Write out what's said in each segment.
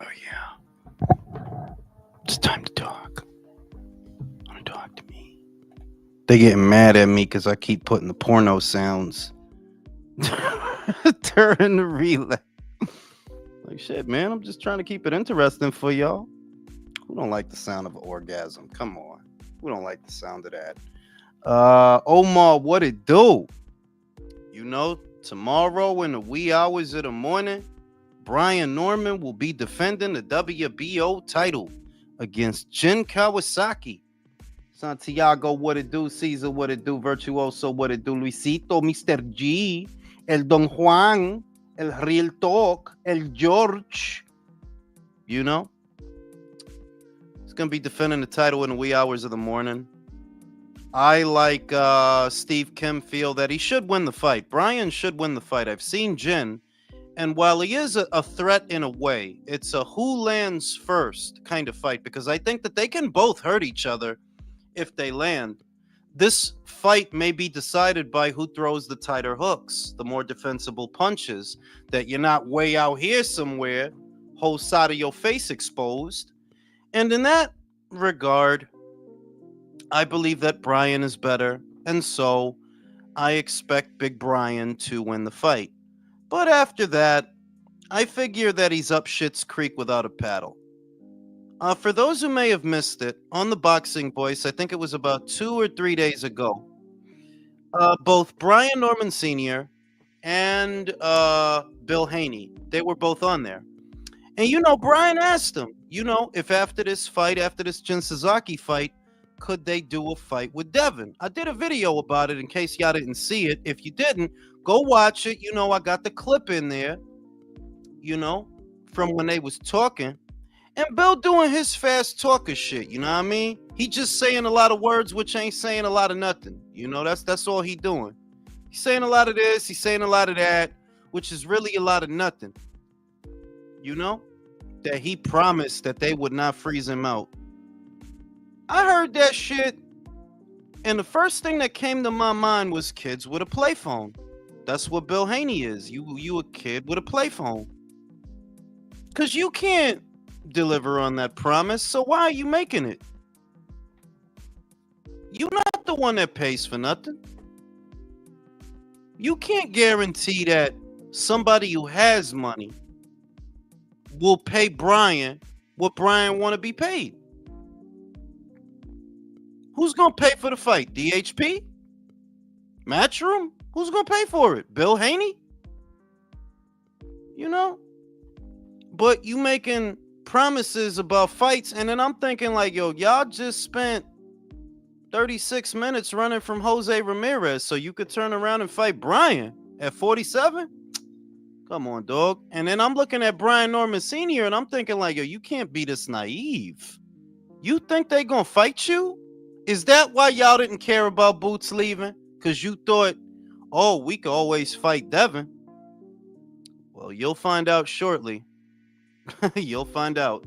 Oh yeah, it's time to talk. Want to talk to me? They getting mad at me because I keep putting the porno sounds during the relay. Like shit, man. I'm just trying to keep it interesting for y'all. Who don't like the sound of orgasm? Come on. Who don't like the sound of that? Omar, what it do? You know, tomorrow in the wee hours of the morning, Brian Norman will be defending the WBO title against Jin Kawasaki. Santiago, what it do? Caesar, what it do? Virtuoso, what it do? Luisito, Mr. G, El Don Juan, El Real Talk, El George. You know? He's going to be defending the title in the wee hours of the morning. I, like Steve Kim, feel that he should win the fight. Brian should win the fight. I've seen Jin. And while he is a threat in a way, it's a who lands first kind of fight because I think that they can both hurt each other if they land. This fight may be decided by who throws the tighter hooks, the more defensible punches, that you're not way out here somewhere, whole side of your face exposed. And in that regard, I believe that Brian is better, and so I expect Big Brian to win the fight. But after that, I figure that he's up shit's creek without a paddle. For those who may have missed it, on the Boxing Voice, I think it was about 2 or 3 days ago, both Brian Norman Sr. and Bill Haney, they were both on there. And Brian asked him, if after this fight, after this Jin Suzuki fight, could they do a fight with Devin? I did a video about it in case y'all didn't see it. If you didn't, go watch it. I got the clip in there, from when they was talking. And Bill doing his fast talker shit, you know what I mean? He just saying a lot of words which ain't saying a lot of nothing. That's all he doing. He's saying a lot of this, he's saying a lot of that, which is really a lot of nothing. That he promised that they would not freeze him out. I heard that shit, and the first thing that came to my mind was kids with a play phone. That's what Bill Haney is. You a kid with a play phone. Because you can't deliver on that promise, so why are you making it? You're not the one that pays for nothing. You can't guarantee that somebody who has money will pay Brian what Brian want to be paid. Who's going to pay for the fight? DHP? Matchroom? Who's going to pay for it? Bill Haney? But you making promises about fights, and then I'm thinking like, yo, y'all just spent 36 minutes running from Jose Ramirez so you could turn around and fight Brian at 47? Come on, dog. And then I'm looking at Brian Norman Sr. and I'm thinking like, yo, you can't be this naive. You think they gonna fight you? Is that why y'all didn't care about Boots leaving? Because you thought, oh, we could always fight Devin. Well, you'll find out shortly. You'll find out.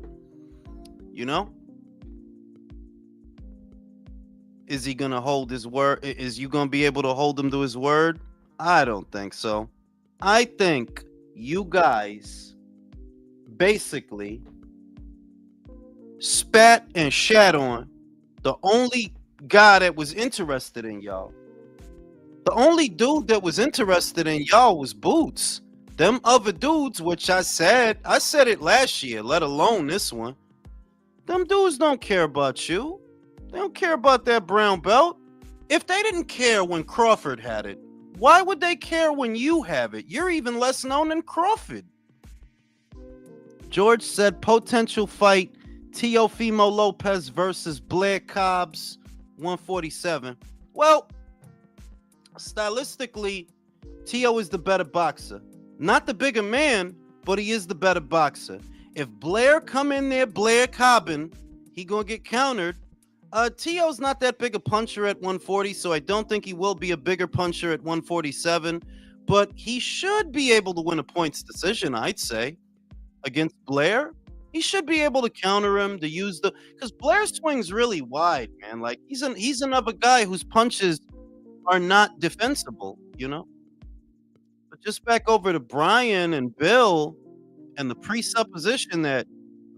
Is he gonna hold his word? Is you gonna be able to hold him to his word? I don't think so. I think you guys basically spat and shat on the only guy that was interested in y'all. The only dude that was interested in y'all was Boots. Them other dudes, which I said it last year, let alone this one. Them dudes don't care about you. They don't care about that brown belt. If they didn't care when Crawford had it, why would they care when you have it? You're even less known than Crawford. George said potential fight Teofimo Lopez versus Blair Cobbs, 147. Well, stylistically, Teo is the better boxer. Not the bigger man, but he is the better boxer. If Blair come in there, Blair cobbing, he gonna get countered. Teo's not that big a puncher at 140, so I don't think he will be a bigger puncher at 147. But he should be able to win a points decision, I'd say, against Blair. He should be able to counter him, to use because Blair swings really wide, man. Like he's another guy whose punches are not defensible, But just back over to Brian and Bill and the presupposition that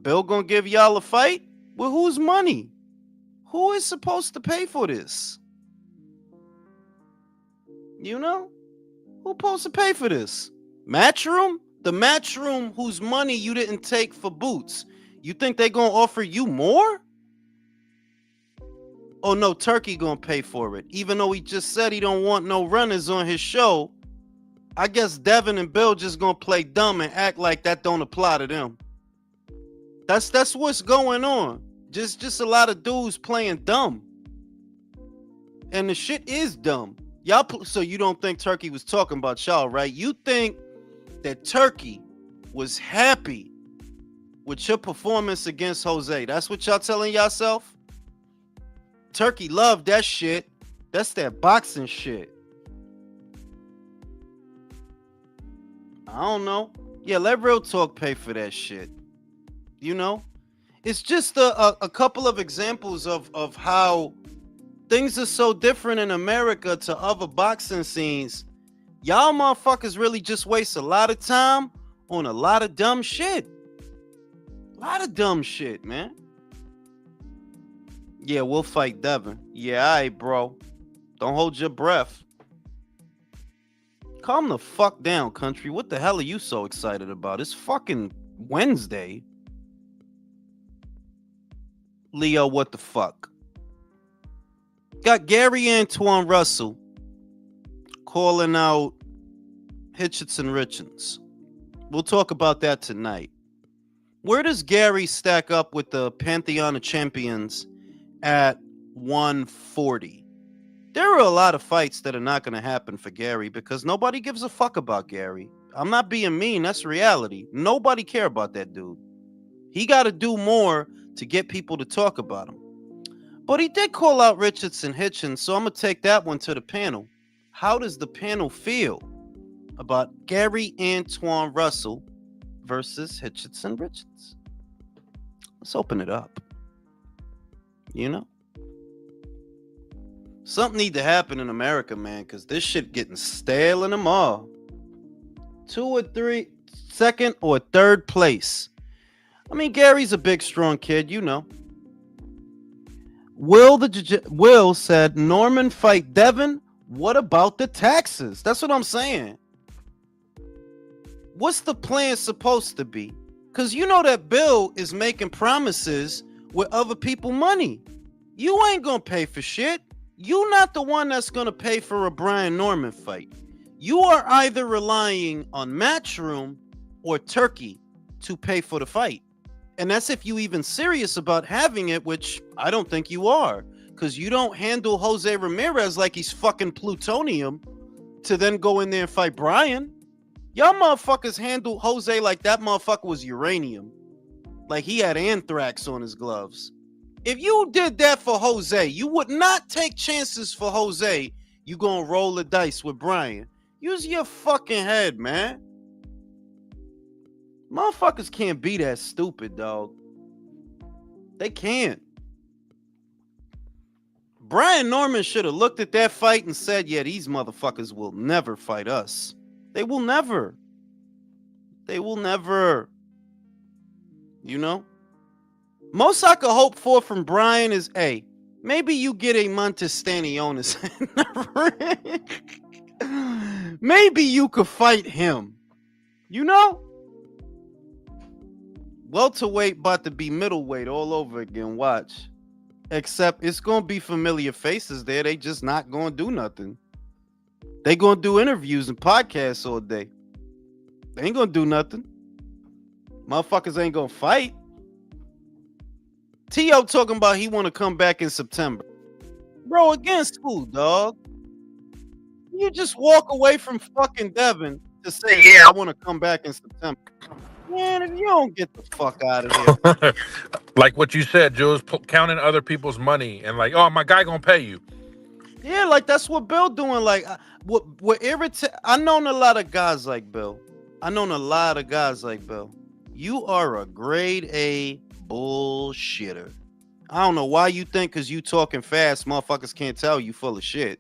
Bill gonna give y'all a fight? With whose money? Who is supposed to pay for this? You know? Who supposed to pay for this? Matchroom? The Matchroom whose money you didn't take for Boots. You think they gonna offer you more? Oh no, Turkey gonna pay for it. Even though he just said he don't want no runners on his show, I guess Devin and Bill just gonna play dumb and act like that don't apply to them. That's what's going on. Just a lot of dudes playing dumb. And the shit is dumb. Y'all, so you don't think Turkey was talking about y'all, right? You think that Turkey was happy with your performance against Jose. That's what y'all telling yourself? Turkey loved that shit. That's that boxing shit. I don't know. Yeah, let Real Talk pay for that shit. You know? It's just a couple of examples of how things are so different in America to other boxing scenes. Y'all motherfuckers really just waste a lot of time on a lot of dumb shit. A lot of dumb shit, man. Yeah, we'll fight Devin. Yeah, all right, bro. Don't hold your breath. Calm the fuck down, country. What the hell are you so excited about? It's fucking Wednesday. Leo, what the fuck? Got Gary Antoine Russell calling out Richardson Hitchens. We'll talk about that tonight. Where does Gary stack up with the Pantheon of Champions at 140? There are a lot of fights that are not going to happen for Gary because nobody gives a fuck about Gary. I'm not being mean. That's reality. Nobody care about that dude. He got to do more to get people to talk about him. But he did call out Richardson Hitchens, so I'm going to take that one to the panel. How does the panel feel about Gary Antoine Russell versus Richardson Hitchens? Let's open it up. You know? Something need to happen in America, man, because this shit getting stale in them all. 2 or 3, second or third place. I mean, Gary's a big, strong kid, you know. Will said, Norman fight Devin. What about the taxes? That's what I'm saying. What's the plan supposed to be? Because you know that Bill is making promises with other people money. You ain't going to pay for shit. You're not the one that's going to pay for a Brian Norman fight. You are either relying on Matchroom or Turkey to pay for the fight. And that's if you even serious about having it, which I don't think you are. Because you don't handle Jose Ramirez like he's fucking plutonium to then go in there and fight Brian. Y'all motherfuckers handle Jose like that motherfucker was uranium. Like he had anthrax on his gloves. If you did that for Jose, you would not take chances for Jose. You gonna roll the dice with Brian. Use your fucking head, man. Motherfuckers can't be that stupid, dog. They can't. Brian Norman should have looked at that fight and said, yeah, these motherfuckers will never fight us. They will never. They will never. You know? Most I could hope for from Brian is, hey, maybe you get a Montestanionis. Maybe you could fight him. You know? Welterweight about to be middleweight all over again. Watch. Except it's going to be familiar faces there. They just not going to do nothing. They going to do interviews and podcasts all day. They ain't going to do nothing. Motherfuckers ain't going to fight. T.O. talking about he want to come back in September. Bro, against who, dog? You just walk away from fucking Devin to say, yeah, I want to come back in September. Man, if you don't get the fuck out of here. Like what you said, Jules, counting other people's money and like, oh, my guy gonna pay you. Yeah, like that's what Bill doing. Like, what irritate? I known a lot of guys like Bill. You are a grade A bullshitter. I don't know why you think because you talking fast, motherfuckers can't tell you full of shit.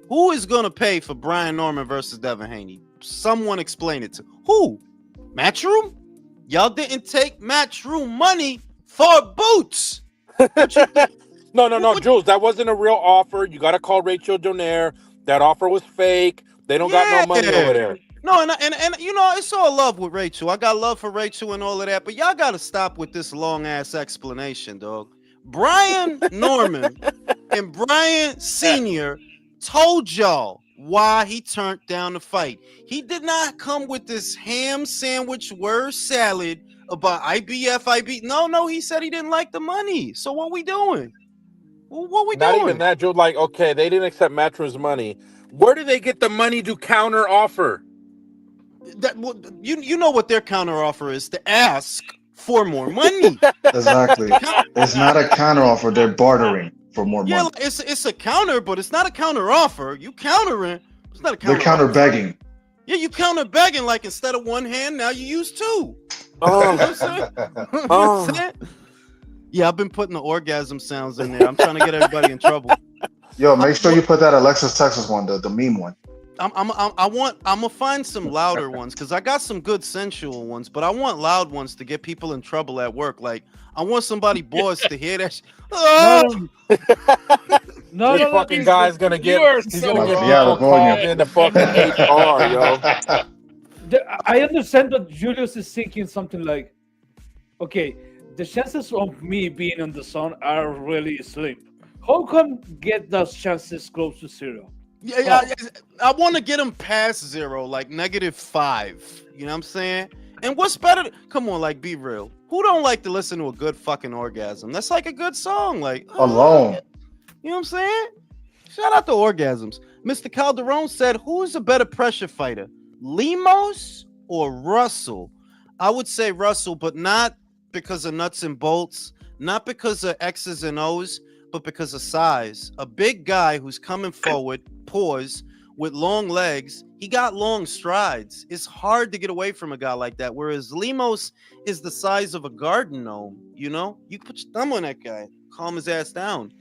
Who is gonna pay for Brian Norman versus Devin Haney? Someone explain it to who? Matchroom? Y'all didn't take Matchroom money for boots. What you think? No, Jules, that wasn't a real offer. You got to call Rachel Donaire. That offer was fake. They don't got no money over there. No, and you know, it's all love with Rachel. I got love for Rachel and all of that, but y'all got to stop with this long ass explanation, dog. Brian Norman and Brian Sr. told y'all why he turned down the fight. He did not come with this ham sandwich word salad about IBF. No, he said he didn't like the money. So what we doing? What we Not doing? even that, Jules. Like, okay, they didn't accept Matchroom's money. Where do they get the money to counter offer? You know what their counter offer is, to ask for more money. Exactly. It's not a counter offer. They're bartering for more money. It's a counter, but it's not a counter offer. You countering. It's not a counter. They're counter begging. Yeah, you counter begging, like instead of one hand, now you use two. Oh. You know what I'm saying? Yeah, I've been putting the orgasm sounds in there. I'm trying to get everybody in trouble. Yo, make sure you put that Alexis Texas one, the meme one. I'm gonna find some louder ones because I got some good sensual ones, but I want loud ones to get people in trouble at work. Like I want somebody boss to hear that. No, this fucking guy's gonna get. He's gonna get called into fucking HR, yo. I understand that Julius is thinking something like, okay, the chances of me being on the sun are really slim. How come get those chances close to zero? Yeah, I want to get them past zero, like -5. You know what I'm saying? And what's better? Come on, like, be real. Who don't like to listen to a good fucking orgasm? That's like a good song. Like, alone. You know what I'm saying? Shout out to orgasms. Mr. Calderon said, who's a better pressure fighter, Lemos or Russell? I would say Russell, but not because of nuts and bolts, not because of X's and O's, but because of size. A big guy who's coming forward, with long legs, he got long strides. It's hard to get away from a guy like that, whereas Lemos is the size of a garden gnome, you know? You put your thumb on that guy, calm his ass down.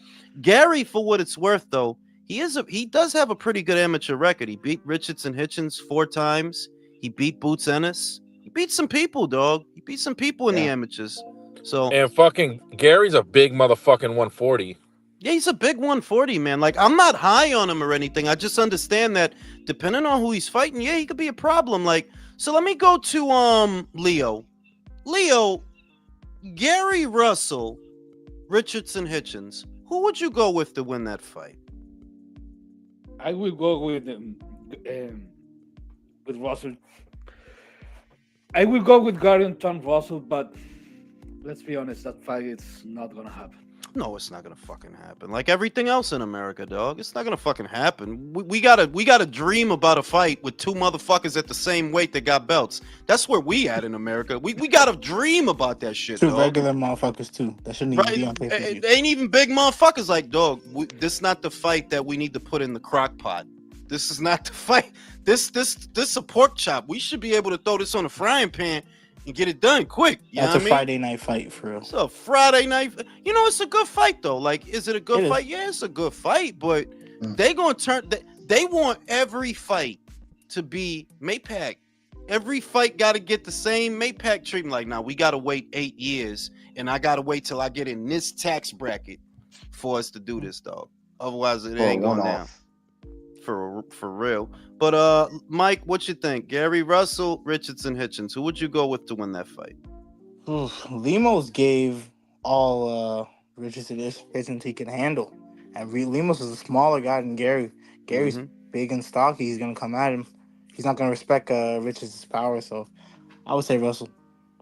Gary, for what it's worth, though, he does have a pretty good amateur record. He beat Richardson Hitchens 4 times. He beat Boots Ennis. He beat some people, dog. He beat some people in the amateurs. So and fucking Gary's a big motherfucking 140. Yeah, he's a big 140, man. Like, I'm not high on him or anything. I just understand that depending on who he's fighting, yeah, he could be a problem. Like, so let me go to Leo. Gary Russell, Richardson Hitchens. Who would you go with to win that fight? I will go with Russell. I will go with Gary and Tom Russell, but let's be honest, that fight is not gonna happen. No, it's not gonna fucking happen. Like everything else in America, dog. It's not gonna fucking happen. We gotta dream about a fight with 2 motherfuckers at the same weight that got belts. That's where we at in America. We gotta dream about that shit. 2 dog. regular motherfuckers too. That shouldn't even be on pay-per-view. They ain't even big motherfuckers. Like, dog, this not the fight that we need to put in the crock pot. This is not the fight. This a pork chop. We should be able to throw this on a frying pan and get it done quick. That's a Friday night fight for real. It's a Friday night. You know, it's a good fight though. Like, is it a good fight? Yeah, it's a good fight, but they gonna turn. They want every fight to be Maypac. Every fight got to get the same Maypac treatment. Like, now we got to wait 8 years, and I got to wait till I get in this tax bracket for us to do this, dog. Otherwise, it ain't going down. For real. But Mike, what you think? Gary Russell, Richardson Hitchens. Who would you go with to win that fight? Lemos gave all Richardson Hitchens he can handle. And Lemos is a smaller guy than Gary. Gary's big and stocky. He's gonna come at him. He's not gonna respect Richardson's power, so I would say Russell.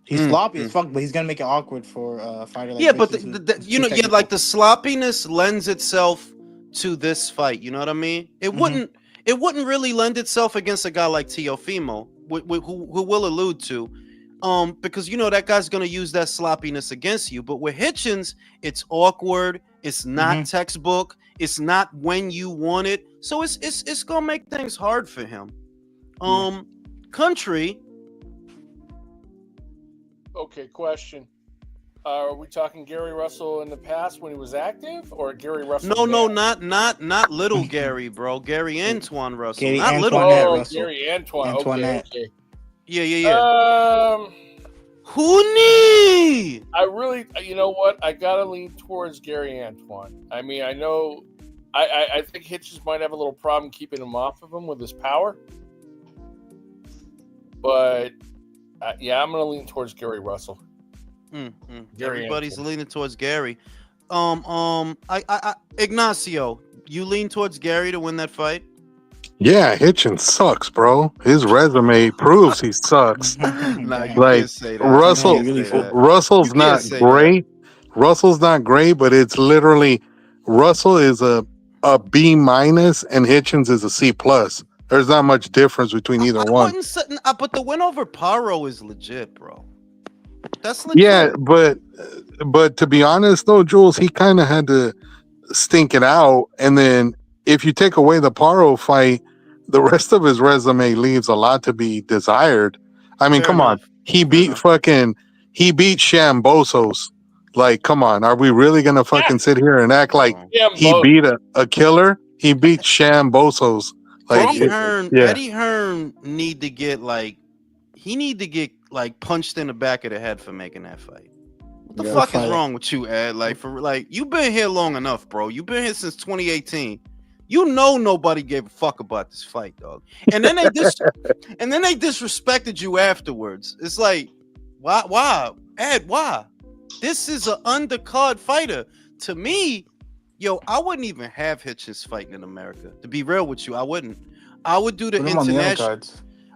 He's sloppy as fuck, but he's gonna make it awkward for a fighter like Richardson. But like the sloppiness lends itself to this fight, you know what I mean? It wouldn't really lend itself against a guy like Teofimo, who will allude to, because you know that guy's gonna use that sloppiness against you. But with Hitchens, it's awkward, it's not textbook, it's not when you want it, so it's gonna make things hard for him. Country. Okay, question. Are we talking Gary Russell in the past when he was active, or Gary Russell? No, not little Gary, bro. Gary Antoine Russell, Gary not Antoinette little Russell. Gary Antoine. Antoinette. Okay. Yeah. Huni. I really, you know what? I gotta lean towards Gary Antoine. I mean, I know, I think Hitchens might have a little problem keeping him off of him with his power, but yeah, I'm gonna lean towards Gary Russell. Everybody's leaning towards Gary. Ignacio, you lean towards Gary to win that fight? Yeah, Hitchens sucks, bro. His resume proves he sucks. Nah, you Like can't say that. Russell, You can't say that. Russell's You can't not say great. Russell's not great, but it's literally Russell is a B minus and Hitchens is a C plus. There's not much difference between either one. wouldn't say, but the win over Paro is legit, bro. That's legit. Yeah, but to be honest though, Jules, he kind of had to stink it out, and then if you take away the Paro fight, the rest of his resume leaves a lot to be desired. I mean, come on, he beat Shambosos. Like, come on, are we really gonna fucking sit here and act like he beat a killer? He beat Shambosos. Like Eddie Hearn need to get punched in the back of the head for making that fight. What the fuck is wrong with you, Ed? You've been here long enough, bro. You've been here since 2018. You know nobody gave a fuck about this fight, dog. And then they disrespected you afterwards. It's like, why, Ed? Why? This is an undercard fighter. To me, I wouldn't even have Hitchens fighting in America. To be real with you, I wouldn't. I would do the international.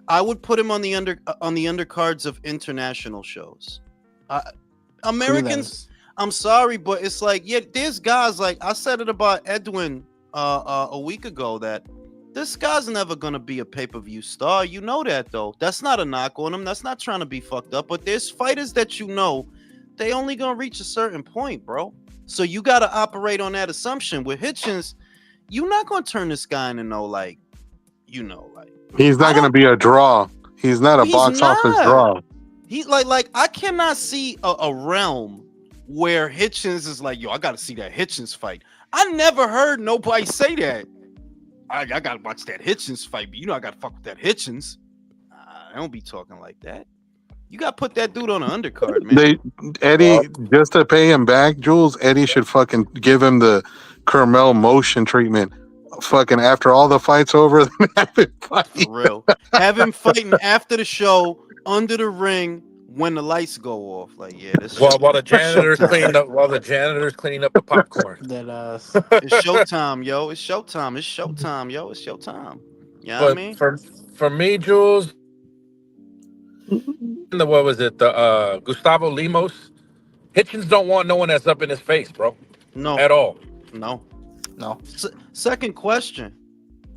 I would put him on the undercards of international shows. Americans, I'm sorry, but it's like, there's guys like I said it about Edwin a week ago that this guy's never gonna be a pay-per-view star. You know that though. That's not a knock on him. That's not trying to be fucked up. But there's fighters that they only gonna reach a certain point, bro. So you gotta operate on that assumption. With Hitchens, you're not gonna turn this guy into he's not gonna be a draw. He's not a box office draw. He like I cannot see a realm where Hitchens is like, I gotta see that Hitchens fight. I never heard nobody say that. I gotta watch that Hitchens fight, but I gotta fuck with that Hitchens. I don't be talking like that. You gotta put that dude on an undercard, man. Eddie, just to pay him back, Jules, Eddie should fucking give him the Carmel motion treatment. Fucking after all the fights over, have him fighting. For real. Have him fighting after the show, under the ring, when the lights go off. Like, this while the janitor's cleaning up the popcorn. It's showtime, yo. It's showtime. It's showtime, yo. It's showtime. You know what I mean? For me, Jules, what was it? The Gustavo Limos. Hitchens don't want no one that's up in his face, bro. No. At all. No. Second question.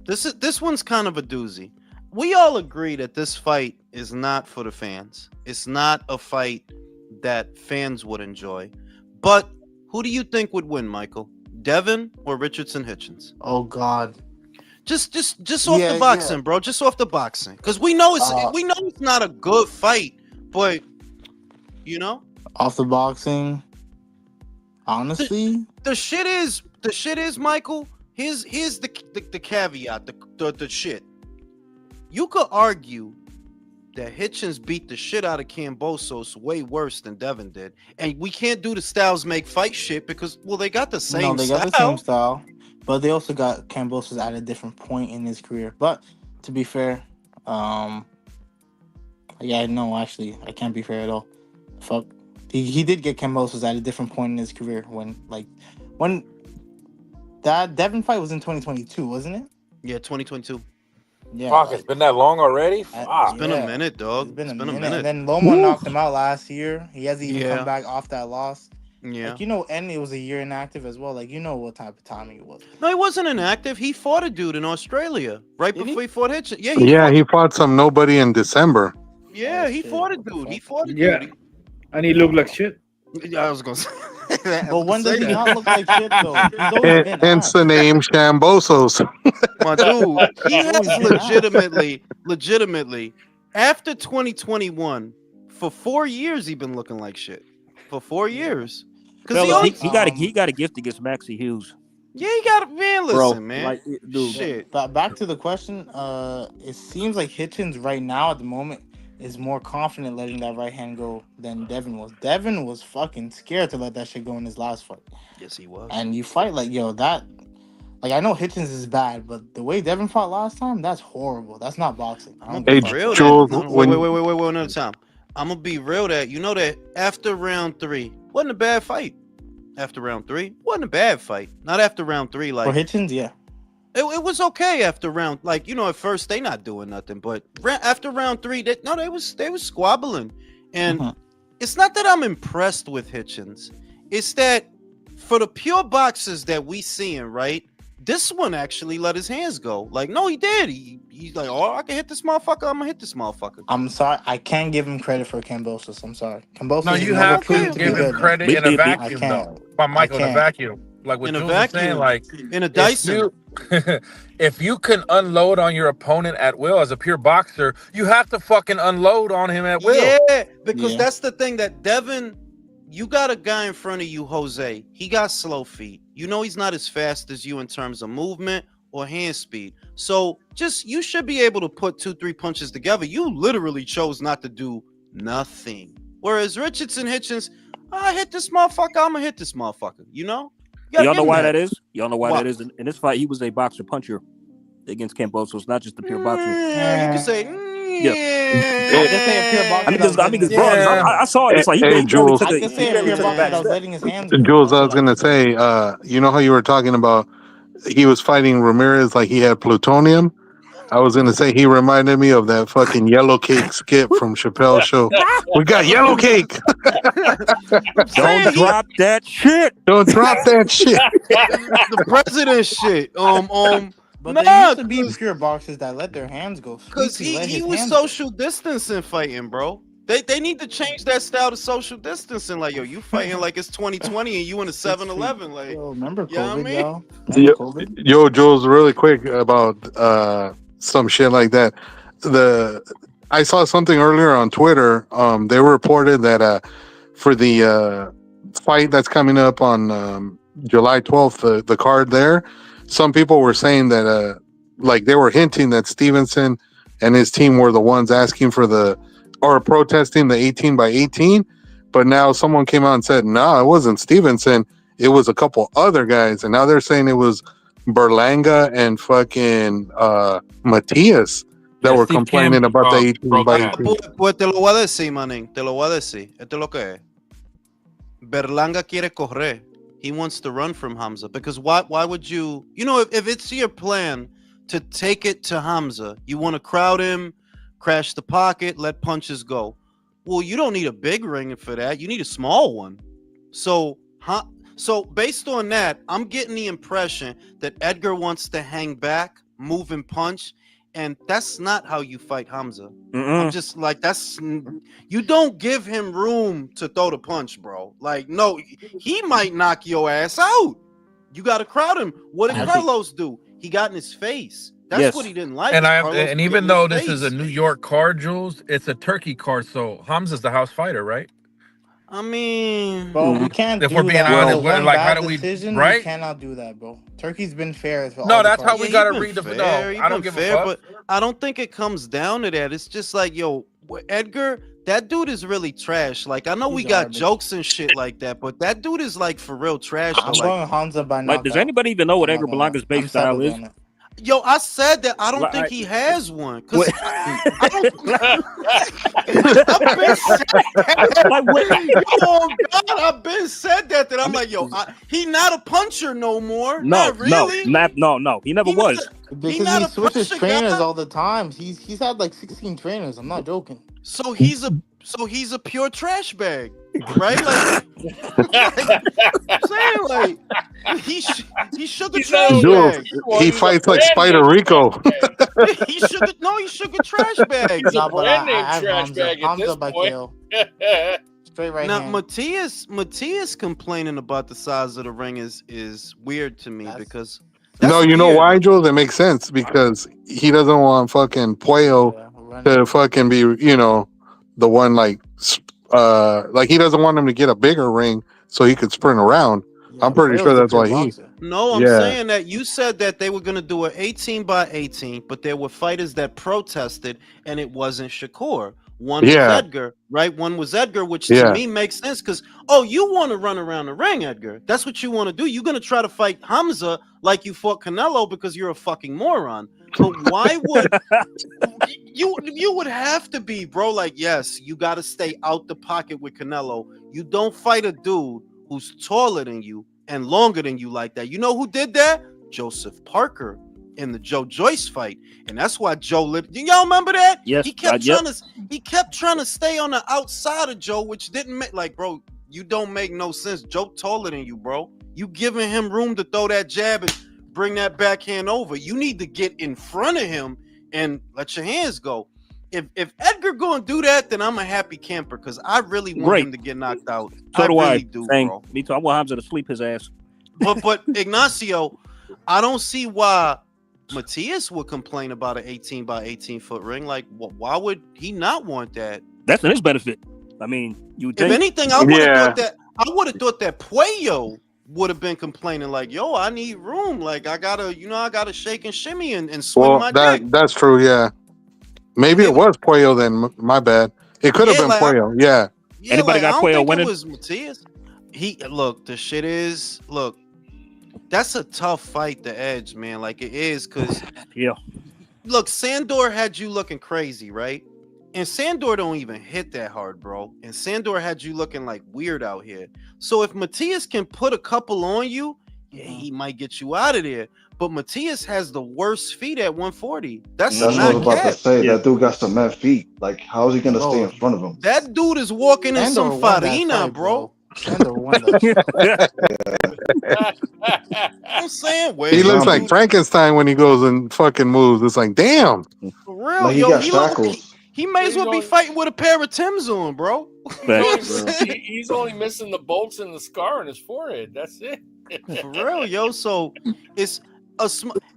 This one's kind of a doozy. We all agree that this fight is not for the fans. It's not a fight that fans would enjoy. But who do you think would win, Michael? Devin or Richardson Hitchens? Oh God. Just off the boxing, bro. Just off the boxing. Because we know it's not a good fight, but off the boxing. Honestly, the shit is, Michael. Here's the caveat, the shit. You could argue that Hitchens beat the shit out of Kambosos way worse than Devin did, and we can't do the styles make fight shit because they got the same. Got the same style, but they also got Kambosos at a different point in his career. But to be fair, actually, I can't be fair at all. Fuck. He did get Kambosos at a different point in his career when that Devin fight was in 2022, wasn't it? Yeah, 2022. Yeah, fuck, it's been that long already. It's been a minute, dog. It's been a minute. And then Loma knocked him out last year. He hasn't even come back off that loss. Yeah, and it was a year inactive as well. What type of timing it was. No, he wasn't inactive. He fought a dude in Australia before he fought Hitchens. Yeah, he fought some nobody in December. Yeah, he fought a dude. And he looked like shit. I was gonna say. But when does he not look like shit though? Hence the name Shambosos. My dude, he has legitimately, after 2021, for 4 years he's been looking like shit. For 4 years. Because he got a gift against Maxie Hughes. Yeah, he got listen, man. Like, dude. Shit. But back to the question, it seems like Hitchens right now at the moment is more confident letting that right hand go than Devin was. Devin was fucking scared to let that shit go in his last fight. Yes, he was. And you fight like, yo, that, like, I know Hitchens is bad, but the way Devin fought last time, that's horrible. That's not boxing. I don't Hey, give a fuck. Real Jules, that. when- Wait, one at a time. I'm gonna be real that you know that after round 3 wasn't a bad fight. After round 3 wasn't a bad fight. Not after round 3, For like Hitchens, yeah. it was okay after round. Like, you know, at first they not doing nothing, but after round 3, they was squabbling, and Mhm. it's not that I'm impressed with Hitchens. It's that for the pure boxers that we seeing, right? This one actually let his hands go. Like, no, he did. He's like, oh, I can hit this motherfucker. I'm gonna hit this motherfucker. I'm sorry. I can't give him credit for Kambosos. I'm sorry. Kambosos No, you never have proved to to be give him good. credit in a vacuum, I though. can't. By Michael, in a can't. vacuum. Like what In a Jules was saying, vacuum. like In a if Dyson. if you can unload on your opponent at will as a pure boxer, you have to fucking unload on him at will. Yeah, because Yeah. that's the thing that Devin, you got a guy in front of you, Jose. He got slow feet. You know he's not as fast as you in terms of movement or hand speed. So just you should be able to put 2-3 punches together. You literally chose not to do nothing. Whereas Richardson Hitchens, I hit this motherfucker, I'm gonna hit this motherfucker. You know? You Y'all know gotta why give him that is? Y'all know why Why? that is? In this fight, he was a boxer puncher against Kambosos, not just the pure boxer. Yeah, you can say, Yeah. I just say a pure boxer. I mean, because Yeah. bro, I saw it. It's like he Hey, barely Jules. took I a just he say a barely pure took a boxer back that was step. letting his hands go. Jules, I That's was what gonna say, you know how you were talking about he was fighting Ramirez like he had plutonium? I was gonna say he reminded me of that fucking yellow cake skit from Chappelle's show. We got yellow cake. I'm saying Don't drop that shit. Don't drop that shit. the president shit. But Nah, there used to be 'cause- pure boxers that let their hands go. Because Sweetie let he his was hands go. social distancing fighting, bro. They need to change that style to social distancing. Like, yo, you fighting like it's 2020 and you in a 7-Eleven. Like, Yo, remember you know what I COVID, mean? y'all? Remember COVID? Yo, Jules, really quick about some shit like that. I saw something earlier on Twitter. They reported that for the fight that's coming up on July 12th, the card there, some people were saying that like they were hinting that Stevenson and his team were the ones asking for or protesting the 18 by 18. But now someone came out and said, no, it wasn't Stevenson. It was a couple other guys. And now they're saying it was Berlanga and fucking Matias that were Steve complaining Kim, about the 18 by broke 18. Pues te lo voy a decir, manín. Te lo voy a decir. Esto es lo que es. Berlanga quiere correr. He wants to run from Hamza. Because why would you... You know, if it's your plan to take it to Hamza, you want to crowd him, crash the pocket, let punches go. Well, you don't need a big ring for that. You need a small one. So based on that, I'm getting the impression that Edgar wants to hang back, move and punch, and that's not how you fight Hamza. I'm just like, you don't give him room to throw the punch, bro. Like, no, he might knock your ass out. You got to crowd him. What did Carlos do? He got in his face. That's what he didn't like. And even though this is a New York card, Jules, it's a Turkey card. So Hamza's the house fighter, right? I mean, bro, we can't if do we're being that. honest, One like, bad how do we, decision, right? We cannot do that, bro. Turkey's been fair. For No, all that's the how cards. we gotta he read the. been No, fair, he I don't been give fair, a fuck. but I don't think it comes down to that. It's just like, yo, Edgar, that dude is really trash. Like, I know we got garbage. jokes and shit like that, but that dude is like for real trash. I'm Though. going Hamza by knockout. Like, does anybody even know what Edgar Berlanga's base style is? Yo, I said that I don't Like, think he has one. Cause I don't, I've been said that. Oh God, I've been said that. I'm like, yo, he not a puncher no more. No, not really. no, he never was. Because he switches trainers all the time. He's had like 16 trainers. I'm not joking. So he's a pure trash bag, right? Like, I'm saying, like he shook a trash bag. He fights like Spider Rico. he shook a trash bag. He's a brand name trash bag at this Hamza by point. KO. Straight right Now hand. Matias complaining about the size of the ring is weird to me because No, you know weird. why, Joel? That makes sense because he doesn't want fucking Puello to fucking be, the one like he doesn't want him to get a bigger ring so he could sprint around. I'm pretty sure that's why he. No, I'm saying that you said that they were going to do an 18 by 18, but there were fighters that protested and it wasn't Shakur. One was Yeah. Edgar, right? One was Edgar, which to Yeah. me makes sense because, you want to run around the ring, Edgar. That's what you want to do. You're going to try to fight Hamza like you fought Canelo because you're a fucking moron. But why would you would have to be, bro? Like, yes, you got to stay out the pocket with Canelo. You don't fight a dude who's taller than you and longer than you like that. You know who did that? Joseph Parker in the Joe Joyce fight, and that's why Joe lived. Y'all remember that? Yes, He kept trying to stay on the outside of Joe, which didn't make, like, bro, you don't make no sense. Joe taller than you, bro. You giving him room to throw that jab and bring that backhand over. You need to get in front of him and let your hands go. If Edgar gonna do that, then I'm a happy camper because I really want him to get knocked out. So do I. Really do, bro. Me too. I want Hamza to sleep his ass. But Ignacio, I don't see why Matias would complain about an 18 by 18 foot ring. Like, why would he not want that? That's in his benefit. I mean, you think. If anything, I would have thought that Puello would have been complaining like, yo, I need room. Like, I gotta shake and shimmy and swing my dick. That's true. Yeah, maybe it was Puello then. My bad. It could have been Puello. Yeah. Anybody got Puello winning? It was Matias. That's a tough fight to edge, man. Like, it is, because look, Sandor had you looking crazy, right? And Sandor don't even hit that hard, bro. And Sandor had you looking like weird out here. So if Matias can put a couple on you, he might get you out of there. But Matias has the worst feet at 140. That's what I was about to say. That dude got some mad feet. Like, how is he gonna stay in front of him? That dude is walking in some farina, bro. I'm saying, he looks like Frankenstein when he goes and fucking moves. It's like, damn. For real, yo, he may as well be fighting with a pair of Timbs on, bro. He's only missing the bolts and the scar on his forehead. That's it. For real, yo. So it's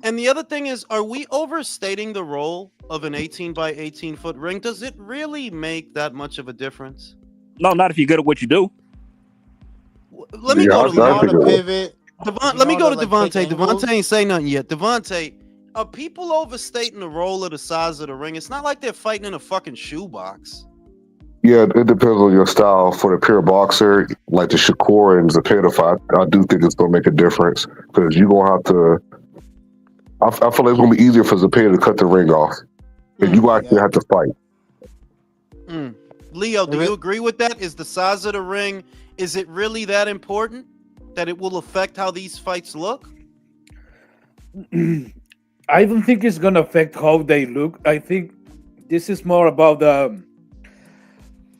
and the other thing is, are we overstating the role of an 18 by 18 foot ring? Does it really make that much of a difference? No, not if you're good at what you do. Let me go to pivot. Let me go to Devontae. Devontae ain't say nothing yet. Devontae, are people overstating the role of the size of the ring? It's not like they're fighting in a fucking shoebox. Yeah, it depends on your style. For the pure boxer, like the Shakur and Zepeda fight, I do think it's going to make a difference because you're going to have to. I feel like it's going to be easier for Zepeda to cut the ring off, and you actually have to fight. Leo, do you agree with that? Is the size of the ring, is it really that important that it will affect how these fights look? I don't think it's going to affect how they look. I think this is more about the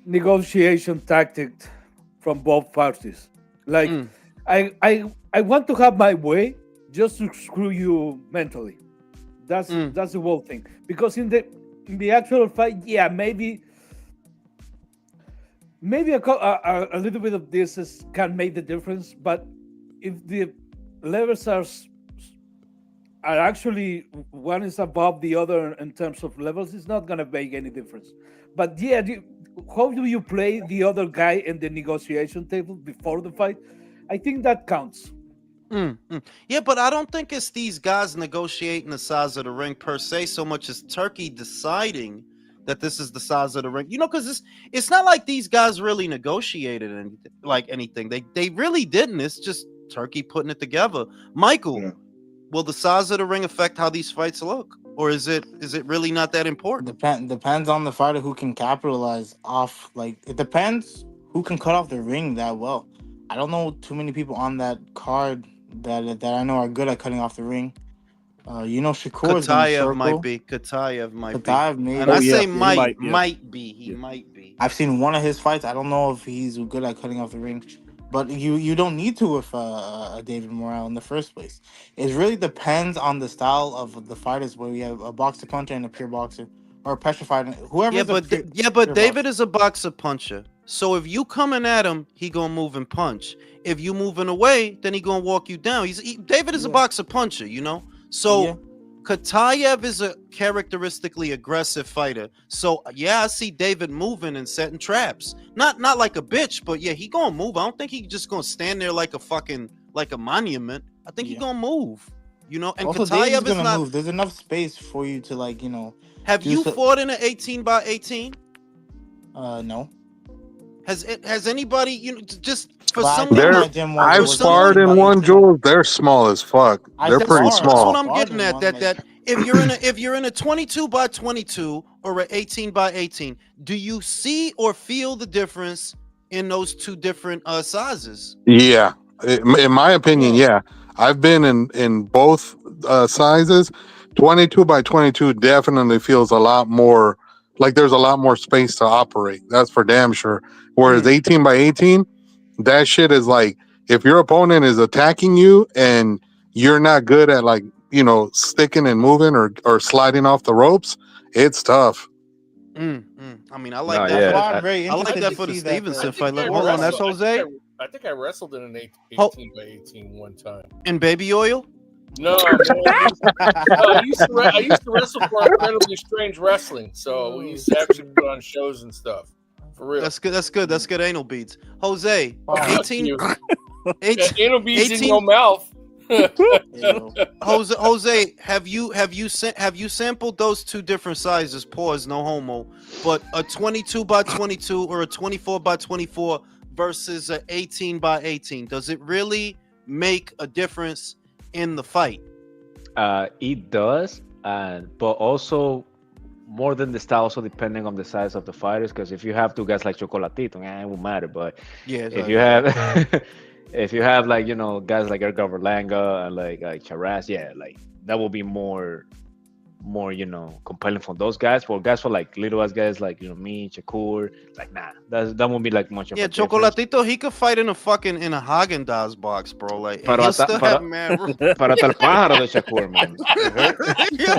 negotiation tactic from both parties. Like, I want to have my way just to screw you mentally. That's the whole thing. Because in the actual fight, maybe a little bit of this can make the difference. But if the levels are actually one is above the other in terms of levels, it's not going to make any difference. But how do you play the other guy in the negotiation table before the fight? I think that counts. Yeah, but I don't think it's these guys negotiating the size of the ring per se, so much as Turkey deciding that this is the size of the ring. You know, because it's not like these guys really negotiated anything. They really didn't. It's just Turkey putting it together. Michael, will the size of the ring affect how these fights look? Or is it really not that important? Depends on the fighter who can capitalize off. Like, it depends who can cut off the ring that well. I don't know too many people on that card that I know are good at cutting off the ring. Shakur Katayev might be. Katayev might be. Maybe. And I say might be. He might be. I've seen one of his fights. I don't know if he's good at cutting off the ring. But you don't need to with David Morrell in the first place. It really depends on the style of the fighters, where we have a boxer puncher and a pure boxer, or a pressure fighter. Whoever. But David is a boxer puncher. So if you coming at him, he gonna move and punch. If you moving away, then he gonna walk you down. David is a boxer puncher, you know. So Katayev is a characteristically aggressive fighter. So I see David moving and setting traps. Not like a bitch, but he gonna move. I don't think he just gonna stand there like a monument. I think he gonna move. You know, and also, Katayev is not. Move. There's enough space for you to Have you fought in an 18 by 18? No. Has anybody, just for But I someone think They're my gym was I've for someone sparred in by one, 18. Jules. They're small as fuck. I They're pretty sparred. that's I what small. I'm sparred getting in at. one. That Like, that if you're in a 22 by 22 or an 18 by 18, do you see or feel the difference in those two different sizes? Yeah, in my opinion, yeah. yeah. I've been in both sizes. 22 by 22 definitely feels a lot more like there's a lot more space to operate. That's for damn sure. Whereas 18 by 18, that shit is like if your opponent is attacking you and you're not good at like sticking and moving or sliding off the ropes, it's tough. I mean, I like No, that That's for yeah. the. why I'm very I like interested that to for the see that Stevenson the fight. I Hold on, that's wrestled- Jose. I think I wrestled in an 18 Ho- by 18 one time. In baby oil. No, man, I used to wrestle for Incredibly Strange Wrestling, so we used to actually put on shows and stuff. For real. That's good. That's good. That's good. Anal beads. Jose, Fuck 18. you. 18 Anal beads in 18 your mouth. Ew. Jose, have you sampled those two different sizes? Pause, no homo. But a 22 by 22 or a 24 by 24 versus a 18 by 18. Does it really make a difference in the fight? It does, but also more than the style, also depending on the size of the fighters. Because if you have two guys like Chocolatito, it won't matter. But Yeah. if you have if you have like guys like Edgar Berlanga and like Charaz, yeah, like that will be more compelling for those guys. For guys for like little ass guys like me, Shakur, like nah, that won't be like much of Yeah, a difference. Chocolatito, he could fight in a Haagen-Dazs box, bro. Like, and Pero he'll hasta- still pero- have mad room. Para hasta el pájaro de Shakur, man.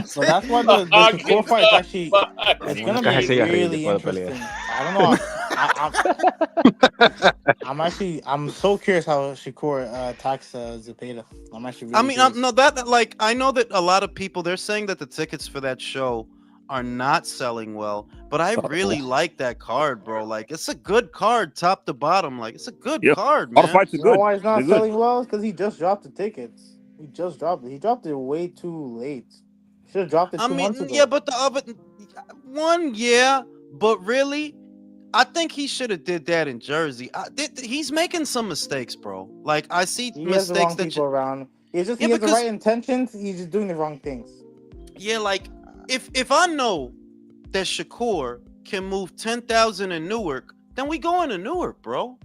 So that's why the Shakur fight is actually it's Una gonna caja de be cigarrillos really después de pelear. interesting. I don't know. I'm so curious how Shakur attacks Zepeda. I'm actually really I mean, curious. no, that like I know that a lot of people they're saying that the tickets for that show are not selling well, but I really like that card, bro. Like, it's a good card, top to bottom. Like, it's a good card, All the man. fights are You know good. why it's not They're good. selling well? Because he just dropped the tickets. He just dropped it. He dropped it way too late. Should have dropped it 2 months ago. Yeah, but the other one, yeah, but really, I think he should have did that in Jersey. He's making some mistakes, bro. Like, I see he has the mistakes wrong that people around. It's just Yeah, he has the because- right intentions. He's just doing the wrong things. Yeah, like if I know that Shakur can move 10,000 in Newark, then we go into Newark, bro.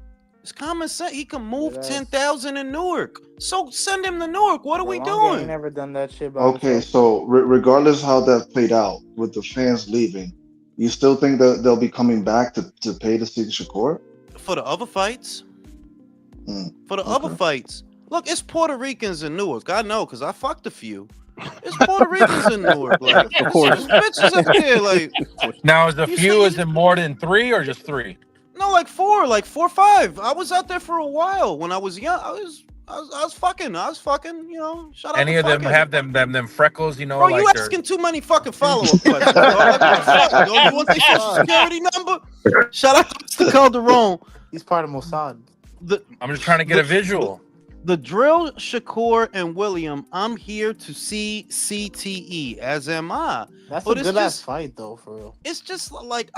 It's common sense. He can move Yes. 10,000 in Newark. So send him to Newark. What are we Berlanga ain't doing? never done that shit. By Okay, himself. so regardless how that played out with the fans leaving, you still think that they'll be coming back to pay to see Shakur? For the other fights? For the Okay. other fights. Look, it's Puerto Ricans in Newark. I know, because I fucked a few. It's Puerto Ricans in Newark. Like, Of course. there's bitches up there. Like, Now, is the You few say- is it more than 3 or just 3? no, like 4 or 5. I was out there for a while when I was young. I was fucking, shout out Any to of them fucking. have them freckles, Bro, like you they're- asking too many fucking follow-up questions. Bro. Like, what the fuck, dog? You want their social security number? Shout out to Mr. Calderon. He's part of Mossad. I'm just trying to get a visual. The drill, Shakur, and William, I'm here to see CTE, as am I. That's But a it's good ass just- fight though, for real. It's just like,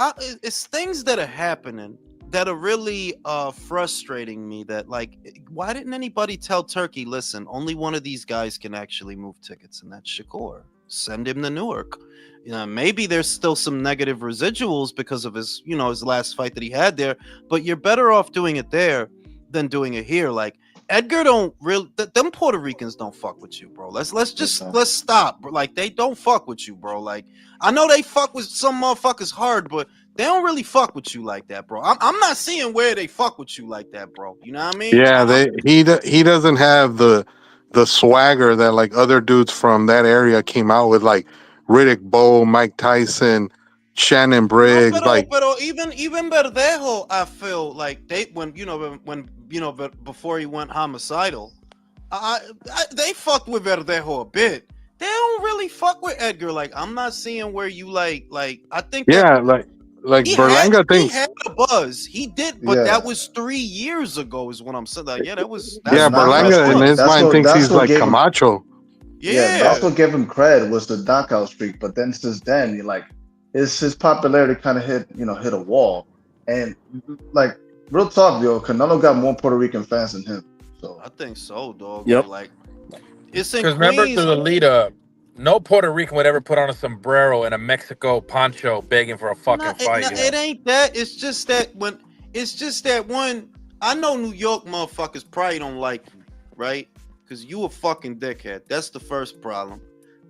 it's things that are happening that are really frustrating me, that like, why didn't anybody tell Turkey, listen, only one of these guys can actually move tickets, and that's Shakur. Send him to Newark. Maybe there's still some negative residuals because of his, his last fight that he had there, but you're better off doing it there than doing it here. Like, Edgar don't really, them Puerto Ricans don't fuck with you, bro. Let's stop. Bro. Like, they don't fuck with you, bro. Like, I know they fuck with some motherfuckers hard, but they don't really fuck with you like that, bro. I'm not seeing where they fuck with you like that, bro. You know what I mean? Yeah, he doesn't have the swagger that like other dudes from that area came out with, like Riddick Bowe, Mike Tyson, Shannon Briggs. But even Verdejo, I feel like they when before he went homicidal, they fucked with Verdejo a bit. They don't really fuck with Edgar. Like, I'm not seeing where you like I think like Berlanga thinks. He had a buzz. He did, but Yeah. that was 3 years ago, is what I'm saying. Like, that's Berlanga in his that's mind what- thinks that's he's what like gave him- Camacho. Yeah, that's what gave him cred was the knockout streak. But then since then, his popularity kind of hit a wall. And like real talk, yo, Canelo got more Puerto Rican fans than him. So I think so, dog. Yep. Like it's in Because remember, Queens. through the lead up, no Puerto Rican would ever put on a sombrero and a Mexico poncho begging for a fucking fight. It ain't that. It's just that when I know New York motherfuckers probably don't like you, right? Because you a fucking dickhead. That's the first problem.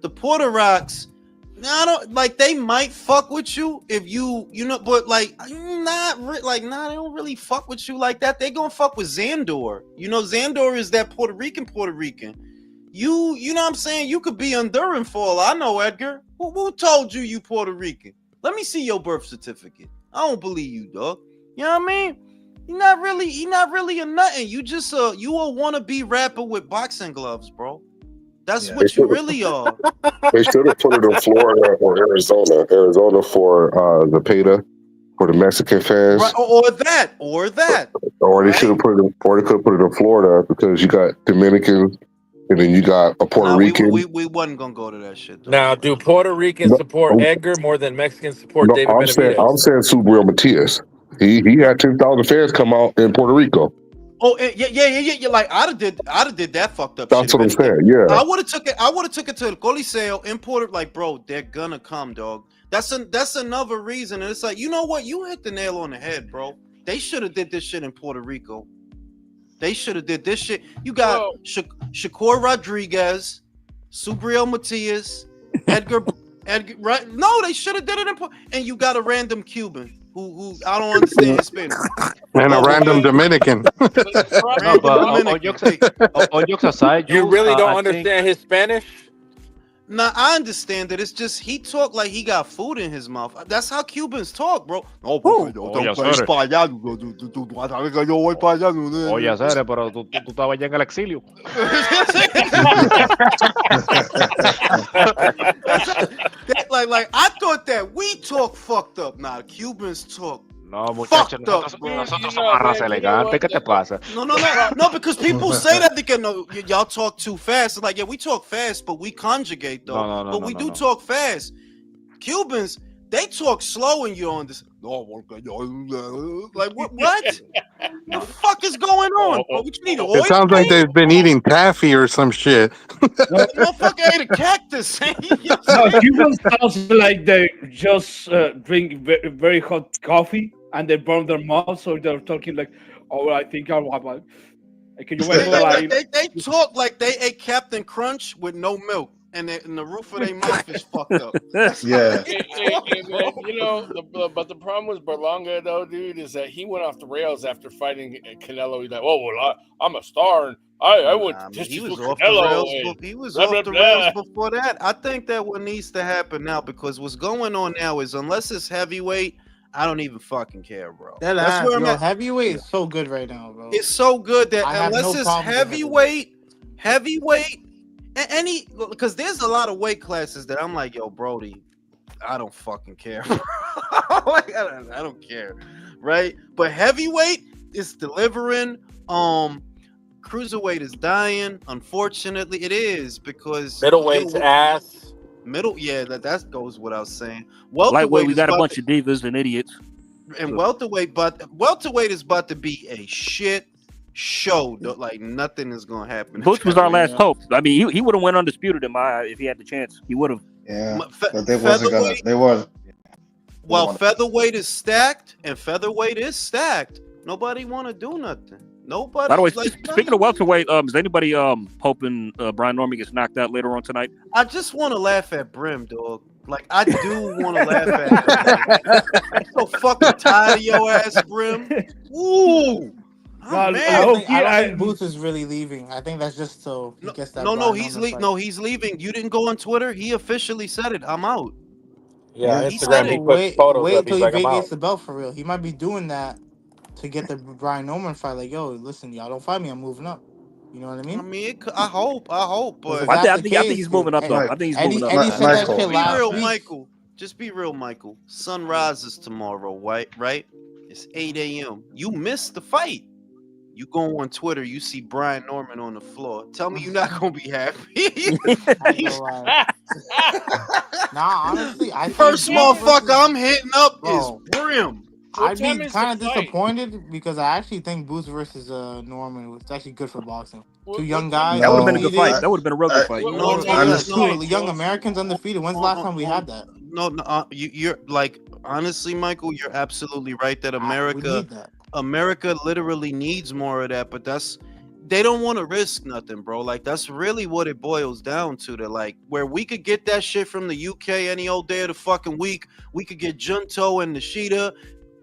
The Puerto Rocks, I don't like. They might fuck with you if you know, but like they don't really fuck with you like that. They gonna fuck with Xandor. You know, Xandor is that Puerto Rican. You know what I'm saying? You could be Honduran for all I know, Edgar. Who told you Puerto Rican? Let me see your birth certificate. I don't believe you, dog. You know what I mean? You're not really a nothing. You just you a wannabe rapper with boxing gloves, bro. That's what you really are. They should have put it in Florida or Arizona. Arizona for the PETA, for the Mexican fans. Right, or that. Or they should have put it in, or they could have put it in Florida because you got Dominicans and then you got a Puerto Rican. We wasn't gonna go to that shit. Though. Now, do Puerto Ricans support Edgar more than Mexicans support David Benavidez? I'm saying Subriel Matias. He had 10,000 fans come out in Puerto Rico. Oh yeah. Like I'd have did that fucked up. That's shit, what I'm saying. Yeah, I would have took it to the Coliseo in Puerto. Like, bro, they're gonna come, dog. That's another reason. And it's like, you know what? You hit the nail on the head, bro. They should have did this shit in Puerto Rico. They should have did this shit. You got Shakur Rodriguez, Subriel Matias, Edgar. Right? No, they should have did it in Puerto. And you got a random Cuban. Who I don't understand Spanish. And a random Dominican. All jokes aside, you really don't understand his Spanish? Nah, I understand that. It's just he talk like he got food in his mouth. That's how Cubans talk, bro. Oye, Cere, pero tú estabas ya en el exilio. like I thought that we talk fucked up. Nah, Cubans talk. No, muchachos, nosotros somos raza elegante. ¿Qué te pasa? No, because people say that they can. No, y'all talk too fast. It's like, yeah, we talk fast, but we conjugate though. But we do talk fast. Cubans, they talk slow, and you don't understand. Like what? The fuck is going on? Bro? What you need? It sounds like they've been eating taffy or some shit. Motherfucker ate a cactus. No, Cubans sounds like they just drink very, very hot coffee and they burn their mouth, so they're talking like, "Oh, I think I'll have a." Can you wait? They talk like they ate Captain Crunch with no milk. And the roof of their mouth is fucked up. Yeah. Man, you know, but the problem with Berlanga, though, dude, is that he went off the rails after fighting Canelo. He's like, "Oh, well, I'm a star, and I went he was off the rails. He was off the rails before that. I think that what needs to happen now, because what's going on now is unless it's heavyweight, I don't even fucking care, bro. That's where I'm at. Heavyweight is so good right now, bro. It's so good that unless it's heavyweight, any, because there's a lot of weight classes that I'm like, yo, Brody, I don't fucking care. Like, I don't care, right? But heavyweight is delivering. Cruiserweight is dying. Unfortunately, it is, because middleweight's ass. That goes without saying. Lightweight, we got a bunch of divas and idiots. And welterweight is about to be a shit show. Like nothing is gonna happen. Bush was our last hope. I mean, he would have went undisputed in my eye if he had the chance. He would have. Yeah, but they wasn't gonna. They were. Well, featherweight is stacked, and featherweight is stacked. Nobody want to do nothing. Nobody. By the way, speaking of welterweight, is anybody hoping Brian Norman gets knocked out later on tonight? I just want to laugh at Brim, dog. Like, I do want to laugh at him. I'm so fucking tired of your ass, Brim. Ooh. I don't think Booth is really leaving. I think that's just so he gets that. He's leaving. You didn't go on Twitter. He officially said it. I'm out. Yeah, he said it. Wait till he vacates the belt for real. He might be doing that to get the Brian Norman fight. Like, yo, listen, y'all don't fight me. I'm moving up. You know what I mean? I mean, I hope. But I think he's moving up, though. I think he's moving up. And he said that shit last week. Michael. Just be real, Michael. Sun rises tomorrow, right? It's 8 a.m. You missed the fight. You go on Twitter, you see Brian Norman on the floor. Tell me you're not gonna be happy. Nah, honestly, I first motherfucker I'm hitting up is Brim. What I'd time be is the kind of fight? disappointed because I actually think Boots versus Norman was actually good for boxing. Two young What time is guys That would have been a No, good fight. undefeated. That would have been a real good fight. What No, time is the honestly, Two fight, young Joe? Americans undefeated. When's the last time we had that? No, you're like honestly, Michael, you're absolutely right that We America need that. literally needs more of that, but they don't want to risk nothing, bro. Like that's really what it boils down to. That like where we could get that shit from the UK any old day of the fucking week, we could get Junto and Nishida,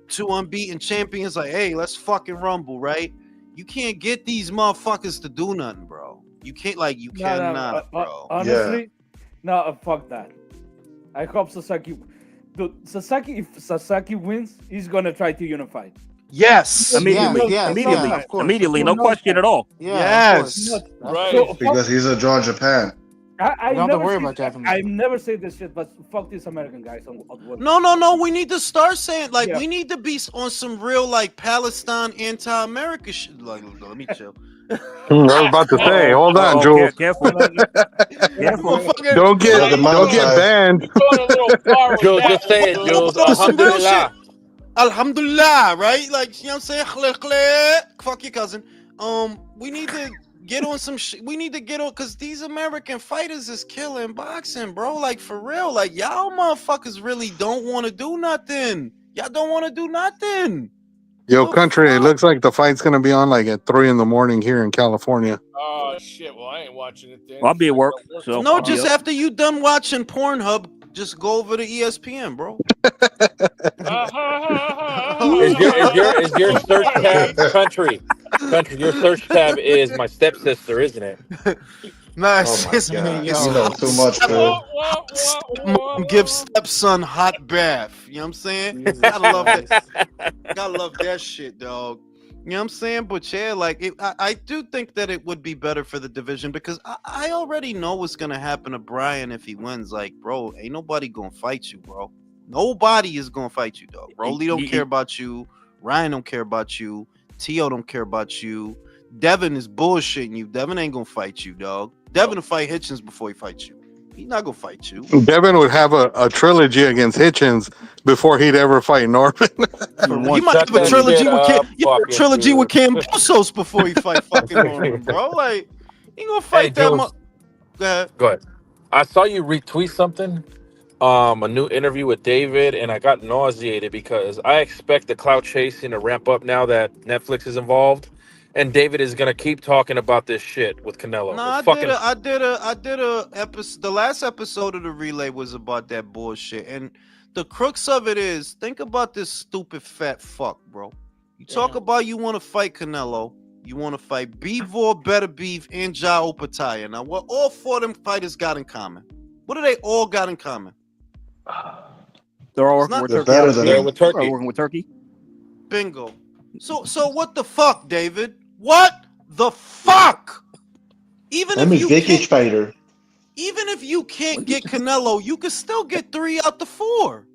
two unbeaten champions. Like, hey, let's fucking rumble, right? You can't get these motherfuckers to do nothing, bro. You can't you cannot, bro. Honestly, no, fuck that. I hope Sasaki. Dude, if Sasaki wins, he's gonna try to unify. Yes, Immediately, yes, immediately, of course. immediately, no question at all. Yeah, yes. Right. So, because he's a draw Japan. I You don't have to never worry say- about Japanese. I never say this shit, but fuck these American guys on what. No. We need to start saying Yeah. we need to be on some real Palestine anti-America shit. Let me chill. I was about to say, hold on, Jules. Careful. Careful. Don't get banned. You're going a little far with Jules, that just say it, one, Jules. Joe. Some real Alhamdulillah. Alhamdulillah, right? Like, you know what I'm saying? Fuck your cousin. We need to get on some shit. We need to get on because these American fighters is killing boxing, bro. Like, for real. Like, y'all motherfuckers really don't want to do nothing. Y'all don't want to do nothing. Yo, country, it looks like the fight's gonna be on like at 3 a.m. here in California. Oh shit! Well, I ain't watching it then. I'll be at work. So No, I'll be just up. after you done watching Pornhub, just go over to ESPN, bro. Is your search tab country? Your search tab is my stepsister, isn't it? Nice. Oh my God. You know too much, Phil. Mom give stepson hot bath. You know what I'm saying? Gotta love that. Gotta love that shit, dog. You know what I'm saying? But yeah, I do think that it would be better for the division because I already know what's gonna happen to Brian if he wins. Like, bro, ain't nobody gonna fight you, bro. Nobody is gonna fight you, dog. Broly don't care about you. Ryan don't care about you. Tio don't care about you. Devin is bullshitting you. Devin ain't gonna fight you, dog. Devin will fight Hitchens before he fights you. He's not gonna fight you. Devin would have a trilogy against Hitchens before he'd ever fight Norman. He might have a trilogy with Cam Pusos before he fight fucking Norman, bro. Like, he gonna fight that. Jules, Go ahead. I saw you retweet something, a new interview with David, and I got nauseated because I expect the clout chasing to ramp up now that Netflix is involved. And David is gonna keep talking about this shit with Canelo. No, I did a episode. The last episode of the relay was about that bullshit, and the crux of it is think about this stupid fat fuck, bro. You talk about you want to fight Canelo, you want to fight Bivor, Better Beef, and Ja Opataya. Now, what all four of them fighters got in common? What do they all got in common? They're all working with Turkey. They're with Turkey. Working with Turkey. Bingo. So what the fuck, David? What the fuck? Even I'm if a you Vicky can't, fighter. even if you can't get Canelo, you can still get 3 out the 4.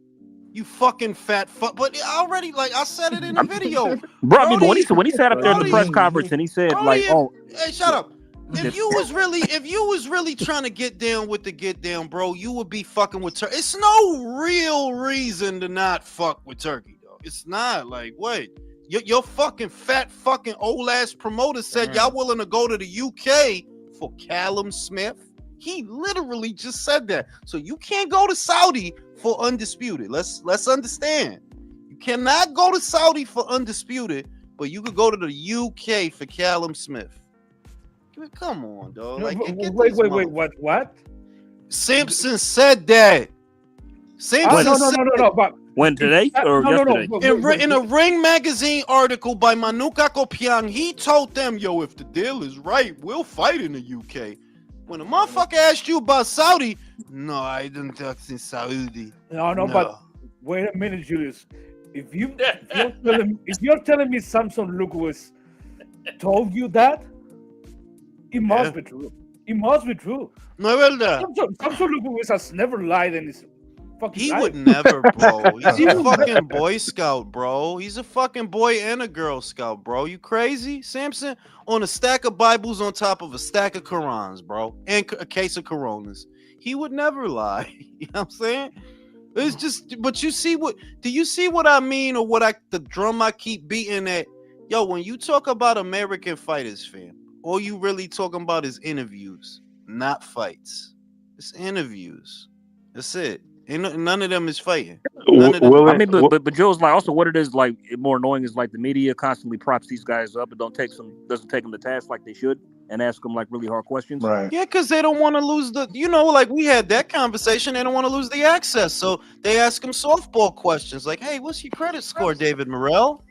You fucking fat fuck. But already, I said it in the video. Bro, I mean, when he sat up there in the press conference and he said, Hey, shut up. If you was really trying to get down with the get down, bro, you would be fucking with Turkey. It's no real reason to not fuck with Turkey, though. It's not wait. Your fucking fat fucking old ass promoter said y'all willing to go to the UK for Callum Smith. He literally just said that. So you can't go to Saudi for Undisputed. Let's understand. You cannot go to Saudi for Undisputed, but you could go to the UK for Callum Smith. Come on, dog. Wait, what? Simpson said that. No. But when today or yesterday? In a Ring magazine article by Manuka Kopiang, he told them, "Yo, if the deal is right, we'll fight in the UK." When a motherfucker asked you about Saudi, no, I didn't talk in Saudi. No, but wait a minute, Julius. If you're telling me Samson Lucas told you that, it must be true. It must be true. No, verdad. Samson Lucas has never lied in his fucking life. Would never, bro. He's a fucking Boy Scout, bro. He's a fucking boy and a Girl Scout, bro. You crazy? Samson on a stack of Bibles on top of a stack of Qurans, bro, and a case of Coronas. He would never lie. You know what I'm saying? It's just, but you see what? Do you see what I mean, or the drum I keep beating at? Yo, when you talk about American fighters, fam, all you really talking about is interviews, not fights. It's interviews. That's it. Ain't none of them is fighting. None of them. I mean, but Joe's like also what it is like more annoying is like the media constantly props these guys up and doesn't take them to task like they should and ask them like really hard questions. Right. Yeah, because they don't want to lose like we had that conversation. They don't want to lose the access, so they ask them softball questions like, "Hey, what's your credit score, David Morrell?"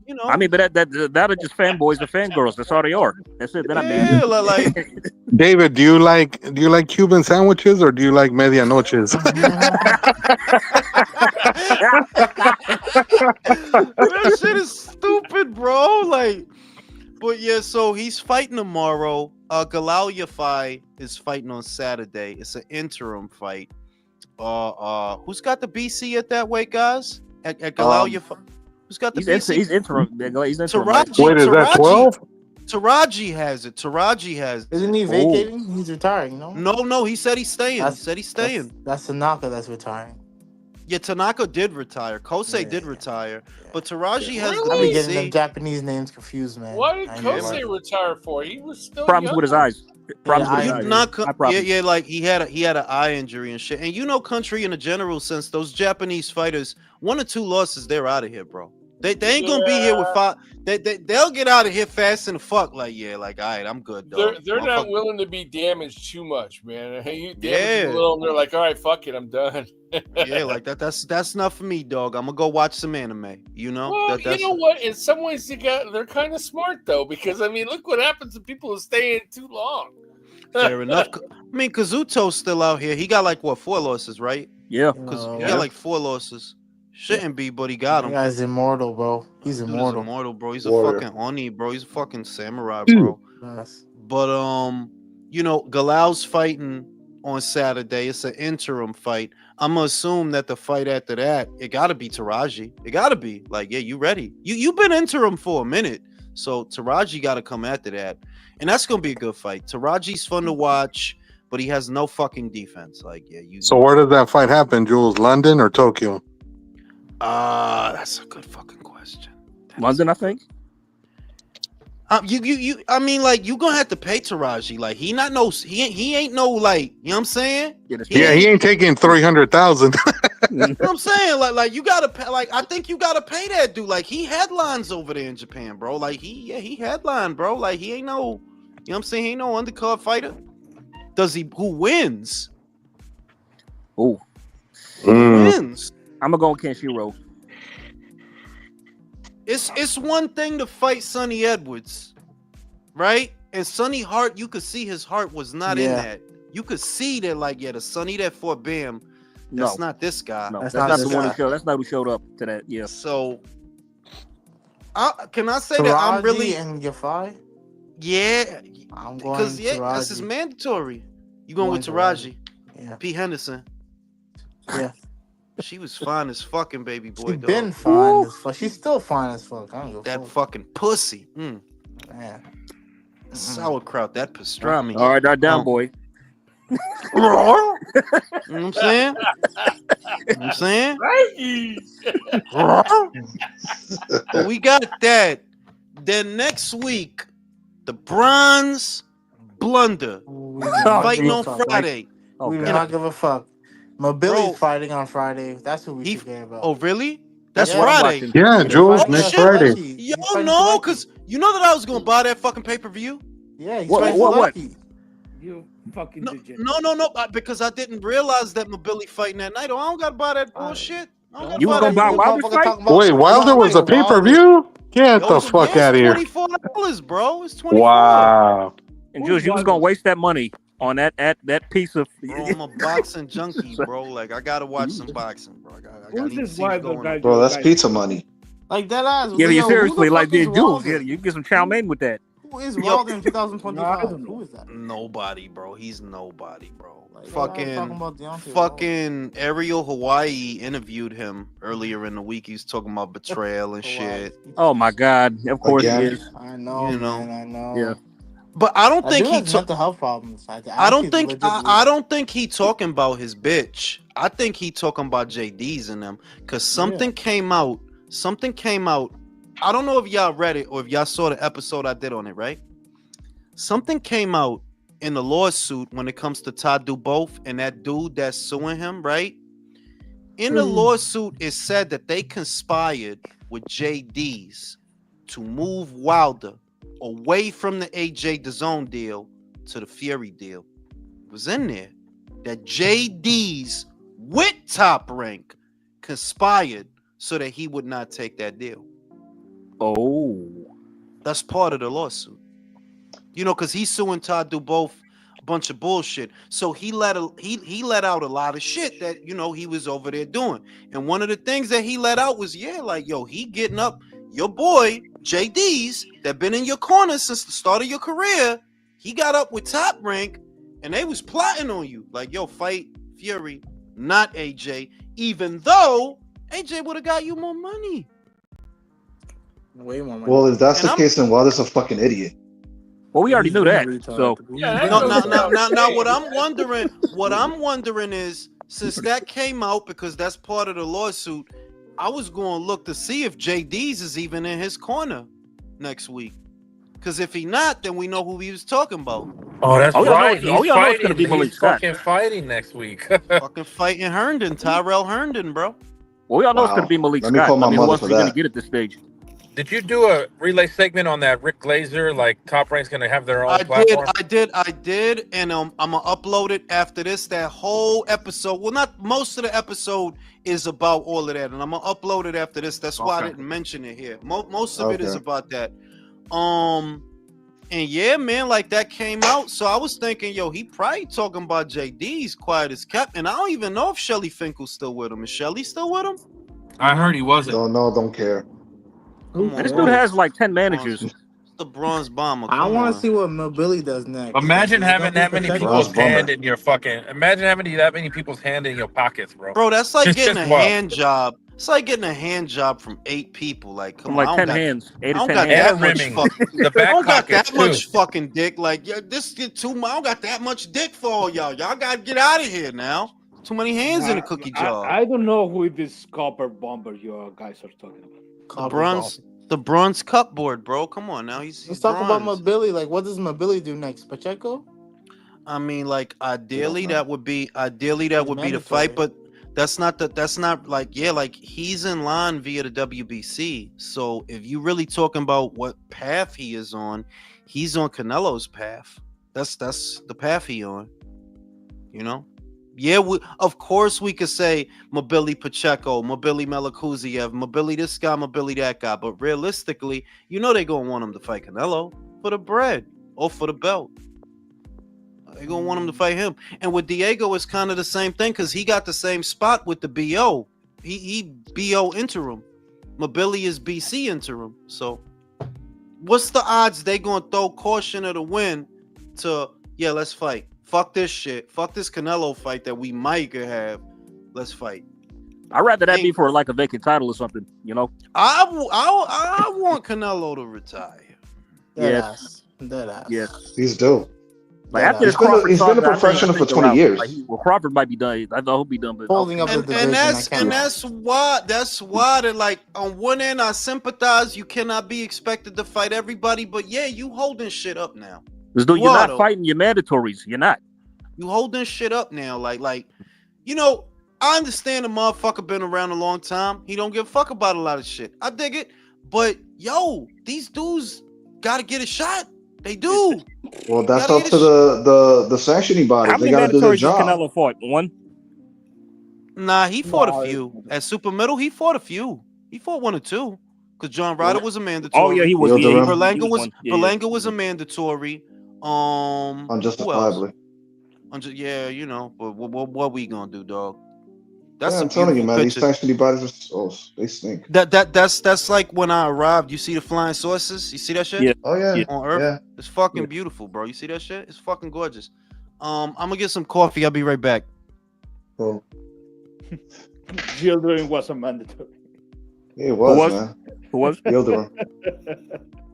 You know. I mean, but that are just fanboys and fangirls. That's all they are. That's it. They're not yeah, like David, do you like Cuban sandwiches or do you like medianoches? that shit is stupid, bro. Like, but yeah, so he's fighting tomorrow. Galal Yafai is fighting on Saturday. It's an interim fight. Who's got the BC at that weight, guys? At Galal Yafai. Who's got the BC? He's interim. He's interim. Wait, is that 12? Taraji has it. Taraji has it. Isn't he vacating? He's retiring, no? No, he said he's staying. That's Tanaka that's retiring. Yeah, Tanaka did retire. Kosei did retire. Yeah. But Taraji has the I'm BC. getting them Japanese names confused, man. What did Kosei retire for? He was still problems young. with his eyes. Problems with his eyes. Like he had an eye injury and shit. And you know, country in a general sense, those Japanese fighters, 1 or 2 losses, they're out of here, bro. They ain't gonna be here with 5. They'll get out of here fast and fuck. Like, yeah, like, all right, I'm good, dog. They're not willing to be damaged too much, man. You damage a little, and they're like, all right, fuck it, I'm done. Yeah, like that's not for me, dog. I'm gonna go watch some anime. You know. Well, you know what? In some ways, they're kind of smart though, because I mean, look what happens to people who stay in too long. Fair enough. I mean, Kazuto's still out here. He got like 4 losses, right? Yeah. He got like 4 losses. Shouldn't be, but he got him. That guy's immortal, bro. He's immortal. Bro. He's a fucking Oni, bro. He's a fucking samurai, bro. Yes. But you know, Galal's fighting on Saturday. It's an interim fight. I'm gonna assume that the fight after that, it gotta be Taraji. It gotta be. Like, yeah, you ready? You've been interim for a minute. So Taraji gotta come after that. And that's gonna be a good fight. Taraji's fun to watch, but he has no fucking defense. Like, yeah, So where does that fight happen, Jules? London or Tokyo? That's a good fucking question. London, I think. I mean, like, you gonna have to pay Taraji. Like, he ain't no, like, you know what I'm saying? He ain't taking 300,000. You know what I'm saying? Like you gotta pay. Like, I think you gotta pay that dude. Like, he headlines over there in Japan, bro. Like, he headline, bro. Like, he ain't no, you know what I'm saying? He ain't no undercard fighter. Who wins? Who wins? I'm gonna go on Kenshiro. It's one thing to fight Sonny Edwards, right? And Sonny Hart, you could see his heart was not in that. You could see that, like, the Sonny that fought Bam, that's not this guy. No, that's not the one who showed. That's not who showed up to that. Yeah. So, can I say that I'm really and Yafai? Yeah, I'm going because this is mandatory. You going with Taraji? Yeah. P. Henderson. Yeah. She was fine as fucking baby boy. She's been fine as fuck. She's still fine as fuck. I don't give that fucking pussy. Man. Sauerkraut, that pastrami. All right, down, boy. You know what I'm saying? But we got that. Then next week, the Bronze Blunder fighting on Friday. We do not give a fuck. Mobility fighting on Friday. That's what we should care about. Oh, really? That's Friday. Yeah, Jules, next Friday. Yo, no, because you know that I was gonna buy that fucking pay-per-view. Yeah, he's what? You fucking degenerate. No, because I didn't realize that Mobility fighting that night. Oh, I don't gotta buy that bullshit. You was gonna buy Wilder's fight? Wait, Wilder was a pay-per-view? Get the fuck out of here. $24, bro. It's $24. Wow. And Jules, you was gonna waste that money on that piece of. Bro, I'm a boxing junkie, bro. Like, I gotta watch some boxing, bro. Who's this Wilder guy? Bro, that's pizza money. Like that ass. Yeah, you seriously, like Jules. Yeah, you can get some chow mein with that. Who is Wilder in 2025? Who is that? Nobody, bro. He's nobody, bro. Like, fucking Ariel Hawaii interviewed him earlier in the week. He's talking about betrayal and shit. Oh my God! Of course he is. I know. You know. Man, I know. Yeah. But I don't That think dude he. has mental health problems. I I actually don't think. legit I, believe I that. don't think he talking about his bitch. I think he talking about JD's and them. Cause something came out. Something came out. I don't know if y'all read it or if y'all saw the episode I did on it. Right. Something came out in the lawsuit when it comes to Todd Duboff and that dude that's suing him. Right. In the lawsuit, it said that they conspired with JD's to move Wilder away from the AJ DAZN deal to the Fury deal. It was in there that JD's with Top Rank conspired so that he would not take that deal. Oh, that's part of the lawsuit. You know, because he's suing Todd Duboff a bunch of bullshit. So he let out a lot of shit that, you know, he was over there doing. And one of the things that he let out was, like, yo, he getting up your boy JD's that been in your corner since the start of your career. He got up with Top Rank and they was plotting on you. Like, yo, fight Fury, not AJ, even though AJ would have got you more money. Way more money. Well, if that's And the I'm- case, then Wilder's a fucking idiot. well, we already He's knew being a that. retard. So Yeah, Now, what I'm wondering is, since that came out, because that's part of the lawsuit, I was going to look to see if JD's is even in his corner next week. Because if he not, then we know who he was talking about. Oh, that's Oh, y'all know right. it's- oh, y'all know it's gonna be Malik He's Scott. fucking fighting next week. Fucking fighting Herndon, Tyrell Herndon, bro. well, y'all know it's Wow. going to be Malik Let me Scott. call my I mean, mother who else for are we going that. to get at this stage? Did you do a relay segment on that Rick Glazer? Like Top Rank's gonna have their own platform? I did, and I'm gonna upload it after this. That whole episode, well, not most of the episode is about all of that, and I'm gonna upload it after this. That's why I didn't mention it here. Most of it is about that. And yeah, man, like that came out. So I was thinking, yo, he probably talking about JD's quiet as kept, and I don't even know if Shelly Finkel's still with him. Is Shelly still with him? I heard he wasn't. Don't know, don't care. Come on, This man. dude has like 10 managers. It's the Bronze Bomber. I Come want on. to see what Mobility does next. Imagine Is it having gonna that be many Pacheco? people's Bronze Bomber. hand in your fucking. Imagine having that many people's hand in your pockets, bro. Bro, that's like getting a wild. hand job. It's like getting a hand job from 8 people. Like, come From on, like I 10 don't got, hands. 8 I or don't 10 got hands. that And much rimming. fucking. The I back don't got pockets that much too. fucking dick. Like, yeah, this get too much. I don't got that much dick for all y'all. Y'all gotta get out of here now. Too many hands in a cookie jar. I don't know who this copper bomber you guys are talking about. The bronze cupboard, bro. Come on now. He's Let's talk about bronze. Mobility. Like, what does Mobility do next? Pacheco? I mean, like ideally know. that would be the fight, but that's not like, yeah, like he's in line via the WBC. So if you really talking about what path he is on, he's on Canelo's path. That's the path he on. You know? Yeah, of course we could say Mobility Pacheco, Mobility Melakuziev, Mobility this guy, Mobility that guy, but realistically, you know they're gonna want him to fight Canelo for the bread or for the belt. They're gonna want him to fight him. And with Diego, it's kind of the same thing because he got the same spot with the BO. He BO interim. Mobility is BC interim. So what's the odds they gonna throw caution of the win to, yeah, let's fight. Fuck this shit. Fuck this Canelo fight that we might could have. Let's fight. I'd rather that be for like a vacant title or something, you know? I want Canelo to retire. Yes. Dead ass. Yes. He's dope. Like after He's been a professional for 20 years. Like well, Crawford might be done. I know he'll be done, but Holding up the division. That's why that, like, on one end I sympathize. You cannot be expected to fight everybody, but yeah, you holding shit up now. You're not fighting your mandatories. You're not. You holding shit up now. Like, you know, I understand the motherfucker been around a long time. He don't give a fuck about a lot of shit. I dig it. But yo, these dudes gotta get a shot. They do. Well, that's up to the sanctioning bodies. They gotta do their job. How many mandatories Canelo fought? One? Nah, he fought a few. At super middle, he fought a few. He fought 1 or 2. Because John Ryder was a mandatory. Oh yeah, he was. Berlanga was a mandatory. Unjustifiably. Yeah, you know, but what we gonna do, dog? That's I'm telling you, man. These sanctioning bodies they stink. That's like when I arrived. You see the flying saucers? You see that shit? Yeah. Oh yeah. On Earth, yeah. It's fucking beautiful, bro. You see that shit? It's fucking gorgeous. I'm gonna get some coffee. I'll be right back. Cool. Children was a mandatory. Yeah, it was, man. Who was? Yildirim.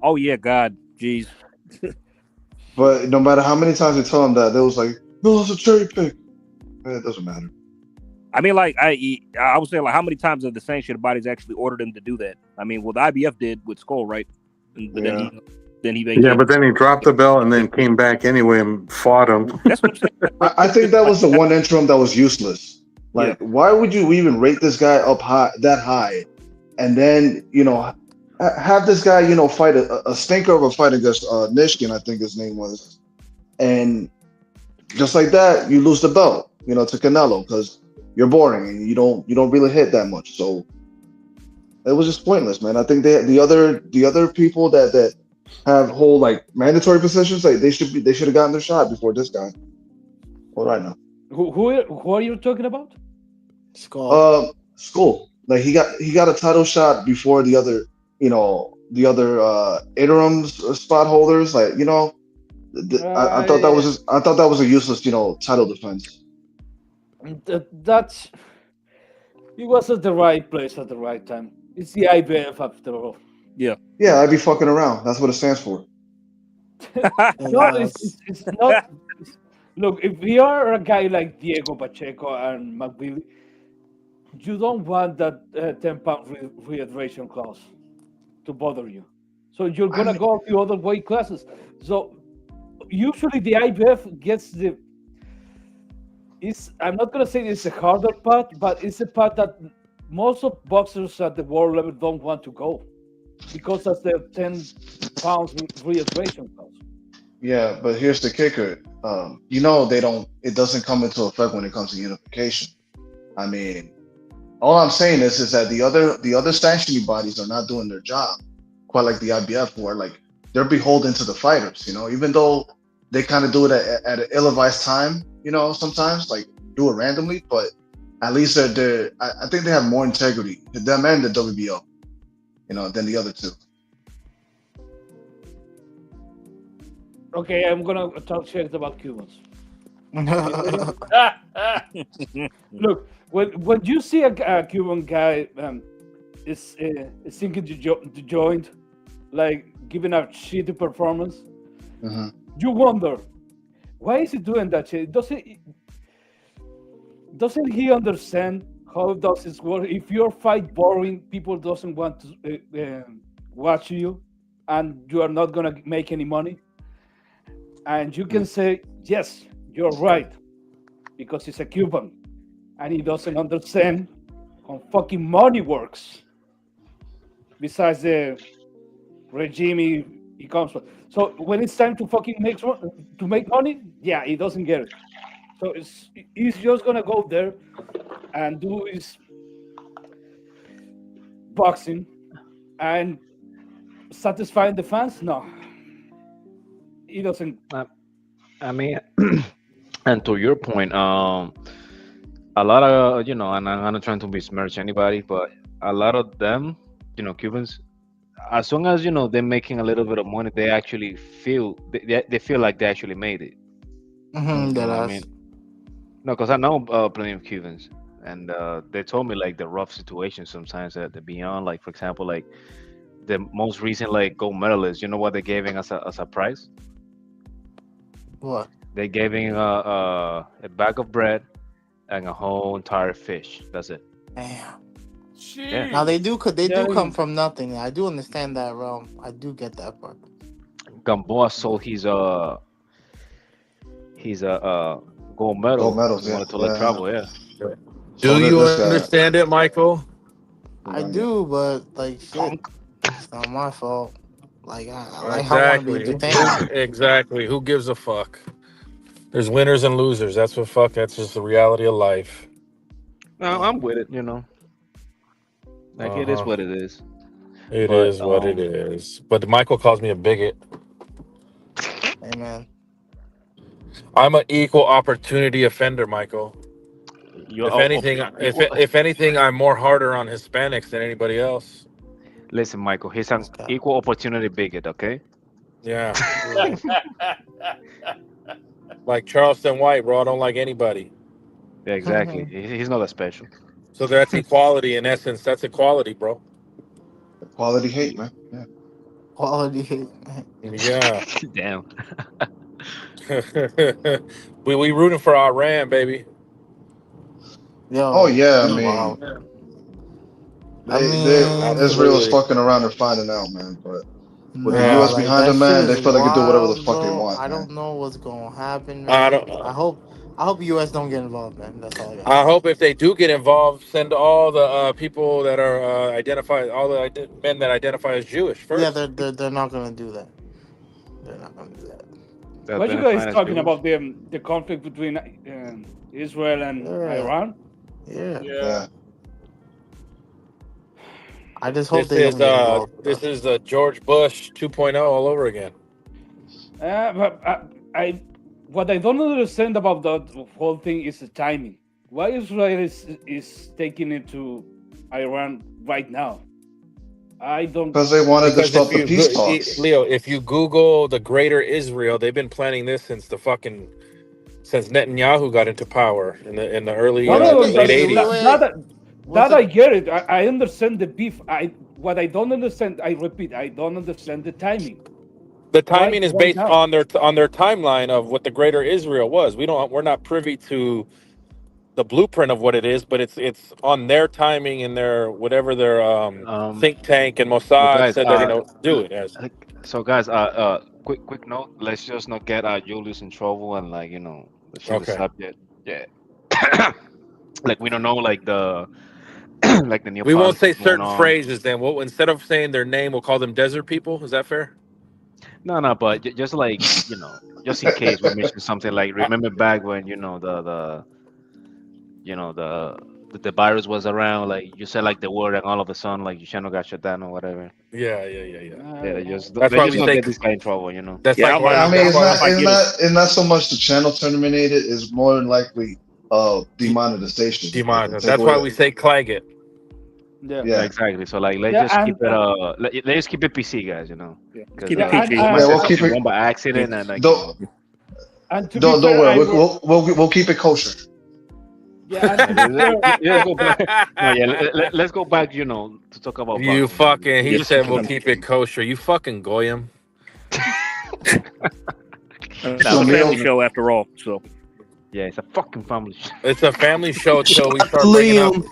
Oh yeah, God, jeez. But no matter how many times they tell him that, they was like, no, it's a cherry pick. It doesn't matter. I mean, like I would say, like, how many times have the sanctioned bodies actually ordered him to do that? I mean, well, the IBF did with Skull, right? But Yeah. then he vacated. Yeah, but then he dropped the belt and then came back anyway and fought him. That's what I'm saying. I think that was the one interim that was useless. Like, why would you even rate this guy up that high, and then have this guy fight a stinker of a fight against Nishkin, I think his name was, and just like that you lose the belt, to Canelo because you're boring and you don't really hit that much. So it was just pointless, man. I think the other people that have whole like mandatory positions, like they should have gotten their shot before this guy. Well, right now. Who are you talking about? Skull. Like he got a title shot before the other interim spot holders. Like I thought that was a useless title defense. That's he was at the right place at the right time. It's the IBF after all. Yeah, I'd be fucking around. That's what it stands for. No, it's not. Look, if you are a guy like Diego Pacheco and McBeal, you don't want that 10-pound rehydration clause to bother you. So you're gonna go to other weight classes. So usually the IBF gets I'm not gonna say it's a harder path, but it's a path that most of boxers at the world level don't want to go because of the 10 pounds rehydration clause. Yeah, but here's the kicker. It doesn't come into effect when it comes to unification. I mean, all I'm saying is that the other sanctioning bodies are not doing their job, quite like the IBF, where like they're beholden to the fighters. Even though they kind of do it at an ill-advised time, sometimes like do it randomly, but at least I think they have more integrity, them and the WBO, than the other two. Okay, I'm gonna talk shit about Cubans. Look, when you see a Cuban guy is thinking to join, like giving a shitty performance, you wonder why is he doing that shit? Doesn't he understand how does this work? If your fight boring, people doesn't want to watch you, and you are not gonna make any money. And you can say, yes, you're right, because he's a Cuban and he doesn't understand how fucking money works. Besides the regime he comes from. So when it's time to fucking make money, yeah, he doesn't get it. So he's just gonna go there and do his boxing and satisfying the fans. No, he doesn't. I mean, and to your point, a lot of and I'm not trying to besmirch anybody, but a lot of them, Cubans, as long as they're making a little bit of money, they actually feel they feel like they actually made it. I mean, no, because I know plenty of Cubans, and they told me like the rough situation sometimes that they're beyond. Like for example, like the most recent like gold medalist, you know what they're giving as a prize? What? They're giving a bag of bread and a whole entire fish. That's it. Damn. Yeah. Now they do come from nothing. I do understand that realm. I do get that part. Gamboa sold his gold medal. Gold medals, He yeah. wanted to let travel, yeah. Do you understand it, Michael? I do, but like shit, it's not my fault. Like I want to be Exactly. entertained. Exactly. Who gives a fuck? There's winners and losers. That's just the reality of life. No, I'm with it. Like it is what it is. It is what it is. But Michael calls me a bigot. Amen. I'm an equal opportunity offender, Michael. If anything, I'm more harder on Hispanics than anybody else. Listen, Michael, he's an equal opportunity bigot, okay? Yeah. Like Charleston White, bro. I don't like anybody. Yeah, exactly. He's not that special. So that's equality in essence. That's equality, bro. Quality hate, man. Yeah. Quality hate. Yeah. Damn. we rooting for Iran, baby. Yo, Oh yeah, I wow. mean, I they mean, Israel's Absolutely. fucking around and finding out, man. But with the nah, Yeah. U.S. like behind that them, shit man, they is feel they can do whatever the wild, fuck they bro. want, I man. don't know what's gonna happen, I man. don't. I hope US don't get involved, man. That's all I gotta I say. hope if they do get involved, send all the people that are identified, all the men that identify as Jewish Yeah, first. they're not gonna do that. They're not gonna do that. That What you guys identify as talking Jewish. about the conflict between Israel and Yeah, Iran? yeah. Yeah. I just hope they don't get involved, bro. This is George Bush 2.0 all over again. But I what I don't understand about that whole thing is the timing. Why Israel is taking it to Iran right now? I don't. Because they wanted to Because stop the peace talks. Leo, if you Google the Greater Israel, they've been planning this since Netanyahu got into power in the early No, no, no, late Wait, wait, 80s. wait. Was that it? I get it. I understand the beef. What I don't understand, I repeat, I don't understand the timing. The Why timing is right based now? on their timeline of what the Greater Israel was. We're not privy to the blueprint of what it is, but it's on their timing and their whatever their Um, think tank and well, Mossad guys, said they're gonna do it as. so guys, quick note. Let's just not get Julius in trouble and like let's change the Okay. subject. Yeah, like we don't know like the like the new We won't say politics going certain on. phrases then. We'll instead of saying their name, we'll call them desert people. Is that fair? No, no, but just like just in case we mention something like remember back when you know the virus was around, like you said like the word and all of a sudden like your channel got shut down or whatever. Yeah. Yeah, That's they why just we don't say get this guy in trouble. that's Yeah, like I might, I when mean, that's it's why I not, might it's get it. not, it's not so much the channel terminated. It's more than likely, demonetization. Like they'll demonetized. take That's away why the, we say clag it. Yeah, Yeah, yeah, exactly. So like let's yeah, just keep it let's just keep it PC, guys. Yeah, let's Because keep it yeah, PG. we might yeah. say We'll keep something it. wrong by accident and like Don't, and to be don't fair, worry. We'll keep it kosher. yeah, and yeah, to be fair, let's go back. No, yeah, let's go back. To talk about You boxing. fucking. He Yes, said we'll sir. keep it kosher. You fucking goyim. It's So a family Neil, show after all. So Yeah, it's a fucking family. It's a family show till we Shout out to start bringing up. Liam.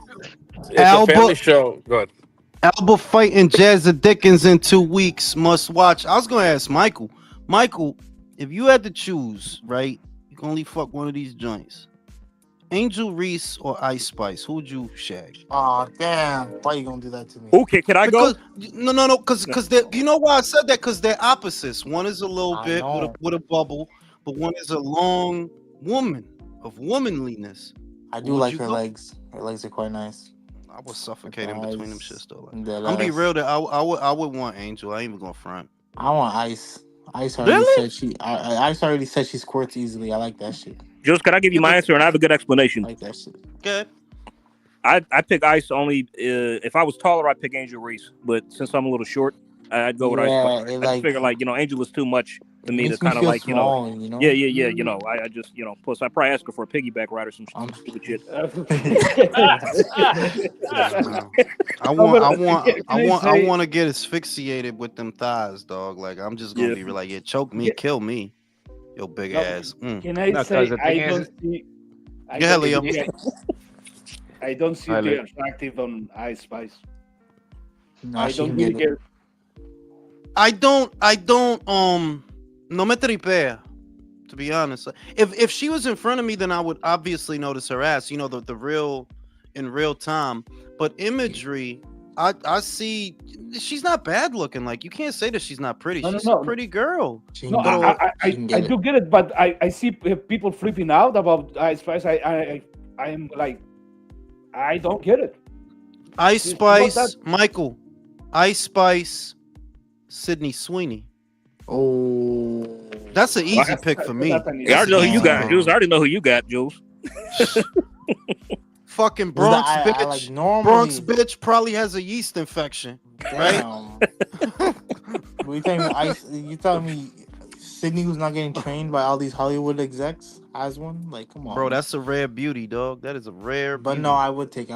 It's a family Alba show. Good. Alba fighting Jazza Dickens in 2 weeks. Must watch. I was gonna ask Michael. Michael, if you had to choose, right? You can only fuck one of these joints. Angel Reese or Ice Spice? Who would you shag? Oh damn! Why you gonna do that to me? okay, can I go? Because no, because you know why I said that? Because they're opposites. One is a little I bit know. with a bubble, but one is a long woman of womanliness. I Who do would like you her go? legs. Her legs are quite nice. I was suffocating between them Eyes, shits though. Like, dead I'm be eyes. real that I would want Angel. I ain't even gonna front. I want Ice. Ice already Really? said Ice already said she squirts easily. I like that shit. Jules, can I give you my answer? And I have a good I explanation. like that shit. Good. I pick Ice only if I was taller. I'd pick Angel Reese, but since I'm a little short, I'd go with Ice. Yeah, Spice. it I just like figure like Angel is too much it for me to makes me kind of feel like small. yeah. I just plus I probably ask her for a piggyback ride or some Um, stupid shit. Nah. I No, but I want to get asphyxiated with them thighs, dog. Like I'm just gonna Yeah. be like, yeah, choke me, Yeah. kill me, yo big No, ass. can I No, say because the thing is, I Go ahead, don't Leo. see I don't see Hi, the Leo. attractive on Ice Spice. nah, I she don't can really get it. get. I don't no me tripea, to be honest. If she was in front of me, then I would obviously notice her ass, the real in real time. But imagery, I see she's not bad looking. Like you can't say that she's not pretty. No, She's no. a pretty girl. She No, can get it. She can I get it. do get it, but I see people flipping out about Ice Spice. I'm like, I don't get it. Ice She's not Spice, Michael, Ice Spice, Sydney Sweeney. Oh, That's an easy Well, pick for me. That's an Yeah, I already know who you Easy got, pick. Jules. I already know who you got, Jules. Fucking Is that- Bronx I bitch. like normally. Bronx bitch probably has a yeast infection. Right? Damn. But you telling me Ice? You telling me Sydney, who's not getting trained by all these Hollywood execs, has one? Like, come on, Bro, that's a rare beauty, dog. That is a rare But beauty. no, I would take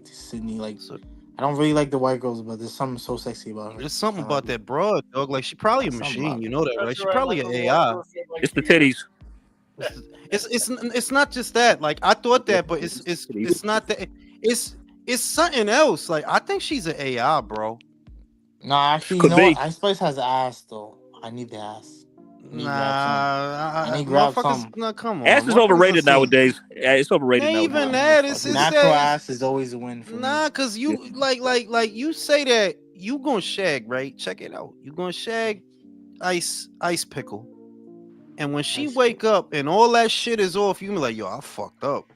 Sydney. Like, So, I don't really like the white girls, but there's something so sexy about her. there's something I about like it. that broad, dog. Like she probably a There's something machine. about You it. know that, right? That's She right, probably like an a AI. walker, like It's the you. titties. It's not just that. Like I thought that, but it's not that. It's something else. Like I think she's an AI, bro. Nah, actually, you Could know be. what? Ice Spice has ass though. I need the ass. I need to grab some. Nah, I need to grab motherfuckers. some. No, come on. Ass is Motherfuckers overrated are saying- nowadays. Yeah, it's overrated Ain't nowadays. even that. It's Natural that. ass is always a win for me. Nah, cause you like you say that you gonna shag, right? Check it out. You gonna shag ice pickle, and when she Ice wake up and all that shit is off, you be like, yo, I fucked up.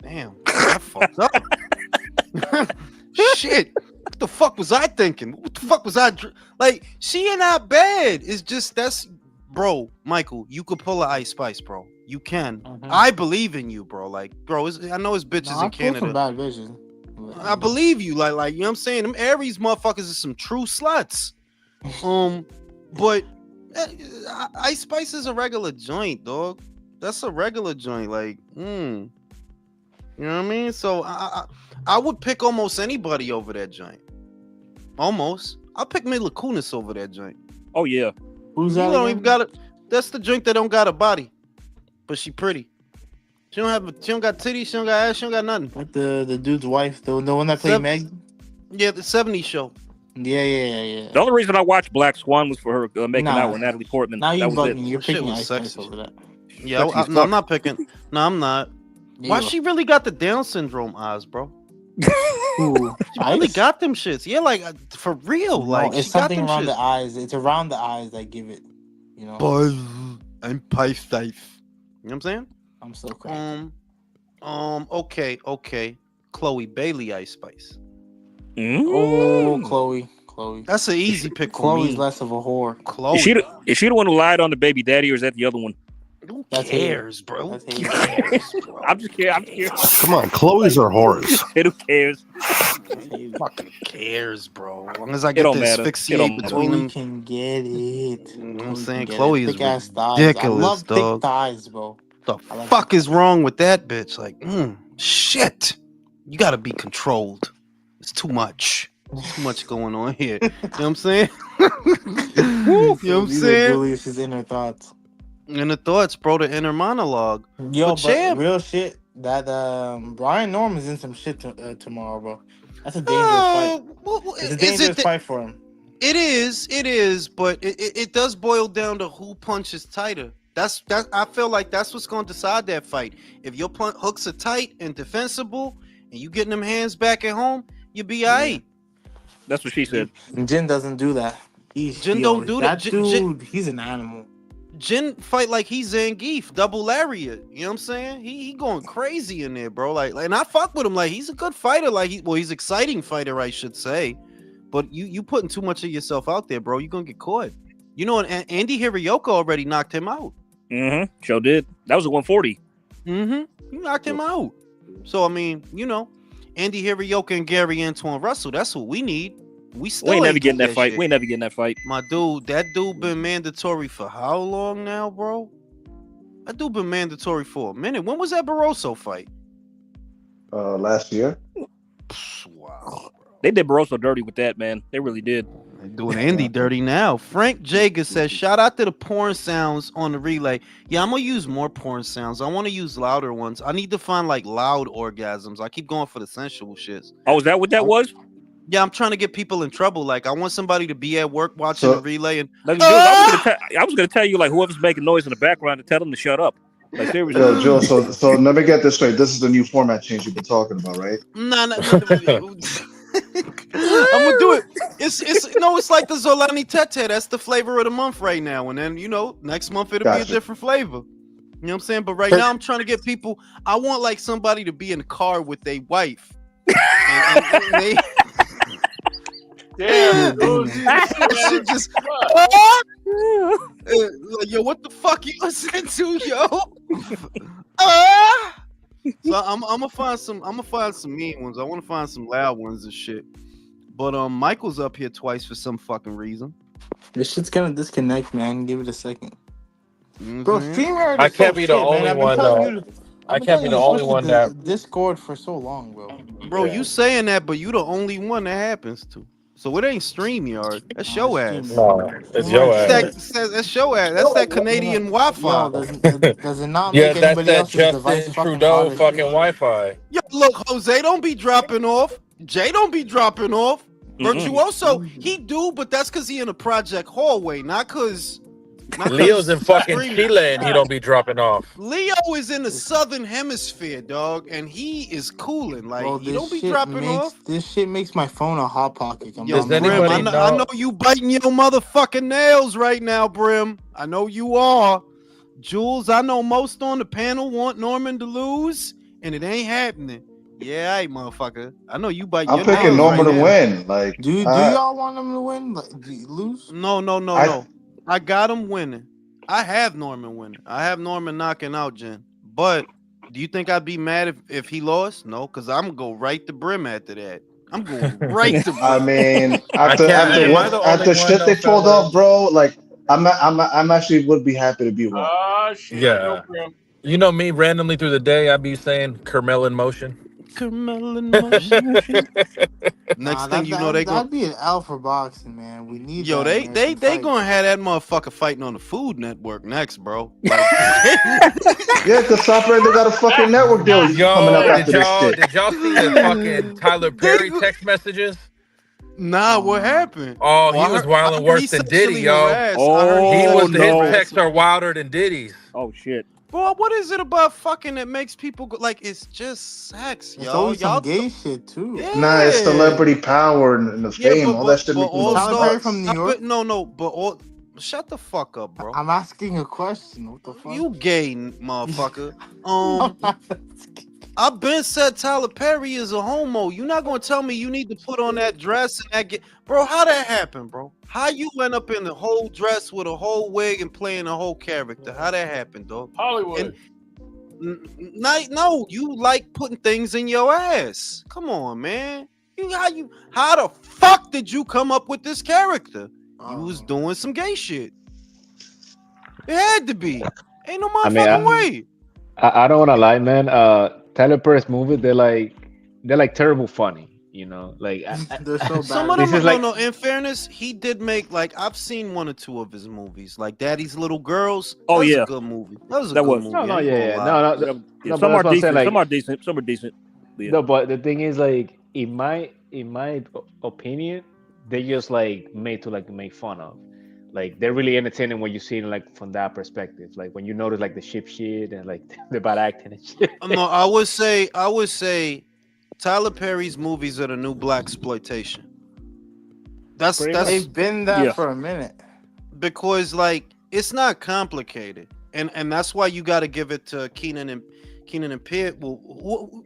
Damn, I fucked up. Shit, what the fuck was I thinking? What the fuck was I like? She ain't not bad. It's just that's, bro, Michael. You could pull an Ice Spice, bro. You can. I believe in you, bro. Like, bro, I know it's bitches in Canada. Some bad bitches. I believe you. Like, you know what I'm saying? Them Aries motherfuckers is some true sluts. But Ice Spice is a regular joint, dog. That's a regular joint. Like, you know what I mean? So I would pick almost anybody over that joint. Almost. I'll pick Mila Kunis over that joint. Oh yeah. Who's You that? don't again? even got it. That's the joint that don't got a body, but she pretty. She don't got titties. She don't got ass. She don't got nothing. What the dude's wife, the one that played Meg? Yeah, the '70s show. Yeah. The only reason I watched Black Swan was for her making Nah. out with Natalie Portman. Now you That was it. bugging. You're Shit picking was Ice Spice sexy. over that. Yeah, Sexy as no, I'm fuck. not picking. No, I'm not. Why You- she really got the Down syndrome eyes, bro? Who? She really Ice? got them shits. Yeah, like for real. No, Like it's she got something them around the shits. eyes. It's around the eyes that give it. You know. Buzz and Pisces. You know what I'm saying? I'm so cracked. Okay. Chloe Bailey Ice Spice. Oh, Chloe. That's an easy pick for Chloe's me. less of a whore. Chloe. Is she the one who lied on the baby daddy, or is that the other one? Who That's cares, bro? That's Who hater. cares, bro? I'm just kidding. Come on, Chloe's are whores. Who cares? Fucking cares, bro. As long as I It get don't to matter. It asphyxiate don't matter. between Chloe them. can get it. You know what I'm Chloe saying? can get Chloe it. is Thick ass thighs. I ridiculous, love thick dog. thighs, bro. The I like fuck is wrong with that bitch? Like, shit. You gotta be controlled. It's too much. Too much going on here. You know what I'm saying? You know what I'm saying? Julius's inner thoughts. Inner thoughts, bro. The inner monologue. Yo, But but champ- real shit. That Brian Norman's in some shit tomorrow, bro. That's a dangerous fight. It's a dangerous fight for him. It is, but it does boil down to who punches tighter. That I feel like that's what's going to decide that fight. If your hooks are tight and defensible, and you getting them hands back at home, you be alright. That's what she said. Jin doesn't do that. Jin don't do that. That dude, he's an animal. Jin fight like he's Zangief, double lariat. You know what I'm saying? He going crazy in there, bro. Like, and I fuck with him. Like, he's a good fighter. Like, he's exciting fighter, I should say. But you putting too much of yourself out there, bro. You're gonna get caught. You know, and Andy Hirioka already knocked him out. Sure did. That was a 140. He knocked him out. So I mean, you know, Andy Hirioka and Gary Antoine Russell. That's what we need. We still We ain't never getting getting that fight. shit. We ain't never getting that fight. My dude, that dude been mandatory for how long now, bro? That dude been mandatory for a minute. When was that Barroso fight? Last year. Wow. They did Barroso dirty with that, man. They really did. They're doing Andy dirty now. Frank Jager says, shout out to the porn sounds on the relay. Yeah, I'm gonna use more porn sounds. I want to use louder ones. I need to find like loud orgasms. I keep going for the sensual shits. Oh, is that what that was? Yeah, I'm trying to get people in trouble. Like, I want somebody to be at work watching the relay and I was gonna tell you, like, whoever's making noise in the background to tell them to shut up. Like, seriously. Yo, Joe, so let me get this straight. This is the new format change you've been talking about, right? No. I'm gonna do it. It's like the Zolani Tete. That's the flavor of the month right now. And then, you know, next month it'll be a different flavor. You know what I'm saying? But right now I'm trying to get people. I want like somebody to be in the car with their wife. and they Damn, that shit just like, yo, what the fuck you listening to, yo? So I'm gonna find some mean ones. I want to find some loud ones and shit. But Michael's up here twice for some fucking reason. This shit's gonna disconnect, man. Give it a second. Mm-hmm. Bro, StreamYard I is can't so be the shit, only man. I've been one, telling though. you to- I I've been can't be telling the you to only switch one to that. Discord for so long, bro. Bro, Yeah. you saying that, but you the only one that happens to. So it ain't StreamYard. That's your ass. No, it's your ass. That's your ass. That's that Canadian Wi-Fi. Yo, does it not Yeah, make that's anybody that else's device Justin fucking Trudeau hotter fucking too? Wi-Fi. Yo, look, Jose don't be dropping off. Jay don't be dropping off. Virtuoso, he do, but that's because he in a project hallway, not because. Leo's in fucking Chile and he don't be dropping off. Leo is in the southern hemisphere, dog, and he is cooling. Like, Bro, he don't be dropping off. This shit makes my phone a hot pocket. Does Brim, anybody I know you biting your motherfucking nails right now, Brim. I know you are. Jules, I know most on the panel want Norman to lose, and it ain't happening. Yeah, all right, motherfucker. I know you biting I'm your nails picking Norman right to now. win. Like, do y'all want him to win? Like, lose? No. I got him winning. I have Norman winning. I have Norman knocking out Jen. But do you think I'd be mad if he lost? No, because I'm gonna go right to Brim after that. I'm going right to Brim. I mean, after shit they pulled off, bro. Like, I'm actually would be happy to be one. Shit. Yeah. You know me, randomly through the day, I'd be saying Carmel in motion. Carmel in motion. Next thing you know, that'd be an L for boxing, man. We need. Yo, they gonna have that motherfucker fighting on the Food Network next, bro. Like, yeah, because South Random got a fucking network deal coming up after this shit. Did y'all see the fucking Tyler Perry text messages? Nah, what happened? Oh, he was wilding worse than Diddy, yo. His texts are wilder than Diddy's. Oh shit. Bro, what is it about fucking that makes people go like it's just sex, It's yo? always Y'all some gay shit too. Yeah. Nah, it's celebrity power and the fame, all that shit. Tyler Perry from New York. Shut the fuck up, bro. I'm asking a question. What the fuck? You gay motherfucker. I've been said Tyler Perry is a homo. You're not gonna tell me you need to put on that dress and that bro. How that happened, bro? How you went up in the whole dress with a whole wig and playing a whole character? How that happened, dog? Hollywood. No, you like putting things in your ass. Come on, man. How the fuck did you come up with this character? You was doing some gay shit. It had to be. Ain't no motherfucking way. I don't want to lie, man. Tyler Perry's movies, they're like terrible funny. You know, like they're so bad. Some of them, no. In fairness, he did make I've seen one or two of his movies, like Daddy's Little Girls. Oh that was yeah, a good movie. That was a good movie. No, Some are decent. Some are decent. Some are decent. Yeah. No, but the thing is, like, in my opinion, they just made to make fun of. Like, they're really entertaining when you see it from that perspective. Like when you notice the shit and the bad acting and shit. No, I would say Tyler Perry's movies are the new blaxploitation. That's they've been that for a minute. Because it's not complicated. And that's why you got to give it to Keenan and Peele.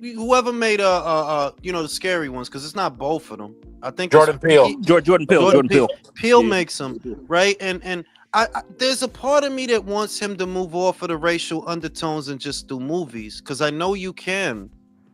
Whoever made the scary ones, because it's not both of them. I think Jordan Peele. Jordan Peele. Peele makes them, right? And I there's a part of me that wants him to move off of the racial undertones and just do movies, because I know you can.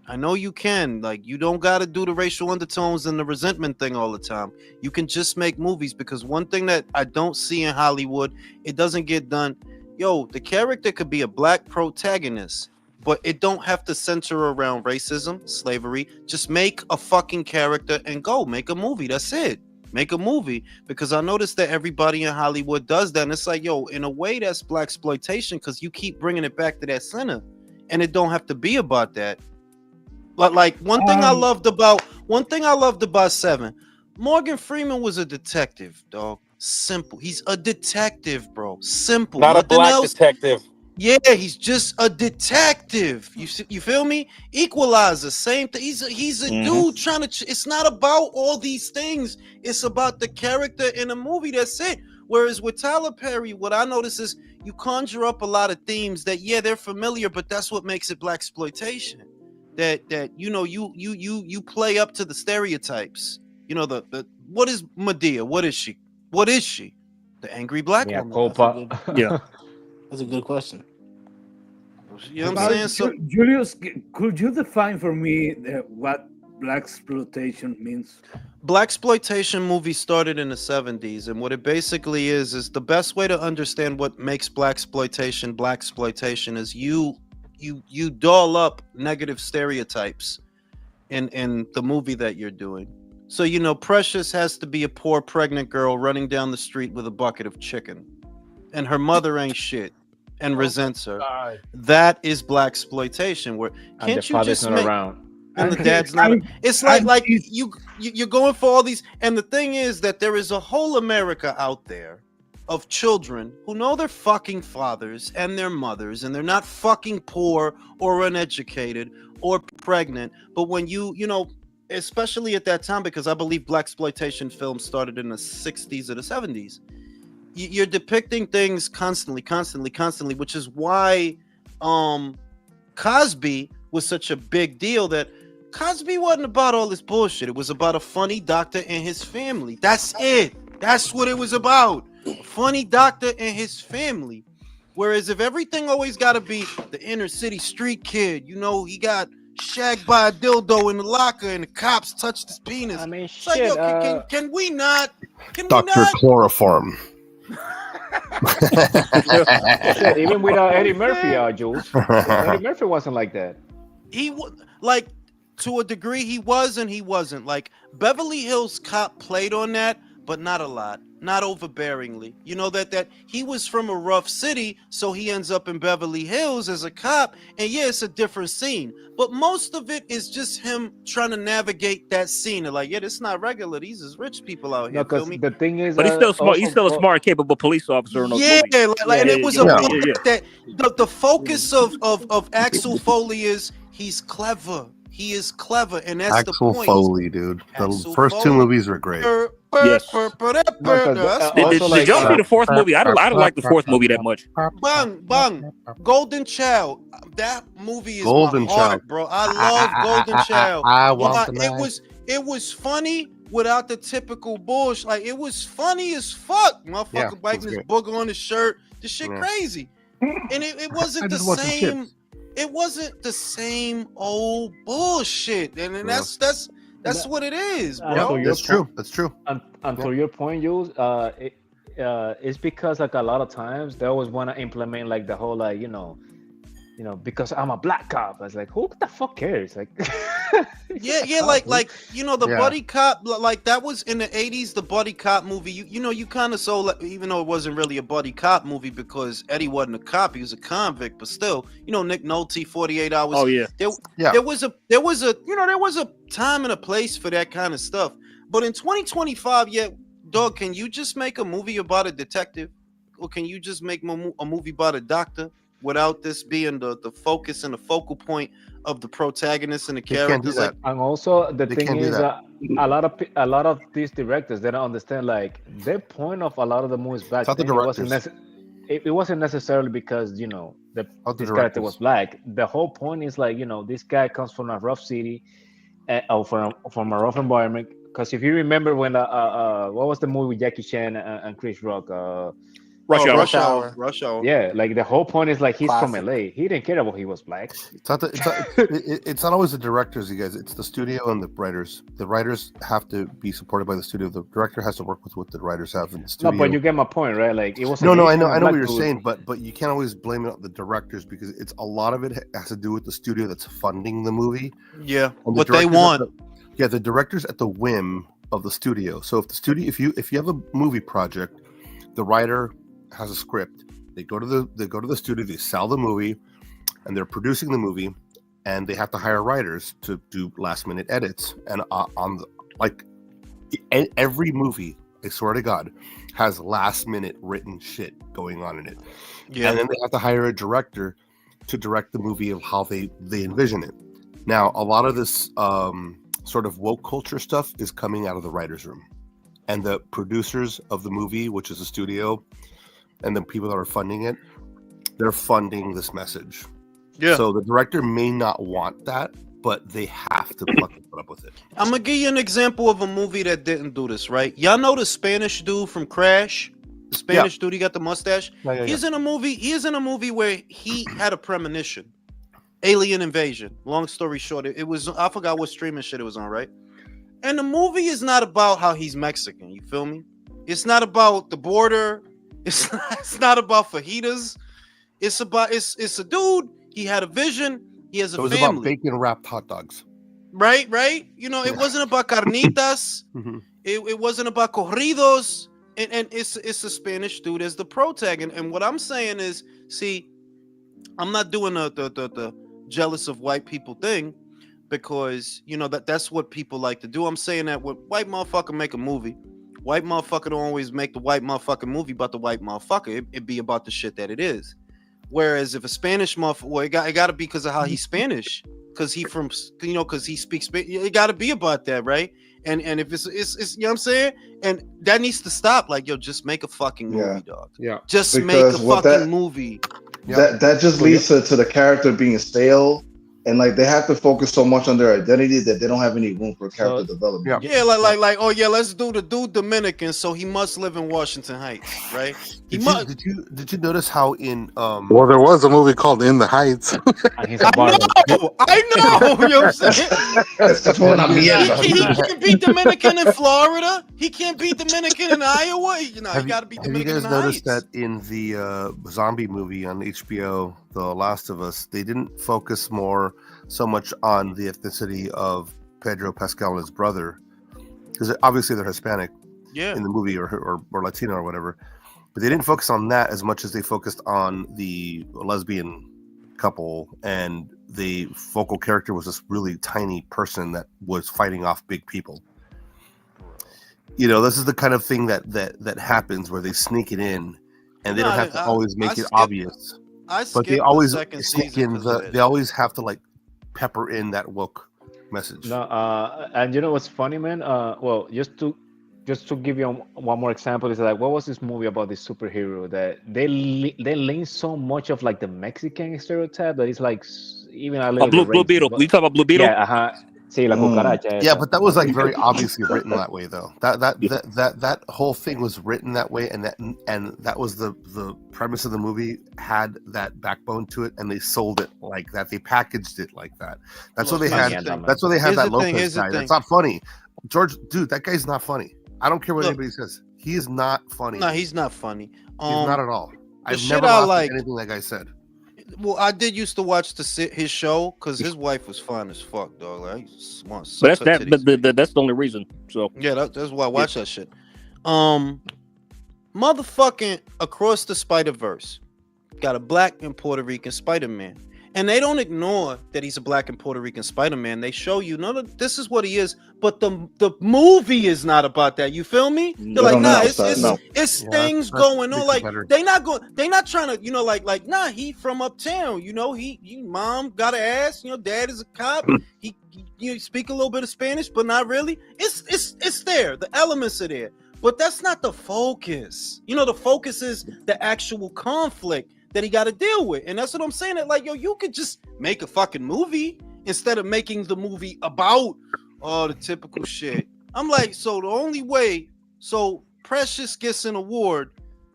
You don't got to do the racial undertones and the resentment thing all the time. You can just make movies, because one thing that I don't see in Hollywood, it doesn't get done. Yo, the character could be a black protagonist, but it don't have to center around racism, slavery. Just make a fucking character and go make a movie. That's it. Make a movie, because I noticed that everybody in Hollywood does that, and it's in a way that's blaxploitation, because you keep bringing it back to that center, and it don't have to be about that. But one thing I loved about Seven, Morgan Freeman was a detective, dog. Simple. He's a detective, bro. Simple. Not Nothing a black else. detective. Yeah, he's just a detective. You feel me? Equalizer, same thing. He's a dude trying to. It's not about all these things. It's about the character in a movie. That's it. Whereas with Tyler Perry, what I notice is you conjure up a lot of themes that they're familiar, but that's what makes it blaxploitation. That you play up to the stereotypes. The what is Medea? What is she? The angry black woman. Yeah. That's a good question. You know what I'm saying? So, Julius, could you define for me what blaxploitation means? Blaxploitation movies started in the 70s, and what it basically is the best way to understand what makes blaxploitation is you doll up negative stereotypes in the movie that you're doing. So Precious has to be a poor pregnant girl running down the street with a bucket of chicken, and her mother ain't shit and resents her. God. That is black exploitation. Where And the can't you father's just not make around. and the dad's not? It's like you're going for all these. And the thing is that there is a whole America out there of children who know their fucking fathers and their mothers, and they're not fucking poor or uneducated or pregnant. But when you especially at that time, because I believe black exploitation films started in the 60s or the 70s, you're depicting things constantly, which is why Cosby was such a big deal. That Cosby wasn't about all this bullshit. It was about a funny doctor and his family. That's it. That's what it was about. A funny doctor and his family. Whereas if everything always got to be the inner city street kid, he got shagged by a dildo in the locker and the cops touched his penis. I mean, It's shit. like, can we not? Can we Dr. not? Chloroform. Shit, even without Eddie Murphy, Jules. Eddie Murphy wasn't like that. He was like, to a degree, he was and he wasn't. Like Beverly Hills Cop played on that, but not a lot, not overbearingly. That he was from a rough city, so he ends up in Beverly Hills as a cop, and yeah, it's a different scene. But most of it is just him trying to navigate that scene. And like, yeah, this is not regular. These is rich people out here. No, because the thing is, But he's still smart. He's still a smart, capable police officer in those movies. And it was that the focus of Axel Foley is he's clever. He is clever, and that's Axel the point. Foley, dude. The first two movies were great. Yes. Did y'all see the fourth movie? I don't like the fourth movie that much. Bang. Golden Child. That movie is Golden my heart, Child. bro. I love Golden Child. I want the knife. It was funny without the typical bullshit. Like, it was funny as fuck. Motherfucker biting his booger on his shirt. This shit crazy. And it wasn't the same. It wasn't the same old bullshit. And that's what it is, bro. That's true. That's true. And to your point, Jules, it's because like a lot of times they always want to implement like the whole because I'm a black cop. I was like, who the fuck cares? Like, the buddy cop, like that was in the 80s. The buddy cop movie, you kind of even though it wasn't really a buddy cop movie because Eddie wasn't a cop, he was a convict, but still, Nick Nolte, 48 Hours. Oh yeah, there was a time and a place for that kind of stuff. But in 2025, dog, can you just make a movie about a detective, or can you just make a movie about a doctor? Without this being the focus and the focal point of the protagonist and the characters, and also the thing is, a lot of these directors, they don't understand like the point of a lot of the movies back then. It wasn't necessarily because this character was black. The whole point is like this guy comes from a rough city, or from a rough environment. Because if you remember when what was the movie with Jackie Chan and Chris Rock? Rush Hour. Yeah, like the whole point is like he's from LA. He didn't care about he was black. It's not always the directors, you guys. It's the studio and the writers. The writers have to be supported by the studio. The director has to work with what the writers have in the studio. No, but you get my point, right? Like it was. No, I know what you're saying, but you can't always blame it on the directors because it's a lot of it has to do with the studio that's funding the movie. Yeah, what they want. The director's at the whim of the studio. So if you have a movie project, the writer has a script. They go to the studio, they sell the movie, and they're producing the movie, and they have to hire writers to do last minute edits. And every movie, I swear to God, has last minute written shit going on in it. Yeah, and then they have to hire a director to direct the movie of how they envision it. Now, a lot of this sort of woke culture stuff is coming out of the writer's room, and the producers of the movie, which is a studio, and the people that are funding it, they're funding this message. Yeah. So the director may not want that, but they have to fucking put up with it. I'm gonna give you an example of a movie that didn't do this, right? Y'all know the Spanish dude from Crash? The Spanish dude, he got the mustache. He's in a movie where he had a premonition. Alien invasion. Long story short, it was, I forgot what streaming shit it was on, right? And the movie is not about how he's Mexican, you feel me? It's not about the border. It's not about fajitas. It's a dude. He had a vision. He has a family. It was about bacon wrapped hot dogs. right. You know, it wasn't about carnitas. It wasn't about corridos, and it's a Spanish dude as the protag. And what I'm saying is, see, I'm not doing the jealous of white people thing, because you know that's what people like to do. I'm saying that when white motherfucker make a movie, white motherfucker don't always make the white motherfucking movie about the white motherfucker. It be about the shit that it is. Whereas if a Spanish motherfucker, well, it got to be because of how he's Spanish, because he from, you know, because he speaks Spanish. It got to be about that, right? And if it's you know what I'm saying, and that needs to stop. Like, yo, just make a fucking movie, dog. Yeah, just Because make a what fucking movie. That just leads to the character being stale, and like they have to focus so much on their identity that they don't have any room for character development. Yeah, like, oh yeah, let's do the dude Dominican, so he must live in Washington Heights, right? He must. Did you notice how in Well, there was a movie called In the Heights. I know. You know what I'm saying? He can't be Dominican in Florida. He can't be Dominican in Iowa. You know, he got to be Dominican in Have you guys noticed Heights. that in the zombie movie on HBO, The Last of Us, they didn't focus so much on the ethnicity of Pedro Pascal and his brother, because obviously they're Hispanic in the movie, or Latino or whatever, but they didn't focus on that as much as they focused on the lesbian couple, and the focal character was this really tiny person that was fighting off big people. You know, this is the kind of thing that happens where they sneak it in, and they don't have to always make it obvious. But they always sneak in they always have to like pepper in that woke message. No, and you know what's funny, man? Well, just to give you one more example, is like, what was this movie about this superhero that they lean so much of like the Mexican stereotype that it's like even a little Blue Beetle. You talk about Blue Beetle? Yeah, sí, la cucaracha. Yeah, but that was like very obviously written that way, though. That whole thing was written that way, and that was the premise of the movie, had that backbone to it, and they sold it like that. They packaged it like that. That's what they had. That's what they had. That Lopez guy. That's not funny, George. Dude, that guy's not funny. I don't care what anybody says. He is not funny. No, he's not funny. He's not at all. I've shit never I laughed like- at anything that guy said. Well, I did used to watch his show because his wife was fine as fuck, dog. Like, I used to want to But suck her titties. that's the only reason. So yeah, that's why I watch that shit. Motherfucking Across the Spider-Verse got a black and Puerto Rican Spider-Man, and they don't ignore that he's a black and Puerto Rican Spider-Man. They show you, no, this is what he is, but the movie is not about that. You feel me? They're like, nah, it's things going on. Like they not trying to, you know, like nah, he from uptown. You know, he mom got an ass. You know, dad is a cop. he you speak a little bit of Spanish, but not really. It's there. The elements are there, but that's not the focus. You know, the focus is the actual conflict that he got to deal with. And that's what I'm saying. That like, yo, you could just make a fucking movie instead of making the movie about all the typical shit. I'm like, so the only way, so Precious gets an award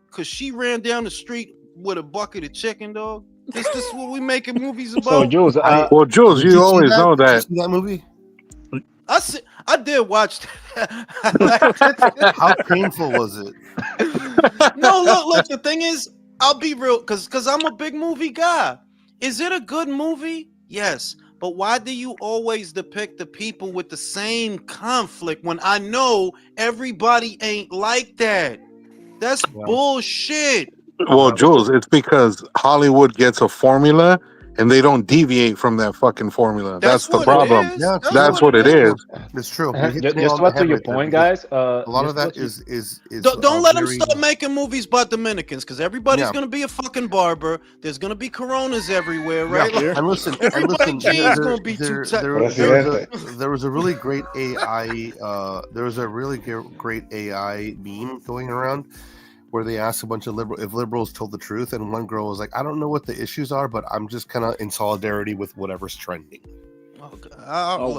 because she ran down the street with a bucket of chicken, dog. Is this what we making movies about? So Jules, Jules, you always know that. Did you see that movie? I did watch that. How painful was it? No, look. The thing is, I'll be real, because I'm a big movie guy. Is it a good movie? Yes. But why do you always depict the people with the same conflict when I know everybody ain't like that? That's bullshit. Well, Jules, it's because Hollywood gets a formula and they don't deviate from that fucking formula. That's the problem. That's what it is. It's true. Just what to your point, guys. A lot of that is don't let them start making movies about Dominicans, because everybody's gonna be a fucking barber. There's gonna be Coronas everywhere, right? Yeah. And listen, there was a really great AI. There was a really great AI meme going around where they asked a bunch of liberals told the truth, and one girl was like, I don't know what the issues are, but I'm just kind of in solidarity with whatever's trending. I don't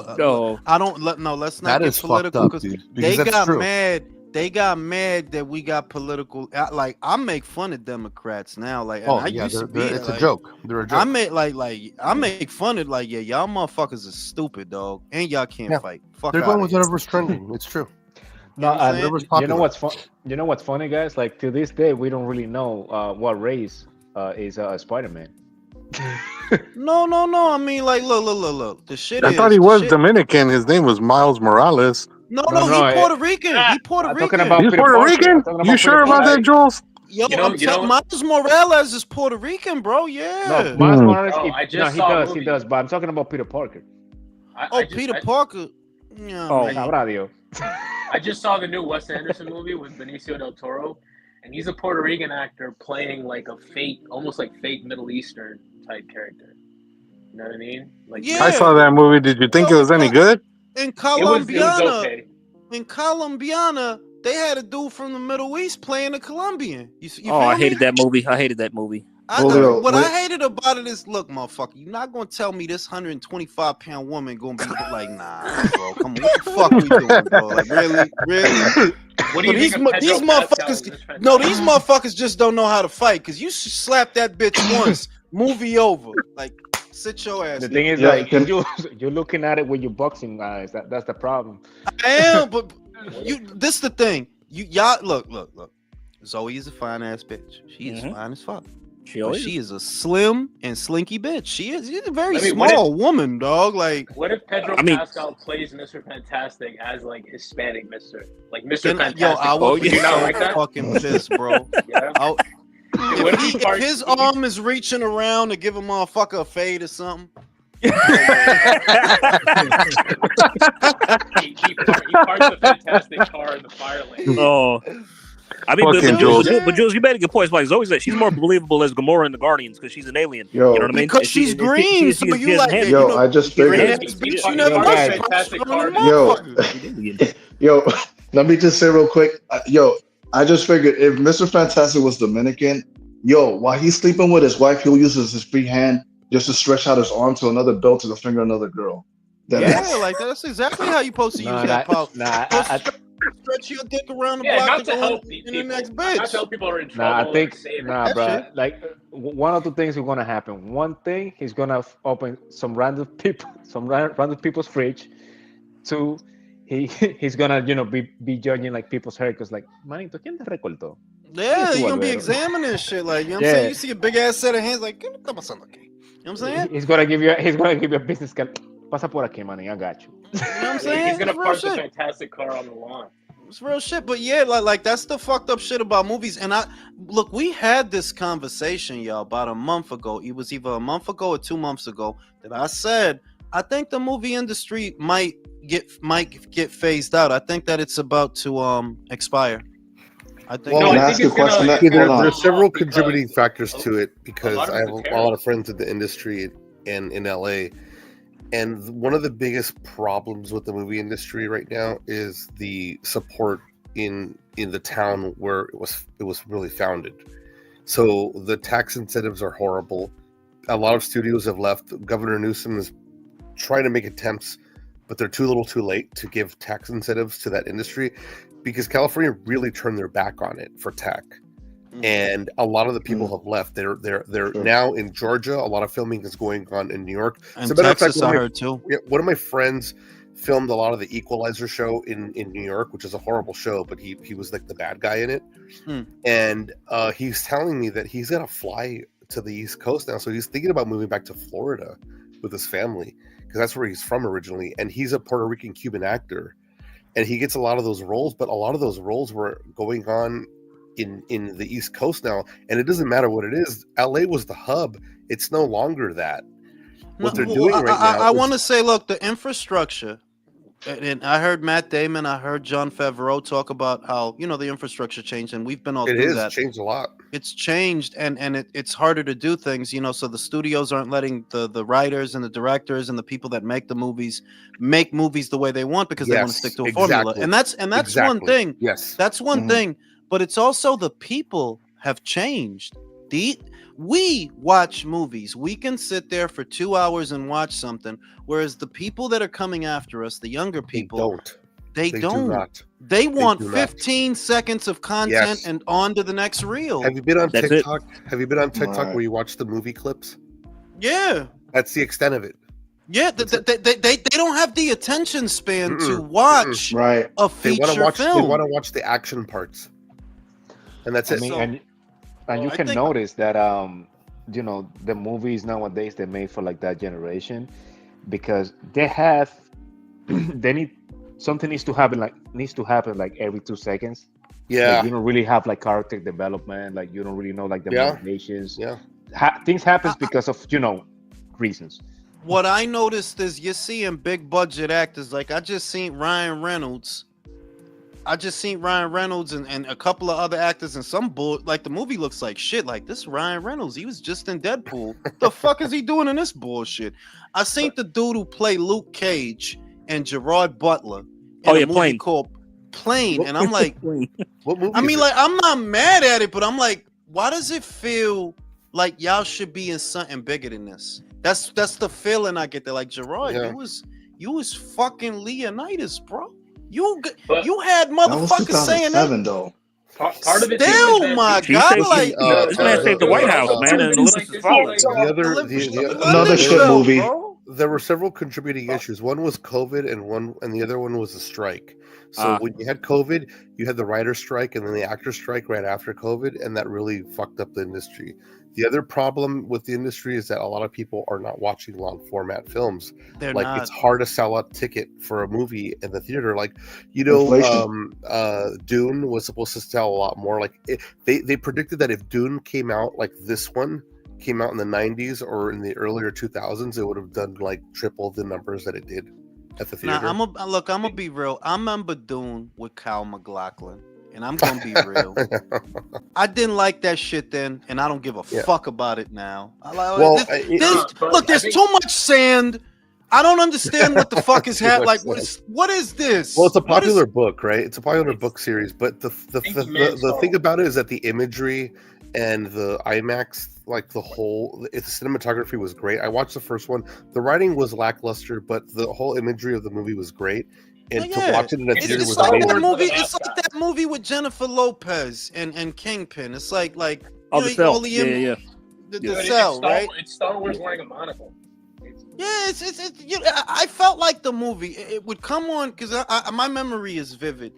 let's not that get political, up, dude, they got mad. They got mad that we got political. Like, I make fun of Democrats now. Like, I used to be. It's a joke. They're a joke. I make fun of y'all motherfuckers are stupid, dog, and y'all can't fight. Fuck. They're going with whatever's trending. It's true. No, you know what's fun? You know what's funny, guys? Like, to this day, we don't really know what race is Spider-Man. No. I mean, like, look. The shit I is. thought he the was shit- Dominican. His name was Miles Morales. No, No, he no, Puerto Rican. He Puerto I'm Rican. talking about He's Peter Puerto Parker. Rican? I'm talking You about sure Peter about Parker. that, Jules? Yo, You know- I'm you know- telling Miles Morales is Puerto Rican, bro. Yeah. No, Miles Morales. Bro, I No, just he saw a does. He movie. does. But I'm talking about Peter Parker. Peter Parker. Yeah, Oh. man. Sabrá Dios. I just saw the new Wes Anderson movie with Benicio del Toro, and he's a Puerto Rican actor playing like a fake, almost like fake Middle Eastern type character. You know what I mean? Like, Yeah. I saw that movie. Did you think Yo, it was any good? In it was Colombiana, okay. they had a dude from the Middle East playing a Colombian. You feel I me? hated that movie. I hated that movie. Julio, What wait. I hated about it is, look, motherfucker, you're not gonna tell me this 125-pound woman gonna be like, nah, bro, come on, what the fuck we doing, bro? Like, really? What do you These think of Pedro motherfuckers, Pascal? no, these motherfuckers just don't know how to fight. Cause you slap that bitch once, movie over. Like, sit your ass. The down. thing is, Yeah, like, you're looking at it with your boxing eyes. That's the problem. I am, but this the thing. Y'all look. Zoe is a fine ass bitch. She is fine as fuck. But she is a slim and slinky bitch. She's a very small woman, dog. Like, what if Pedro Pascal plays Mr. Fantastic as like Hispanic Mr. Like Mr. Fantastic? Yo, I would be you not so like that? fucking pissed, bro. Yeah. If his arm is reaching around to give a motherfucker a fade or something. he parks the Fantastic car in the fire lane. Oh. I mean, Fucking but Jules, you made a good point. It's like Zoe said, she's more believable as Gamora in the Guardians because she's an alien. Yo, you know what I mean? Because she's green, so you like it. Yo, I just figured. Bitch, you never guys. Yo, let me just say real quick. I just figured if Mr. Fantastic was Dominican, while he's sleeping with his wife, he'll use his free hand just to stretch out his arm to another belt to the finger of another girl. Like that's exactly how you supposed to use that power. Stretch your dick around the block not to go help in the next Not to bitch. help people are in trouble. I think or bro. Like one of two things is gonna happen. One thing, he's gonna open some random people's fridge. Two, he's gonna be judging like people's hair because like, manito, ¿quién te recortó? Yeah, you're gonna be examining shit. Like, you know what I'm saying? You see a big ass set of hands, like, ¿qué está pasando aquí? You know what I'm saying? He's gonna give you a business card. Pasa por aquí, man. I got you. You know what I'm saying? He's gonna It's real park the shit. Fantastic car on the lawn. It's real shit, but yeah, like that's the fucked up shit about movies. And we had this conversation, y'all, about a month ago. It was either a month ago or 2 months ago that I said I think the movie industry might get phased out. I think that it's about to expire. I think. Well, I ask you a question. There's several contributing factors to it because I have a lot of friends in the industry and in LA. And one of the biggest problems with the movie industry right now is the support in the town where it was really founded. So the tax incentives are horrible. A lot of studios have left. Governor Newsom is trying to make attempts, but they're too little too late to give tax incentives to that industry because California really turned their back on it for tech. And a lot of the people have left. They're now in Georgia. A lot of filming is going on in New York. And Texas, I heard too. One of my friends filmed a lot of the Equalizer show in New York, which is a horrible show, but he was like the bad guy in it. And he's telling me that he's gonna fly to the East Coast now, so he's thinking about moving back to Florida with his family because that's where he's from originally. And he's a Puerto Rican Cuban actor, and he gets a lot of those roles, but a lot of those roles were going on in the East Coast now, and it doesn't matter what it is. LA was the hub. It's no longer that. What they're doing right now. I want to say, look, the infrastructure, and I heard Matt Damon, I heard Jon Favreau talk about how the infrastructure changed, and we've been all through that. It's changed a lot. It's changed, and it's harder to do things, so the studios aren't letting the writers and the directors and the people that make the movies make movies the way they want because they want to stick to a formula, and that's one thing. Yes, that's one thing. But it's also the people have changed. We watch movies. We can sit there for 2 hours and watch something, whereas the people that are coming after us, the younger people, they don't. Do not. They want 15 seconds of content and on to the next reel. Have you been on TikTok? Have you been on TikTok where you watch the movie clips? Yeah. That's the extent of it. Yeah, they don't have the attention span to watch a feature film. They want to watch the action parts. And that's it. And you can notice that the movies nowadays they made for like that generation, because they have they need something needs to happen like every 2 seconds. Yeah. Like you don't really have like character development. Like you don't really know like the Yeah. motivations. Yeah. Things happens because of reasons. What I noticed is you're seeing big budget actors. Like I just seen Ryan Reynolds. And a couple of other actors and some bull. Like the movie looks like shit. Like this Ryan Reynolds, he was just in Deadpool. The fuck is he doing in this bullshit? I seen the dude who played Luke Cage and Gerard Butler in a movie called Plane, and I'm like, what movie? I mean, like I'm not mad at it, but I'm like, why does it feel like y'all should be in something bigger than this? That's the feeling I get there. Like Gerard, you was fucking Leonidas, bro. You had motherfuckers saying that. Though. Part of it still, my God, like this man saved the White House, man, and Olympus is falling. Another shit movie. There were several contributing issues. One was COVID, and the other one was a strike. So when you had COVID, you had the writer's strike and then the actor's strike right after COVID, and that really fucked up the industry. The other problem with the industry is that a lot of people are not watching long format films. They're like not. It's hard to sell a ticket for a movie in the theater. Like Dune was supposed to sell a lot more. Like they predicted that if Dune came out like this one came out in the 90s or in the earlier 2000s, it would have done like triple the numbers that it did at the theater. Now I'm gonna be real. I remember Dune with Kyle MacLachlan. And I'm gonna be real. I didn't like that shit then, and I don't give a fuck about it now. There's too much sand. I don't understand what the fuck is happening. Like, what is this? Well, it's a popular book, right? It's a popular book series, but the thing about it is that the imagery and the IMAX, like the cinematography was great. I watched the first one. The writing was lackluster, but the whole imagery of the movie was great. And to watch it in a theater was like that movie. It's like that movie with Jennifer Lopez and Kingpin. It's like the Cell. The Cell, right? It's Star Wars wearing a monocle. Yeah, I felt like the movie. It would come on because my memory is vivid.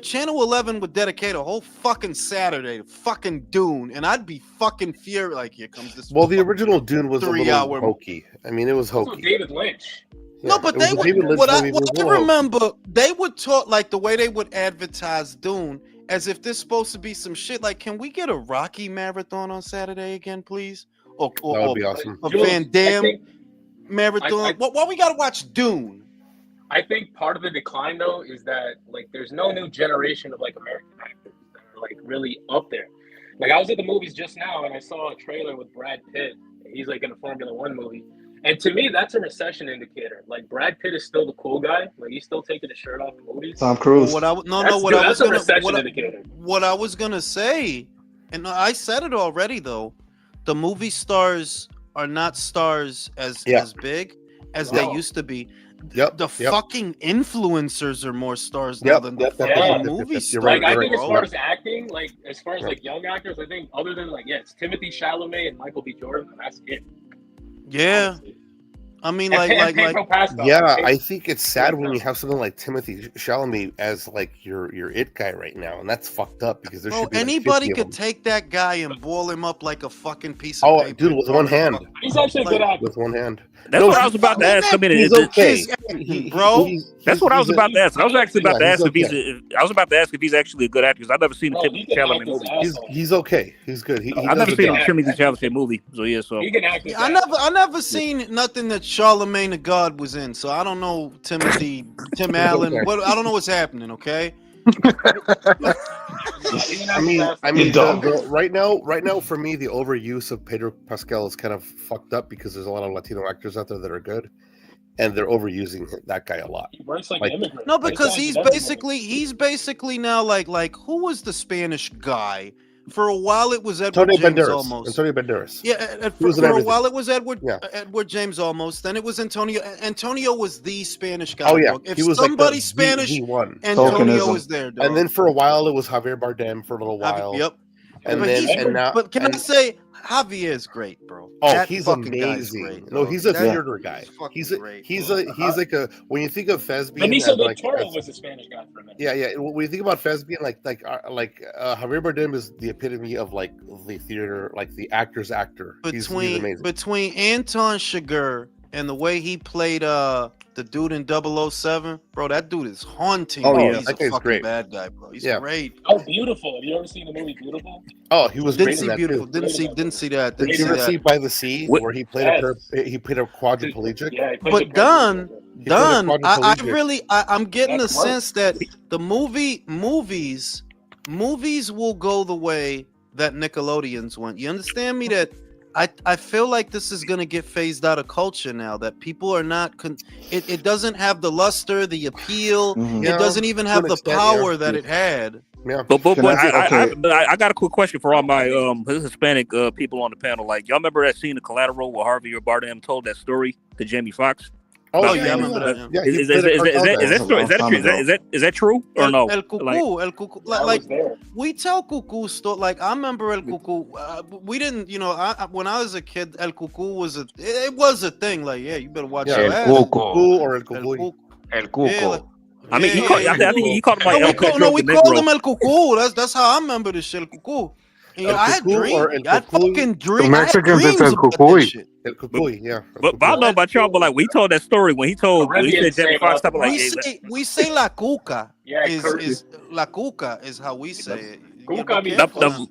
Channel 11 would dedicate a whole fucking Saturday to fucking Dune, and I'd be fucking furious. Like, here comes this. Well, the original Dune was a little hokey. I mean, it was hokey. Also David Lynch. No, but they would. What I remember, they would talk like the way they would advertise Dune, as if this supposed to be some shit. Like, can we get a Rocky marathon on Saturday again, please? Or that would be awesome. A Van Damme marathon. Why we gotta watch Dune? I think part of the decline though is that like there's no new generation of like American actors that are like really up there. Like I was at the movies just now and I saw a trailer with Brad Pitt. He's like in a Formula One movie. And to me, that's a recession indicator. Like Brad Pitt is still the cool guy. Like he's still taking his shirt off in movies. Tom Cruise. What I was gonna say, and I said it already though, the movie stars are not stars as big as they used to be. Fucking influencers are more stars now than the fucking movie stars. Like I think as far as acting, like as far as like young actors, I think other than like it's Timothy Chalamet and Michael B. Jordan, that's it. Yeah, I mean, I think it's sad when you have something like Timothy Chalamet as like your it guy right now, and that's fucked up because there should be anybody could take that guy and boil him up like a fucking piece of paper. Dude, with one hand. He's actually good at with one hand. That's what I was about to ask. He's okay, bro. That's what I was about to ask. I was actually about to ask if he's actually a good actor because I've never seen a Timothy Chalamet movie. He's okay. He's good. I've never seen a Timothy Chalamet movie, so yeah. So he can act. I never seen nothing that Charlemagne the God was in, so I don't know Tim Allen. I don't know what's happening. Okay. I mean, right now, for me, the overuse of Pedro Pascal is kind of fucked up because there's a lot of Latino actors out there that are good, and they're overusing that guy a lot. He works like an immigrant. No, because he's basically now like who was the Spanish guy? For a while, it was Edward James almost. Antonio Banderas. Yeah, for a while it was Edward James almost. Then it was Antonio. Antonio was the Spanish guy. Oh yeah, if he was somebody like Spanish, he won. Antonio was there. Dog. And then for a while, it was Javier Bardem for a little while. Yep. And but then he's, and now but can I and say Javier is great, bro. oh, That he's fucking guy's amazing. great. No, Dog. he's a That theater guy. is fucking He's a great. he's a he's like a when you think of thespian Benicio as del like Toro as, was a Spanish guy for a minute. yeah. When you think about thespian, Javier Bardem is the epitome of like the theater, like the actor's actor. He's amazing. Between Anton Chigurh and the way he played the dude in 007, bro, that dude is haunting. Oh, Bro. yeah. He's That a guy's fucking great. bad guy, bro. He's Yeah. great. Oh, Beautiful. Have you ever seen the movie Beautiful? Oh, he was Didn't great in see that beautiful. too. Didn't see that. Did Didn't you see ever that. see By the Sea, What- where he played Yes. he played a quadriplegic? Yeah, he plays But a Don, He played a I quadriplegic. really, I'm getting the That's work. sense that the movies will go the way that Nickelodeon's went. You understand me? That I feel like this is gonna get phased out of culture now. That people are not. It doesn't have the luster, the appeal. Yeah, It doesn't even to have an the extent, power yeah. that it had. Yeah. But Can I say- okay. I got a quick question for all my Hispanic people on the panel. Like, y'all remember that scene of Collateral where Harvey or Bardem told that story to Jamie Foxx? Oh, yeah, I remember that. Yeah, Is he played a cartel guy. Is that true or no? El Cuckoo, Like- El Cuckoo. Yeah, I Like was there. we tell Cuckoo story. Like I remember El Cuckoo. We didn't, when I was a kid, El Cuckoo was it was a thing. Like, yeah, you better watch Yeah, your El ass. Cuckoo or El El Cucuy. Cuckoo. El Cuco. Yeah, like- I mean, yeah, I think he called him like No, El Cuckoo. we called him El Cuckoo. That's how I remember this shit, El Cuckoo. And, El I had Cuckoo or dreams. El I Cucuy? fucking The dream. I had Mexicans, it's dreams El about that Cucuy. shit. El Cucuy, yeah. But I don't know about y'all, but like we told that story when he said Caribbean Jamie say Foxx about type of like We say La Cuca. Yeah, Is La Cuca is how we say it. You gotta Cuca be means careful now.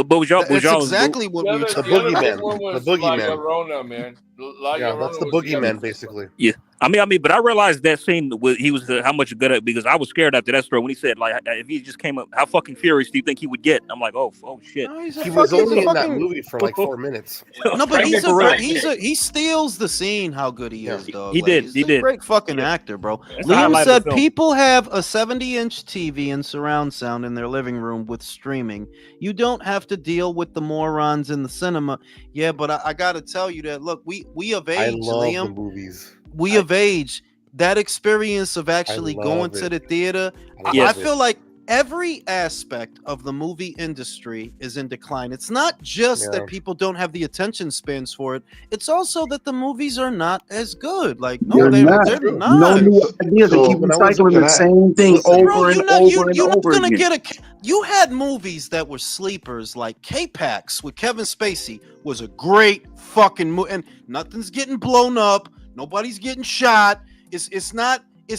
but was y'all That's exactly what we were The talking boogeyman. one The was La boogeyman. Llorona, man. La Yeah, Llorona that's the was other boogeyman, one. basically. Yeah, I mean, but I realized that scene he was how much good at because I was scared after that story when he said like if he just came up, how fucking furious do you think he would get? I'm like, oh shit. No, He was only in that movie for like 4 minutes. No, but Pregnant for real. he steals the scene. How good he is, dog. He did, He's he a did. great fucking actor, bro. That's the Liam highlight of said the film. people have a 70-inch TV and surround sound in their living room with streaming. You don't have to deal with the morons in the cinema. Yeah, but I gotta tell you that. Look, we of I age, love the Liam. movies. We of age. That experience of actually love going to it. the theater. I I love feel it. like every aspect of the movie industry is in decline. It's not just Yeah. that people don't have the attention spans for it. It's also that the movies are not as good. Like, no, They're not. they're No not. new ideas. They So keep when I was recycling looking the at- same thing Listen, over Bro, and you're not, over and you're not over gonna again. get a. You had movies that were sleepers, like K-Pax with Kevin Spacey was a great fucking movie, and nothing's getting blown up, nobody's getting shot. It's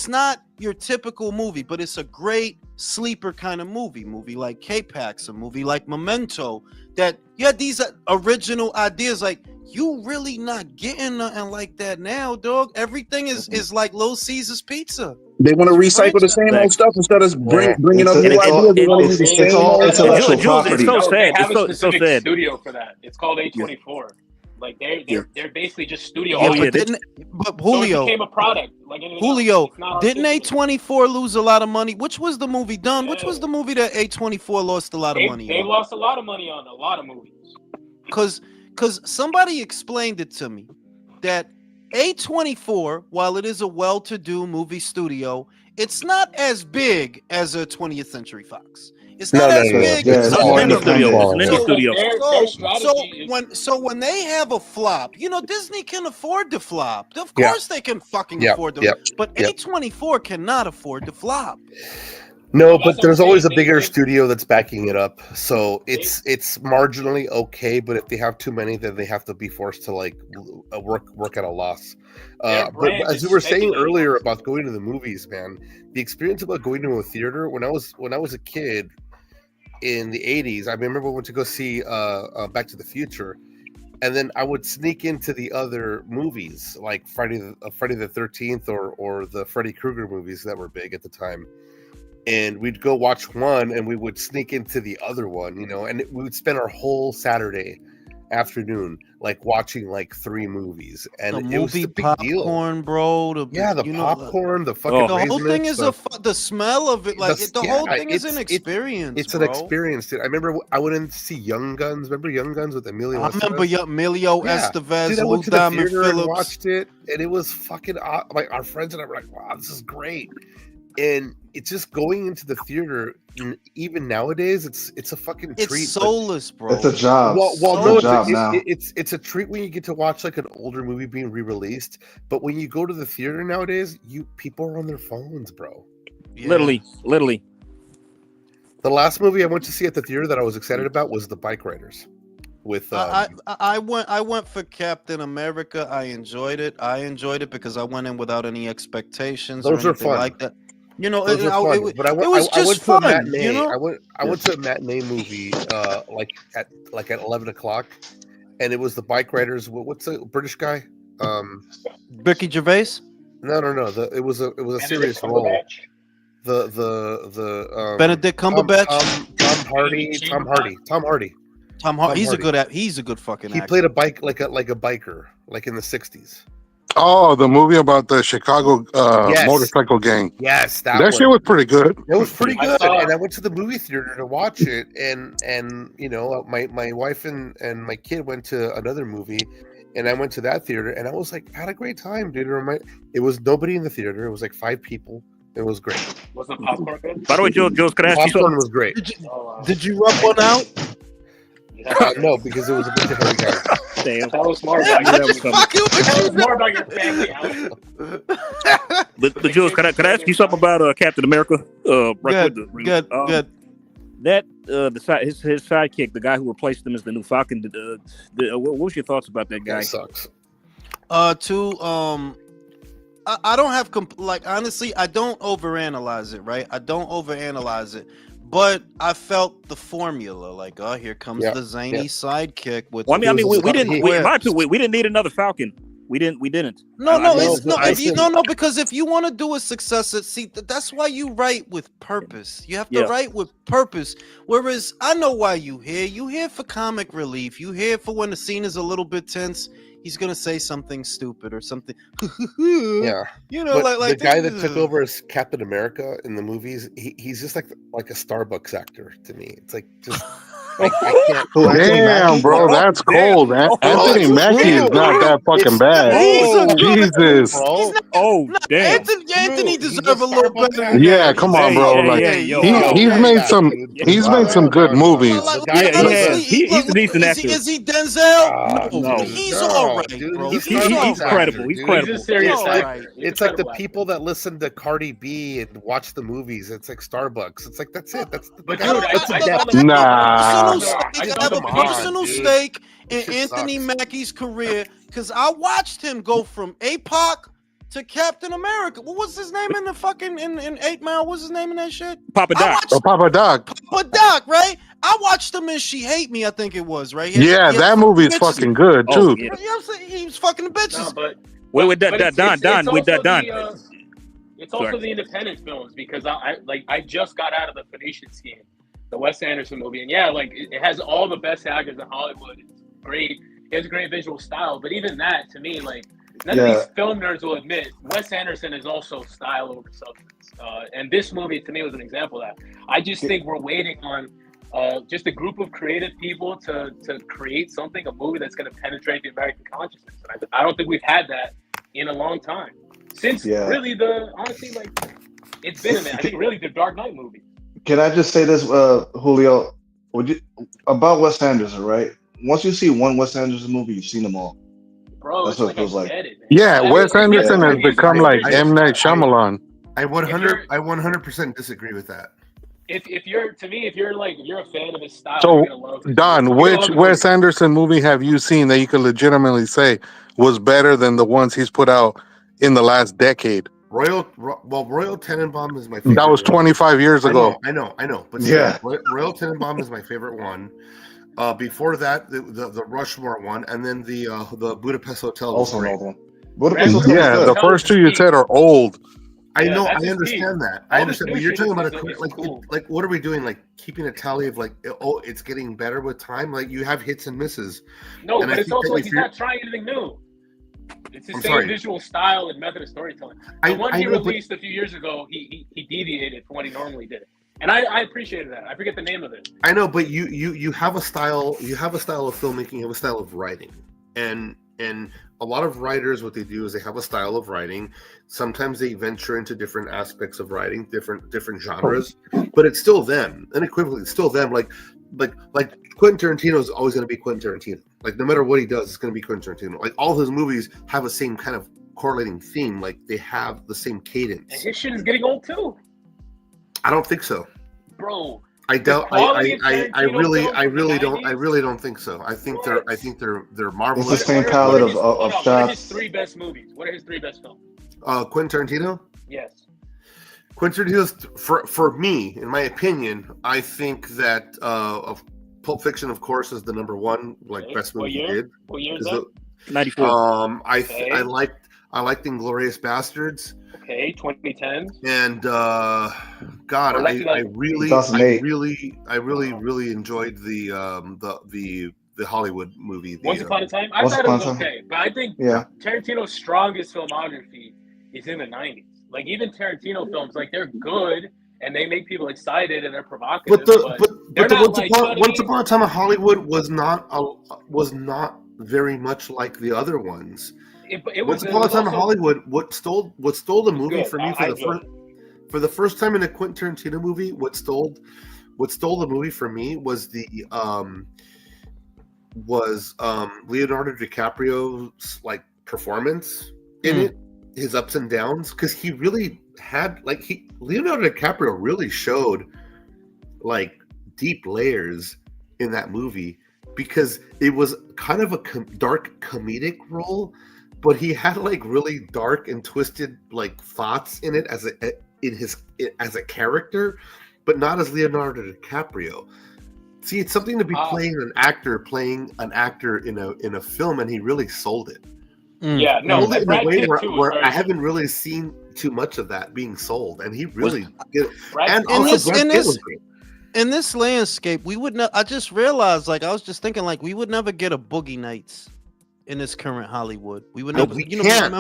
not your typical movie, but it's a great sleeper kind of movie like K-Pax, a movie like Memento, that you had these original ideas. Like, you really not getting nothing like that now, dog. Everything is like Little Caesar's Pizza. They want to recycle the same old stuff instead of bringing up new ideas. They want to use the it's same all old intellectual Jules, it's property. so No, sad. they have It's a so specific sad. studio for that. It's called A24. Like they're basically just studio. Yeah, Oh, yeah, but So it Julio, became a product. Like anything Julio, else. It's not didn't artistic. A24 lose a lot of money? Which was the movie done? Which was the movie that A24 lost a lot of money They on? lost a lot of money on a lot of movies. Because somebody explained it to me that A24, while it is a well-to-do movie studio, it's not as big as a 20th Century Fox. It's not as big. Yeah, It's it's an more indie studio. It's an indie independent. studio. Their strategy is When they have a flop, Disney can afford to flop. Of Yeah. course they can fucking Yep, afford to. yep, But yep. A24 cannot afford to flop. No, Well, but that's what there's I'm always a saying. bigger They- studio that's backing it up. So it's marginally okay, but if they have too many, then they have to be forced to like work at a loss. Their But brand as is we were saying speculating earlier on about going to the movies, man, the experience about going to a theater when I was a kid in the 80s, I remember we went to go see Back to the Future, and then I would sneak into the other movies like Friday the 13th or the Freddy Krueger movies that were big at the time. And we'd go watch one and we would sneak into the other one, and we would spend our whole Saturday afternoon like watching like 3 movies. And The it was movie a big deal. popcorn, bro. The popcorn, the fucking Oh. The whole thing is Raisins, the smell of it. Like the whole thing is an experience. It's an bro. experience, dude. I remember I went in to see Young Guns. Remember Young Guns with Emilio? I remember Estevez? Emilio Yeah. Estevez, Dude, I Lou went to the Diamond theater and Phillips. watched it, and it was fucking like our friends and I were like, "Wow, this is great." and it's just going into the theater. Even nowadays, it's a fucking treat. It's soulless, bro. It's a job. It's a treat when you get to watch like an older movie being re-released. But when you go to the theater nowadays, people are on their phones, bro. Yeah. Literally. The last movie I went to see at the theater that I was excited about was The Bike Riders. With I went for Captain America. I enjoyed it because I went in without any expectations. Those or are anything fun. like that. You know, Those are fun. But I went to a matinee. You know? I went to a matinee movie like at 11:00, and it was The Bike Riders. What's the British guy? Ricky Gervais? No. It was a serious role. The Benedict Cumberbatch. Tom Hardy. He's a good fucking He actor. played a bike like a biker, like in the 60s. Oh, the movie about the Chicago motorcycle gang. Yes, that shit was pretty good. It was pretty good, and I went to the movie theater to watch it, and you know, my wife and my kid went to another movie, and I went to that theater, and I was like, had a great time, dude. It was nobody in the theater. It was like 5 people. It was great. Was the popcorn good? By the way, Jules, can I ask you something? Popcorn was great. Did you rub one out? No, because it was a bunch of heavy guys. Damn. That was more about That was more about your family out. But Jules, can I ask you something about Captain America? Good. That his sidekick, the guy who replaced him as the new Falcon. What was your thoughts about that guy? That sucks. I don't have honestly, I don't overanalyze it, right? I don't overanalyze it. But I felt the formula, like, oh, here comes the zany sidekick with. Well, I mean, we didn't need another Falcon. We didn't. No, because if you want to do a successor, see, that's why you write with purpose. You have to write with purpose. Whereas I know why you here. You here for comic relief. You here for when the scene is a little bit tense. He's gonna say something stupid or something. Yeah, you know, but like the guy that took over as Captain America in the movies, he's just like a Starbucks actor to me. It's like just. I can't. Damn, bro, that's cold. Anthony Mackie is not that fucking bad. Jesus. Damn. Anthony deserves a little better. Yeah, come on, bro. Like he's made some good movies. He's a decent actor. Is he Denzel? No. He's all right, bro. He's credible. He's credible. He's a serious actor. It's like the people that listen to Cardi B and watch the movies. It's like Starbucks. It's like that's it. That's but dude, nah. I have a personal stake in Anthony Mackie's career because I watched him go from APOC to Captain America. What was his name in the fucking in 8 Mile? What's his name in that shit? Papa Doc. Papa Doc, right? I watched him in She Hate Me, I think it was, right? That movie's fucking good too. You know what I'm saying? He was fucking the bitches. No, with Don. It's also the independent films because I just got out of the Phoenician scheme. The Wes Anderson movie, and it has all the best actors in Hollywood. It's great. It has a great visual style, but even that, to me, none of these film nerds will admit Wes Anderson is also style over substance. And this movie, to me, was an example of that. I just think we're waiting on just a group of creative people to create a movie that's going to penetrate the American consciousness. And I don't think we've had that in a long time. Since really it's been a minute. I think really the Dark Knight movie. Can I just say this, Julio? About Wes Anderson, right? Once you see one Wes Anderson movie, you've seen them all. Bro, that's what it feels like. Wes Anderson has become like M. Night Shyamalan. I 100% disagree with that. If you're a fan of his style, So, you're gonna love it. Don, which Wes Anderson movie have you seen that you could legitimately say was better than the ones he's put out in the last decade? Royal Tenenbaum is my favorite. That was 25 years ago. I know. But Royal Tenenbaum is my favorite one. Before that, the Rushmore one, and then the Budapest Hotel. Also another one. Budapest Hotel. The first two you said are old. I know. I understand that. I understand. But you're talking about what are we doing? Like keeping a tally of it's getting better with time. Like you have hits and misses. No, but it's also he's not trying anything new. It's the same visual style and method of storytelling. The one he released a few years ago, he deviated from what he normally did, and I appreciated that. I forget the name of it. I know, but you have a style. You have a style of filmmaking. You have a style of writing, and And a lot of writers, what they do is they have a style of writing. Sometimes they venture into different aspects of writing, different genres, but it's still them. Unequivocally, it's still them. Like Quentin Tarantino is always going to be Quentin Tarantino. Like no matter what he does, it's going to be Quentin Tarantino. Like all his movies have the same kind of correlating theme. Like they have the same cadence. And his shit is getting old too. I don't think so, bro. I doubt. I really don't think so. I think they're marvelous. It's the same palette of What are his shots. 3 best movies? What are his 3 best films? Quentin Tarantino. Yes. Quentin Tarantino's for me, in my opinion, I think that of Pulp Fiction, of course, is the number one best movie he did. What year is that? 94. I liked Inglourious Bastards. Okay, 2010. And God, I really enjoyed the Hollywood movie. Once Upon a Time. I thought it was okay, but I think Tarantino's strongest filmography is in the 90s. Like even Tarantino films, like they're good and they make people excited and they're provocative. But Once Upon a Time in Hollywood was not very much like the other ones. Once Upon a Time in Hollywood, what stole the movie for me for the first time in a Quentin Tarantino movie, what stole the movie for me was Leonardo DiCaprio's performance in it, his ups and downs, because he really had Leonardo DiCaprio really showed deep layers in that movie, because it was kind of a dark comedic role, but he had really dark and twisted thoughts in it as a character, but not as Leonardo DiCaprio. See, it's something to be playing an actor in a film, and he really sold it. Yeah, no, sold it in a way where I haven't really seen too much of that being sold, and he really did. And also, in this landscape, we would not. I just realized, I was just thinking, we would never get a Boogie Nights in this current Hollywood. We would never. We can't.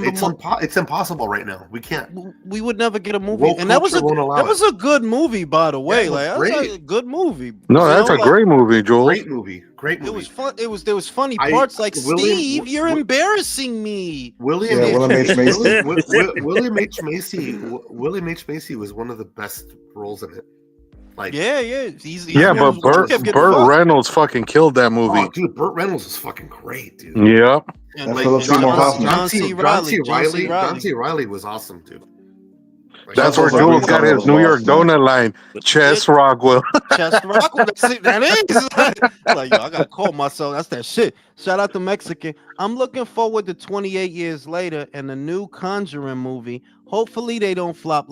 It's impossible right now. We can't. We would never get a movie, and that was a good movie, by the way. That was a good movie. No, that's a great movie, Joel. Great movie. It was fun. There was funny parts Steve, you're embarrassing me. William H. Macy was one of the best roles in it. But Burt Reynolds fucking killed that movie. Oh, dude, Burt Reynolds is fucking great, dude. Yeah. John C. Reilly was awesome, dude. That's where Jules got his New York donut line. Chess Rockwell. Chess Rockwell. That is. Yo, I gotta call myself. That's that shit. Shout out to Mexican. I'm looking forward to 28 years later and the new Conjuring movie. Hopefully they don't flop.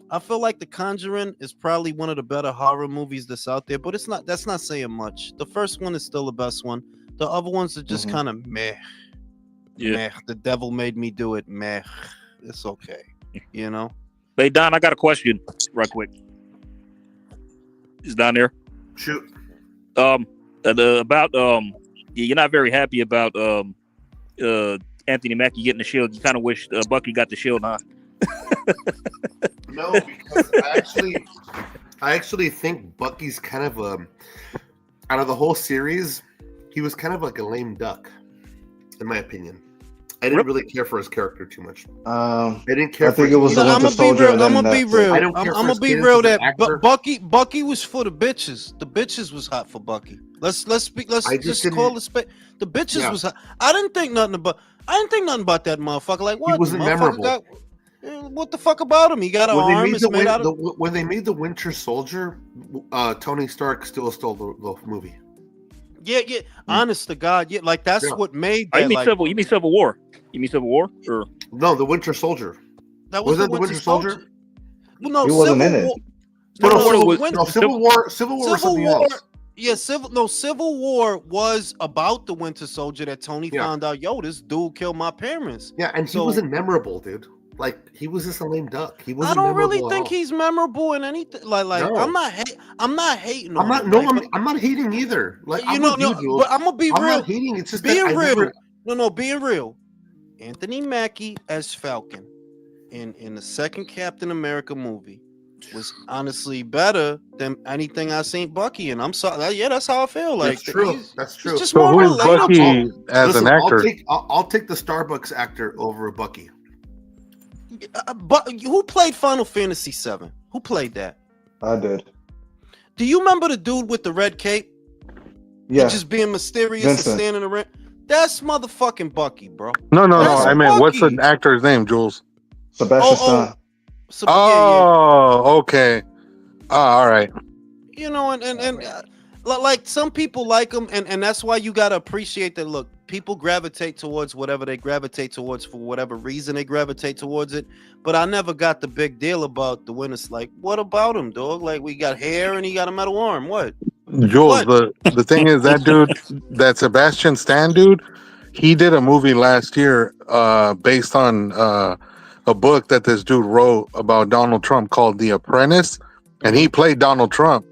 I feel like The Conjuring is probably one of the better horror movies that's out there, but it's not. That's not saying much. The first one is still the best one. The other ones are just kind of meh. Yeah. Meh. The devil made me do it. Meh. It's okay. Hey Don, I got a question, right quick. Is Don there? Shoot. About you're not very happy about Anthony Mackie getting the shield. You kind of wish Bucky got the shield, huh? No, because I actually think Bucky's kind of out of the whole series, he was kind of like a lame duck, in my opinion. I didn't really care for his character too much. I didn't care. I think it was the Winter Soldier. I'm gonna be real. I'm gonna be real. That Bucky was for the bitches. The bitches was hot for Bucky. Let's just call it. The bitches was hot. I didn't think nothing about that motherfucker. What? He wasn't memorable. What the fuck about him? He got an arm. When they made the Winter Soldier, Tony Stark still stole the movie. Yeah. Honest to God, that's what made that. You mean Civil War? You mean Civil War? Or no, the Winter Soldier. That was the Winter Soldier. Well, no, he wasn't in it. Civil War was something else. Yeah, Civil War was about the Winter Soldier that Tony found out. Yo, this dude killed my parents. Yeah, and he wasn't memorable, dude. He was just a lame duck. He wasn't. I don't really think he's memorable in anything. No. I'm not hating. I'm not hating either. But I'm gonna be real. I'm not hating. It's just being real. Being real. Anthony Mackie as Falcon in the second Captain America movie was honestly better than anything I seen Bucky, and I'm sorry. Yeah, that's how I feel. Like That's true. That's It's true. just So more who is relatable. Bucky as Listen, an actor? I'll take the Starbucks actor over Bucky. But who played Final Fantasy VII? Who played that? I did. Do you remember the dude with the red cape? Yeah. And just being mysterious Vincent. and standing around. That's motherfucking Bucky, bro. No. That's I meant, what's the Bucky. actor's name, Jules? Sebastian Stan. So, Oh, okay. Oh, all right. You know, and like some people like him, and that's why you gotta appreciate that. Look, people gravitate towards whatever they gravitate towards for whatever reason they gravitate towards it. But I never got the big deal about the winners. Like, what about him, dog? Like, we got hair and he got a metal arm. What? Jules, the thing is, that dude, that Sebastian Stan dude, he did a movie last year based on a book that this dude wrote about Donald Trump called The Apprentice, and he played Donald Trump.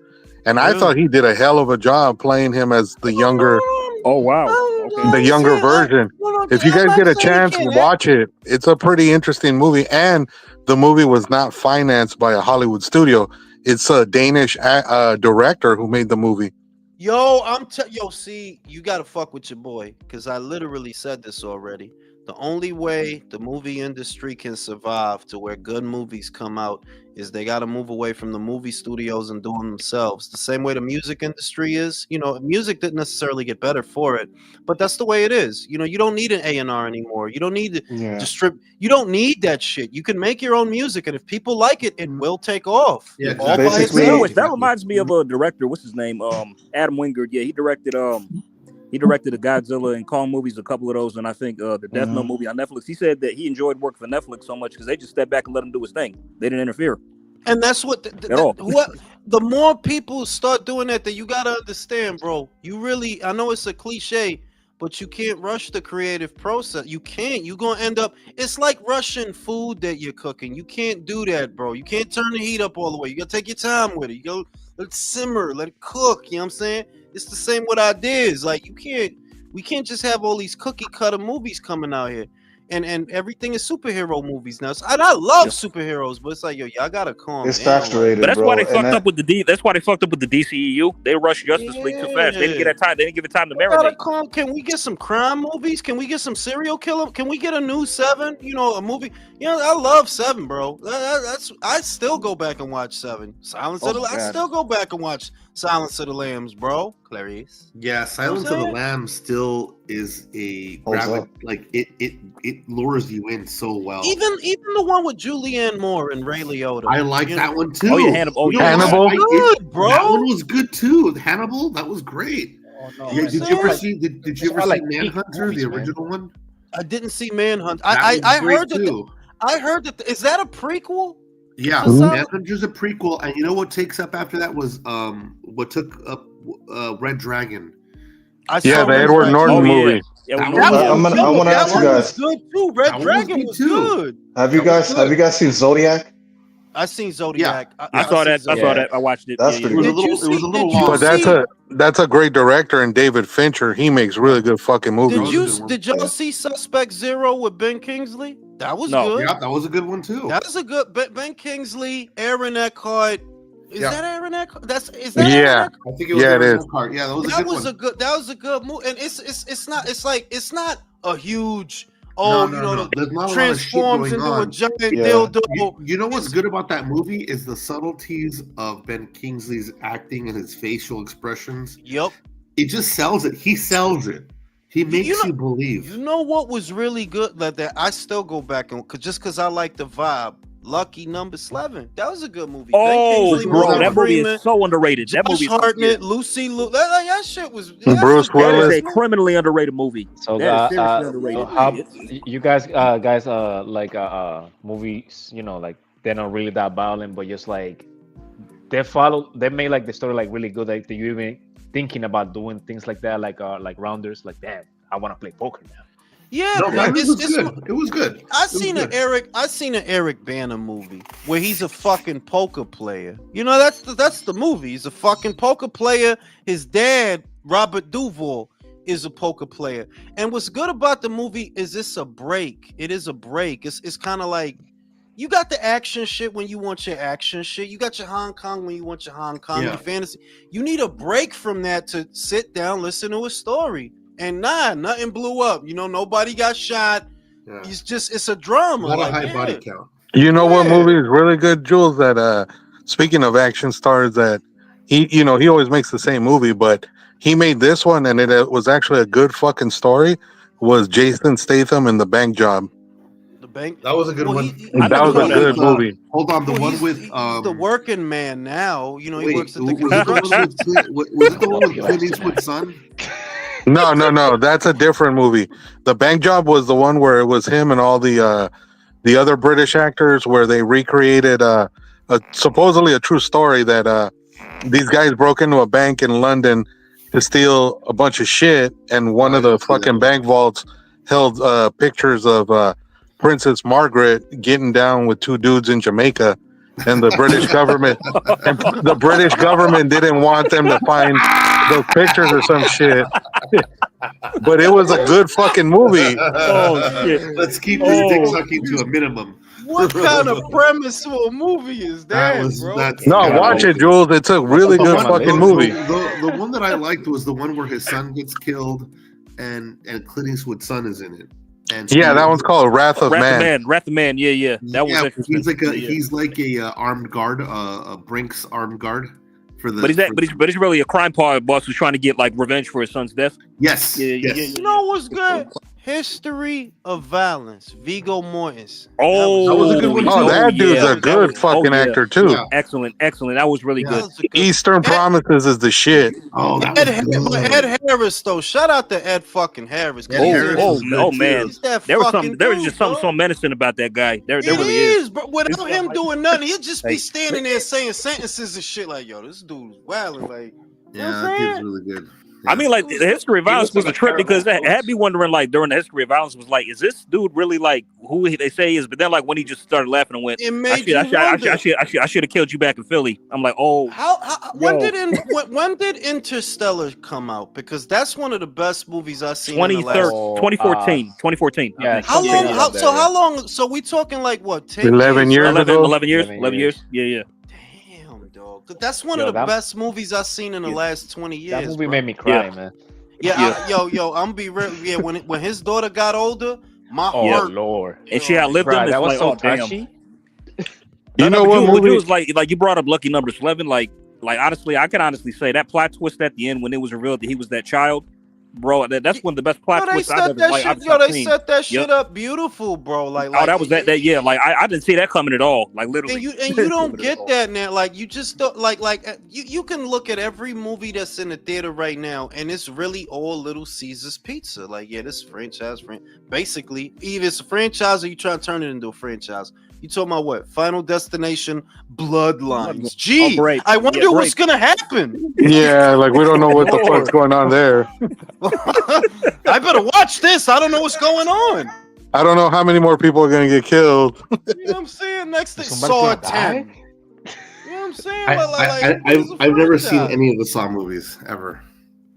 And I thought he did a hell of a job playing him as the younger. Oh wow! Okay. The younger version. If you guys get a chance, watch it. It's a pretty interesting movie, and the movie was not financed by a Hollywood studio. It's a Danish director who made the movie. Yo, see, you gotta fuck with your boy, because I literally said this already. The only way the movie industry can survive to where good movies come out is they got to move away from the movie studios and do them themselves. The same way the music industry is. You know, music didn't necessarily get better for it, but that's the way it is. You know, you don't need an A&R anymore. You don't need to distribute. You don't need that shit. You can make your own music, and if people like it, it will take off. Yeah, all by itself. That reminds me of a director. What's his name? Adam Wingard. Yeah, he directed the Godzilla and Kong movies, a couple of those, and I think the Death Note movie on Netflix. He said that he enjoyed working for Netflix so much because they just stepped back and let him do his thing. They didn't interfere. And that's what the more people start doing that you gotta understand, bro. You really, I know it's a cliche, but you can't rush the creative process. You can't. You're gonna end up. It's like rushing food that you're cooking. You can't do that, bro. You can't turn the heat up all the way. You gotta take your time with it. You go let it simmer, let it cook. You know what I'm saying? It's the same with ideas. Like we can't just have all these cookie cutter movies coming out here. And everything is superhero movies now. And I love superheroes, but it's like, yo, y'all gotta calm It's down. saturated, But that's bro. why they fucked up with the That's why they fucked up with the DCEU. They rushed Justice League too fast. They didn't get that time. They didn't give it time to marinate. Can we get some crime movies? Can we get some serial killer? Can we get a new Seven? You know, a movie. You know, I love Seven, bro. I still go back and watch Seven. I still go back and watch Silence of the Lambs, bro. Clarice. Yeah, Silence of the Lambs still is a like it lures you in so well. Even the one with Julianne Moore and Ray Liotta. I like that one too. Oh yeah, Hannibal. Hannibal. Good, bro. That one was good too. Hannibal, that was great. Oh, no, did you ever see Manhunter, the original one? I didn't see Manhunt. I heard that. I heard that. Is that a prequel? Yeah, Manhunter's a prequel, and you know what takes up after that was what took up Red Dragon. The Edward Norton movie. I want to ask you guys. Good too. Red Dragon was good. Have you guys seen Zodiac? I seen Zodiac. Yeah. I saw that. I watched it. That's pretty good. It was a little long. But that's a great director, and David Fincher. He makes really good fucking movies. Did y'all see Suspect Zero with Ben Kingsley? That was good. Yeah, that was a good one too. That was a good Ben Kingsley, Aaron Eckhart. Is that Aaron Eckhart? Aaron Eckhart? I think it was Aaron Eckhart. Yeah, that was a good movie. And it's not a huge transforms into a giant dildo. You know what's good about that movie is the subtleties of Ben Kingsley's acting and his facial expressions. Yep. It just sells it. He sells it. He makes you believe. You know what was really good? Like that, I still go back and because I like the vibe. Lucky Number 11. That was a good movie. Oh, bro, that movie is so underrated. That movie, Hartnett, Lucy Liu. That shit was. Bruce Willis. That is a criminally underrated movie. So, underrated. How you guys like movies? You know, like they're not really that violent, but just like they made like the story like really good. Like you even thinking about doing things like that, like Rounders. Like, damn, I want to play poker now. Yeah, it was good. I seen an Eric Bana movie where he's a fucking poker player. You know, that's the movie. He's a fucking poker player. His dad, Robert Duvall, is a poker player. And what's good about the movie is it's a break. It is a break. It's kind of like You got the action shit when you want your action shit. You got your Hong Kong when you want your Hong Kong, your fantasy. You need a break from that to sit down, listen to a story. And nothing blew up. You know, nobody got shot. Yeah. It's a drama. Not a high body count. You know what movie is really good, Jules? That speaking of action stars, that he always makes the same movie, but he made this one, and it was actually a good fucking story. Was Jason Statham in The Bank Job? The Bank. That was a good one. That was a good movie. Hold on, the one with he's the working man now. You know, he works at the was it the one with Clint Eastwood's son? No. That's a different movie. The Bank Job was the one where it was him and all the other British actors, where they recreated a supposedly a true story that these guys broke into a bank in London to steal a bunch of shit, and one of the fucking bank vaults held pictures of Princess Margaret getting down with two dudes in Jamaica, and the British government didn't want them to find those pictures or some shit. But it was a good fucking movie. Oh shit! Let's keep this dick sucking to a minimum. What kind of premise to a movie is that, bro? Watch it, Jules. It's a really good fucking movie. The one that I liked was the one where his son gets killed, and Clint Eastwood's son is in it. And yeah, that one's called Wrath of Man. Wrath of Man. Yeah. That was interesting. He's like a armed guard, a Brinks armed guard. But he's really a crime boss who's trying to get like revenge for his son's death. Yes. You know what's good? History of Violence. Viggo Mortensen. That was a good one. Oh, that dude's a good fucking actor too. Yeah. Excellent. That was really good. Eastern Promises is the shit. Oh, Ed Harris though. Shout out to Ed fucking Harris. Man. There was just something so menacing about that guy. There really is. But without him doing nothing, he'll just be standing there saying sentences and shit like, yo, this dude's wilding. Like, that kid's really good. I mean, like, the history of violence was a trip because it had me wondering, like, during the history of violence, was like, is this dude really like who they say he is? But then, like, when he just started laughing and went, I should have killed you back in Philly. I'm like, oh, when did Interstellar come out? Because that's one of the best movies I've seen. 2014. Yeah. How long? So we talking like what? 10 11 years ago. 11 years. Yeah. That's one of the best movies I've seen in the last 20 years. That movie made me cry, man. I'm gonna be real. Yeah, when his daughter got older, my heart. Lord. And she outlived him. That was like, so touchy. You know what movie? It was like you brought up Lucky Number 11. Like honestly, I can honestly say that plot twist at the end when it was revealed that he was that child. Bro, that's one of the best plot twists I've ever seen. They set that shit up beautiful, bro. Like that was that. Yeah, like I didn't see that coming at all. Like literally. And you don't get that now. Like you just don't like you can look at every movie that's in the theater right now, and it's really all Little Caesar's Pizza. Like, yeah, this franchise, basically, either it's a franchise or you try to turn it into a franchise. You talking about what? Final Destination, Bloodlines. Gee, I wonder what's gonna happen. Yeah, like we don't know what the fuck's going on there. I better watch this. I don't know what's going on. I don't know how many more people are gonna get killed. You know what I'm saying? Next thing, Saw 10. You know what I'm saying? I've never seen any of the Saw movies ever.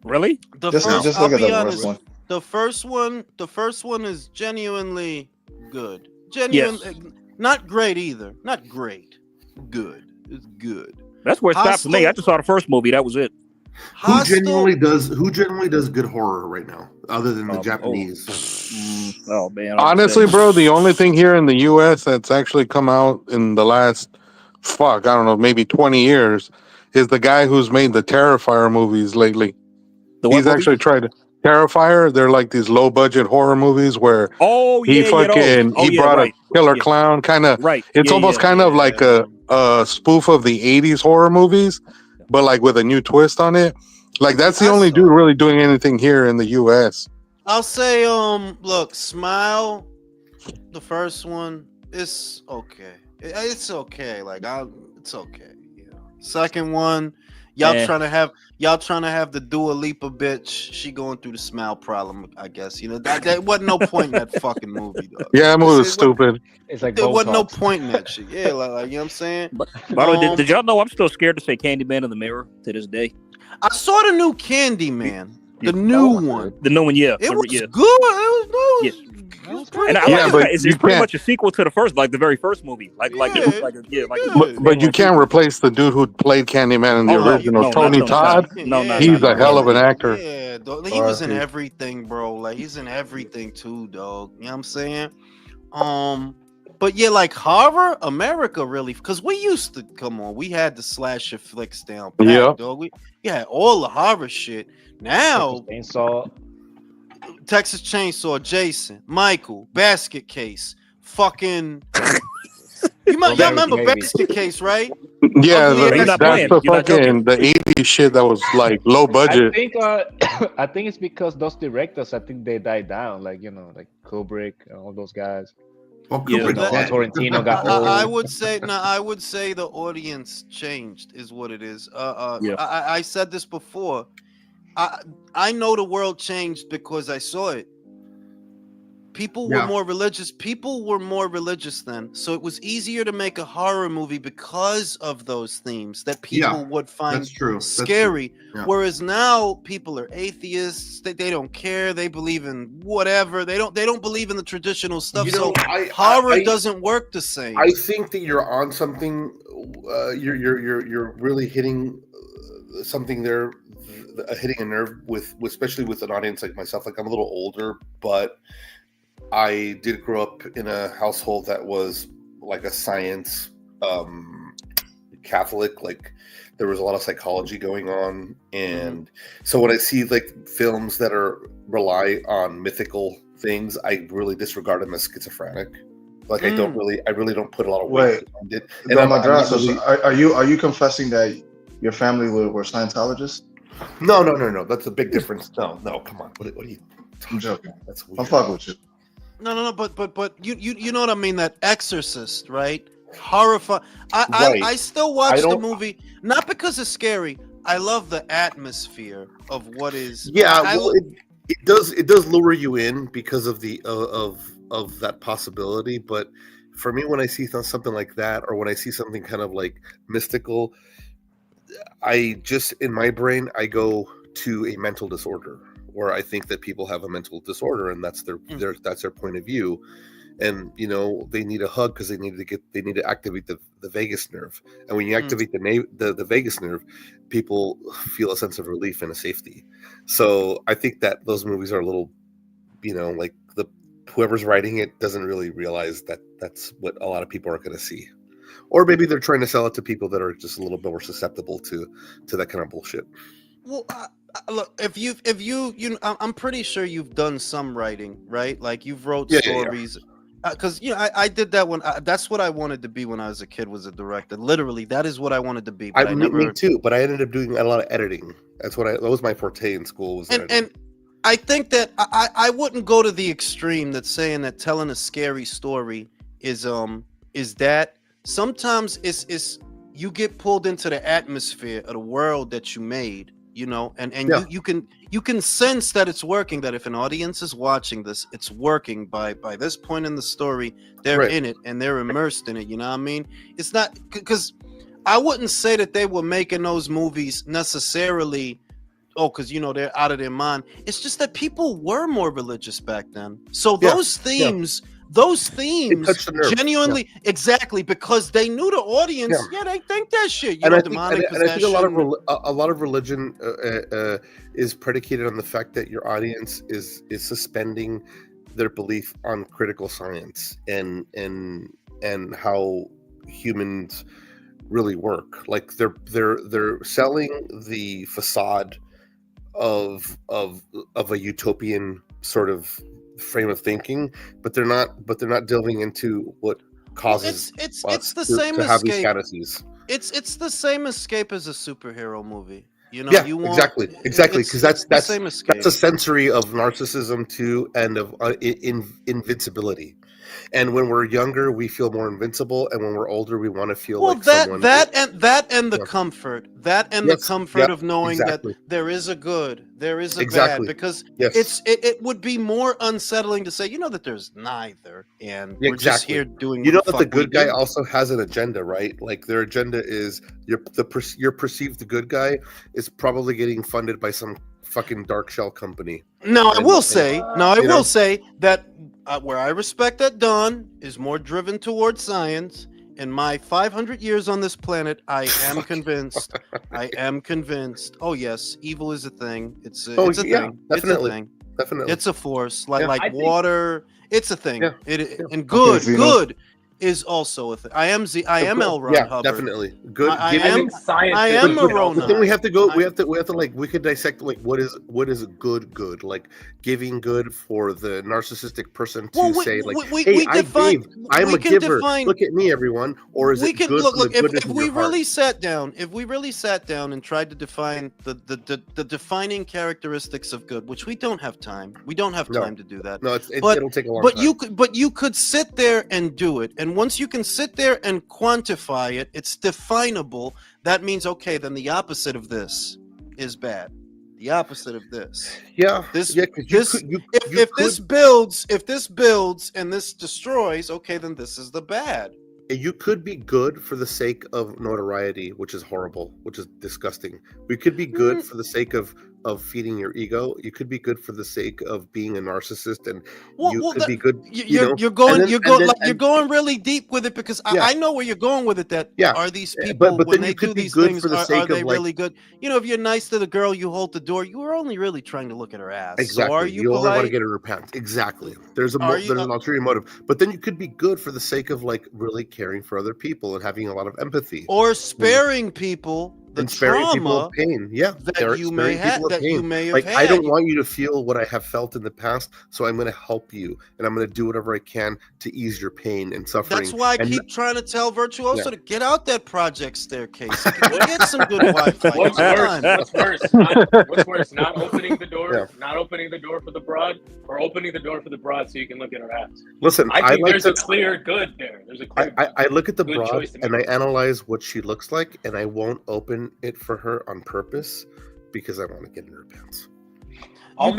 Really? Just look at the first one. The first one is genuinely good. Not great either. Not great. Good. It's good. That's where it stopped for me. I just saw the first movie. That was it. Who generally does good horror right now, other than the Japanese? Oh man! Honestly, bro, the only thing here in the U.S. that's actually come out in the last maybe 20 years is the guy who's made the Terrifier movies lately. He's actually tried to. Terrifier, they're like these low budget horror movies where he brought a killer clown kind of. Right. It's almost kind of like a spoof of the 80s horror movies, but like with a new twist on it. Like that's the only dude really doing anything here in the US. I'll say look, Smile, the first one, it's okay. It's okay. It's okay. Yeah. Second one, y'all trying to have the Dua Lipa bitch. She going through the smile problem, I guess. You know that wasn't no point in that fucking movie, though. Yeah, that movie was stupid. It's like there wasn't no point in that shit. Yeah, like you know what I'm saying. By the way, did y'all know I'm still scared to say Candyman in the mirror to this day? I saw the new Candyman, the new one. The new one, yeah. It was good. It was And I like this guy. It's pretty much a sequel to the first, like the very first movie. But you can't replace the dude who played Candyman in the original, Tony Todd. He's a hell of an actor. Yeah, dog. He was in everything, bro. Like he's in everything too, dog. You know what I'm saying? But yeah, like horror, America really, because we used to we had the slasher flicks down pat, Yeah, dog. We had all the horror shit. Now Texas Chainsaw, Jason, Michael, Basket Case, fucking. Y'all remember Basket Case, right? Yeah, that's the fucking the 80s shit that was like low budget. I think it's because those directors, I think they died down, like like Kubrick and all those guys. Well, Tarantino got old. I would say the audience changed, is what it is. I said this before. I know the world changed because I saw it. People were more religious. People were more religious then, so it was easier to make a horror movie because of those themes that people would find scary. Yeah. Whereas now people are atheists. They don't care. They believe in whatever. They don't believe in the traditional stuff. Horror doesn't work the same. I think that you're on something. You're really hitting something there, hitting a nerve with especially with an audience like myself. Like I'm a little older, but I did grow up in a household that was like a science Catholic. Like there was a lot of psychology going on, and so when I see like films that rely on mythical things, I really disregard them as schizophrenic. Like I really don't put a lot of weight behind it. And are you confessing that your family were Scientologists? No. That's a big difference. No, come on. What are you? I'm joking. That's weird. I'm fucking with you. No, but you know what I mean? That Exorcist, right? Horrifying. I still watch the movie, not because it's scary. I love the atmosphere of what is. Yeah, it does lure you in because of the of that possibility. But for me, when I see something like that, or when I see something kind of like mystical, I just in my brain I go to a mental disorder. Where I think that people have a mental disorder, and that's their point of view, and they need a hug because they need to activate the vagus nerve, and when you activate the vagus nerve, people feel a sense of relief and a safety. So I think that those movies are a little, like whoever's writing it doesn't really realize that that's what a lot of people are going to see, or maybe they're trying to sell it to people that are just a little bit more susceptible to that kind of bullshit. Well, look, if you, I'm pretty sure you've done some writing, right? Like you've wrote stories, because I did that when that's what I wanted to be when I was a kid, was a director. Literally, that is what I wanted to be. But me too, but I ended up doing a lot of editing. That was my forte in school. And I think that I wouldn't go to the extreme that's saying that telling a scary story is that sometimes it's you get pulled into the atmosphere of the world that you made. You can sense that it's working, that if an audience is watching this, it's working by this point in the story, they're in it and they're immersed in it. You know what I mean? It's not because I wouldn't say that they were making those movies necessarily because they're out of their mind. It's just that people were more religious back then, so those themes genuinely, exactly, because they knew the audience. They think that shit. I think a lot of religion is predicated on the fact that your audience is suspending their belief on critical science and how humans really work. Like they're selling the facade of a utopian sort of frame of thinking, but they're not delving into what causes it's the same to have these escape. fantasies. It's the same escape as a superhero movie. Exactly, because that's the same escape. That's a sensory of narcissism too, and of invincibility. And when we're younger, we feel more invincible, and when we're older, we want to feel like someone. That and the comfort, the comfort of knowing that there is a good, there is a bad, because it would be more unsettling to say, that there's neither, and we're just here doing. That the good guy also has an agenda, right? Like their agenda is your perceived good guy is probably getting funded by some fucking dark shell company. Now I will know? say that where I respect that Don is more driven towards science. In my 500 years on this planet, I am convinced. I am convinced. Oh yes, evil is a thing. It's a thing. Definitely. It's a thing. Definitely. It's a force. Like Yeah. water. It's a thing. Yeah. And good is also a thing. I am L. Ron Hubbard. Definitely. Good. I am Morona. But then we have to go. We have to like. We could dissect like what is good. Like giving good for the narcissistic person to say like, hey, I'm a giver. Look at me, everyone. Or is it good? Look. If we really sat down, and tried to define the defining characteristics of good, which we don't have time. We don't have time to do that. No, it'll take a long time. But you could sit there and do it. And once you can sit there and quantify it, it's definable. That means, okay, then the opposite of this is bad. The opposite of this. Yeah. If this builds and this destroys, okay, then this is the bad. You could be good for the sake of notoriety, which is horrible, which is disgusting. We could be good for the sake of feeding your ego. You could be good for the sake of being a narcissist, and be good. You're going really deep with it because I know where you're going with it. Are these people but when then they you could do be these good things? for the sake Are they of, really good? If you're nice to the girl, you hold the door. You were only really trying to look at her ass. Exactly. So are you only want to polite? get her pants. Exactly. There's an ulterior motive. But then you could be good for the sake of like really caring for other people and having a lot of empathy, or sparing people the trauma people of pain. Yeah, that you may have. Like, I don't want you to feel what I have felt in the past, so I'm going to help you, and I'm going to do whatever I can to ease your pain and suffering. That's why I keep trying to tell Virtuoso to get out that project staircase. Get some good Wi-Fi. What's worse? What's worse? Not opening the door, not opening the door for the broad, or opening the door for the broad so you can look at her ass. Listen, I think there's a clear good there. There's a clear. I look at the broad and I analyze what she looks like, and I won't open it for her on purpose because I want to get in her pants. You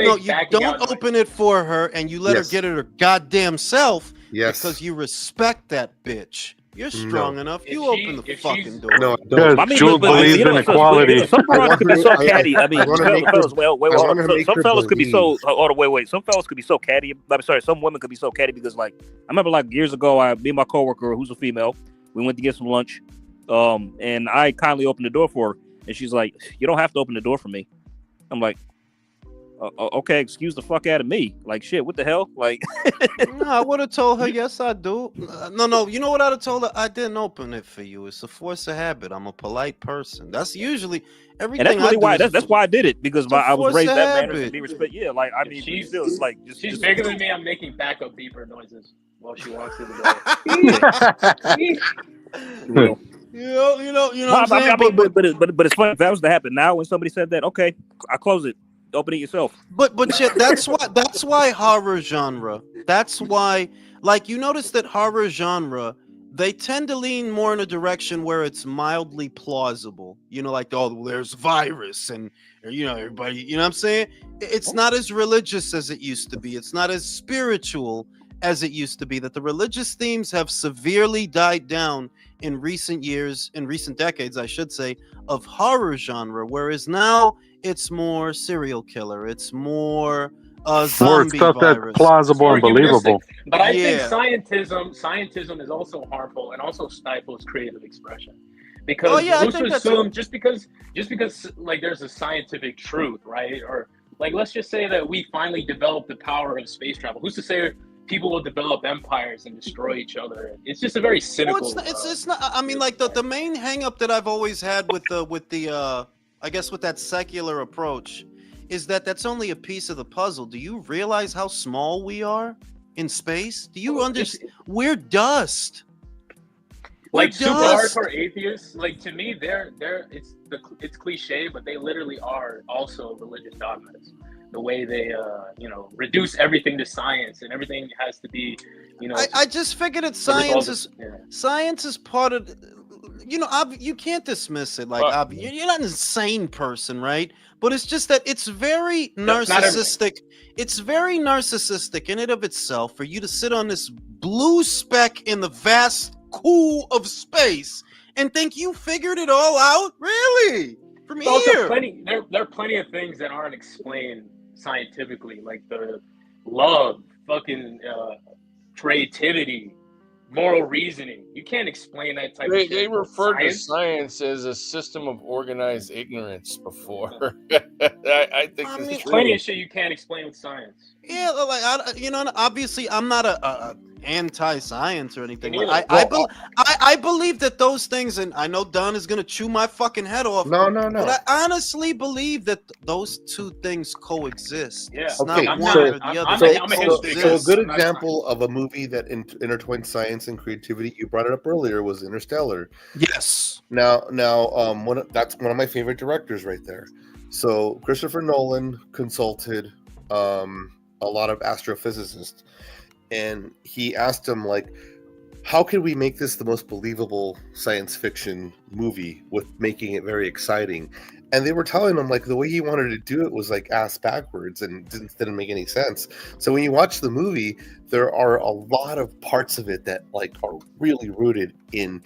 don't open it for her, and you let her get it her goddamn self. Yes, because you respect that bitch. You're strong enough. You open the fucking door. No, I don't. Jules believes in equality. Some broads could be so catty. I mean, some fellas could be so. Some fellas could be so catty. I'm sorry. Some women could be so catty because, like, I remember like years ago, me and my coworker, who's a female, we went to get some lunch, and I kindly opened the door for her, and she's like, "You don't have to open the door for me." I'm like, okay, excuse the fuck out of me. Like, shit, what the hell? Like, no, I would have told her, yes, I do. No, you know what I'd have told her? I didn't open it for you. It's a force of habit. I'm a polite person. That's usually everything. And that's really why. That's why I did it, because I was raised that manner to be respect. Yeah, like, I mean, she's still, it's like she's bigger than me. I'm making backup beeper noises while she walks through the door. You know what I'm saying? But it's funny if that was to happen now when somebody said that. Okay, I close it. Open it yourself. But shit, that's why horror genre. That's why, like, you notice that horror genre, they tend to lean more in a direction where it's mildly plausible. Like, oh, there's virus and everybody. You know what I'm saying? It's not as religious as it used to be. It's not as spiritual as it used to be. That the religious themes have severely died down in recent years, in recent decades, I should say, of horror genre. Whereas now it's more serial killer. It's more zombie stuff virus. that's plausible and believable. But I think scientism is also harmful and also stifles creative expression. Because who's to assume just because like there's a scientific truth, right? Or like let's just say that we finally developed the power of space travel. Who's to say people will develop empires and destroy each other? It's just a very cynical. Well, it's not. I mean, like the main hang up that I've always had with the I guess with that secular approach is that that's only a piece of the puzzle. Do you realize how small we are in space? Do you understand? We're dust. Like super hardcore atheists, like to me, it's cliche, but they literally are also religious dogmas. The way they reduce everything to science, and everything has to be, I just figured that science is part of. You can't dismiss it. Like, you're not an insane person, right? But it's just that it's very narcissistic. It's very narcissistic in and of itself for you to sit on this blue speck in the vast cool of space and think you figured it all out. Really? from There's also here. there are plenty of things that aren't explained scientifically, like the love, fucking creativity, moral reasoning. You can't explain that type of shit. They referred to Science? science as a system of organized ignorance before. I think this is Plenty true. of shit you can't explain with science. Yeah, like obviously, I'm not a anti-science or anything. Me But neither. I believe that those things, and I know Don is gonna chew my fucking head off. No. But I honestly believe that those two things coexist. Yeah. It's Okay, not so- one or the other. I'm They a history guy. So a coexist. good example of a movie that intertwined science and creativity, you brought it up earlier, was Interstellar. Yes. Now, that's one of my favorite directors right there. So Christopher Nolan consulted a lot of astrophysicists, and he asked them, like, how can we make this the most believable science fiction movie with making it very exciting? And they were telling him, like, the way he wanted to do it was like ass backwards and didn't make any sense. So when you watch the movie, there are a lot of parts of it that like are really rooted in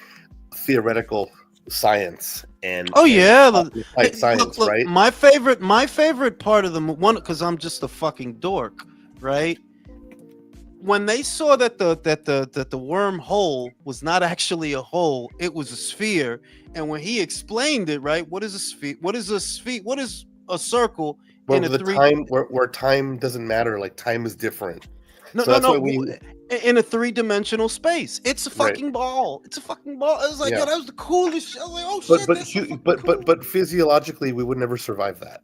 theoretical science and applied science, look, right? My favorite part of the one, because I'm just a fucking dork, right? When they saw that the wormhole was not actually a hole, it was a sphere, and when he explained it, right, what is a sphere? What is a sphere? What is a circle in a time where time doesn't matter, like time is different. No, So no, that's why no. In a three-dimensional space, it's a fucking ball. It's a fucking ball. I was like, yo, that was the coolest shit. I was like, oh shit, but physiologically, we would never survive that.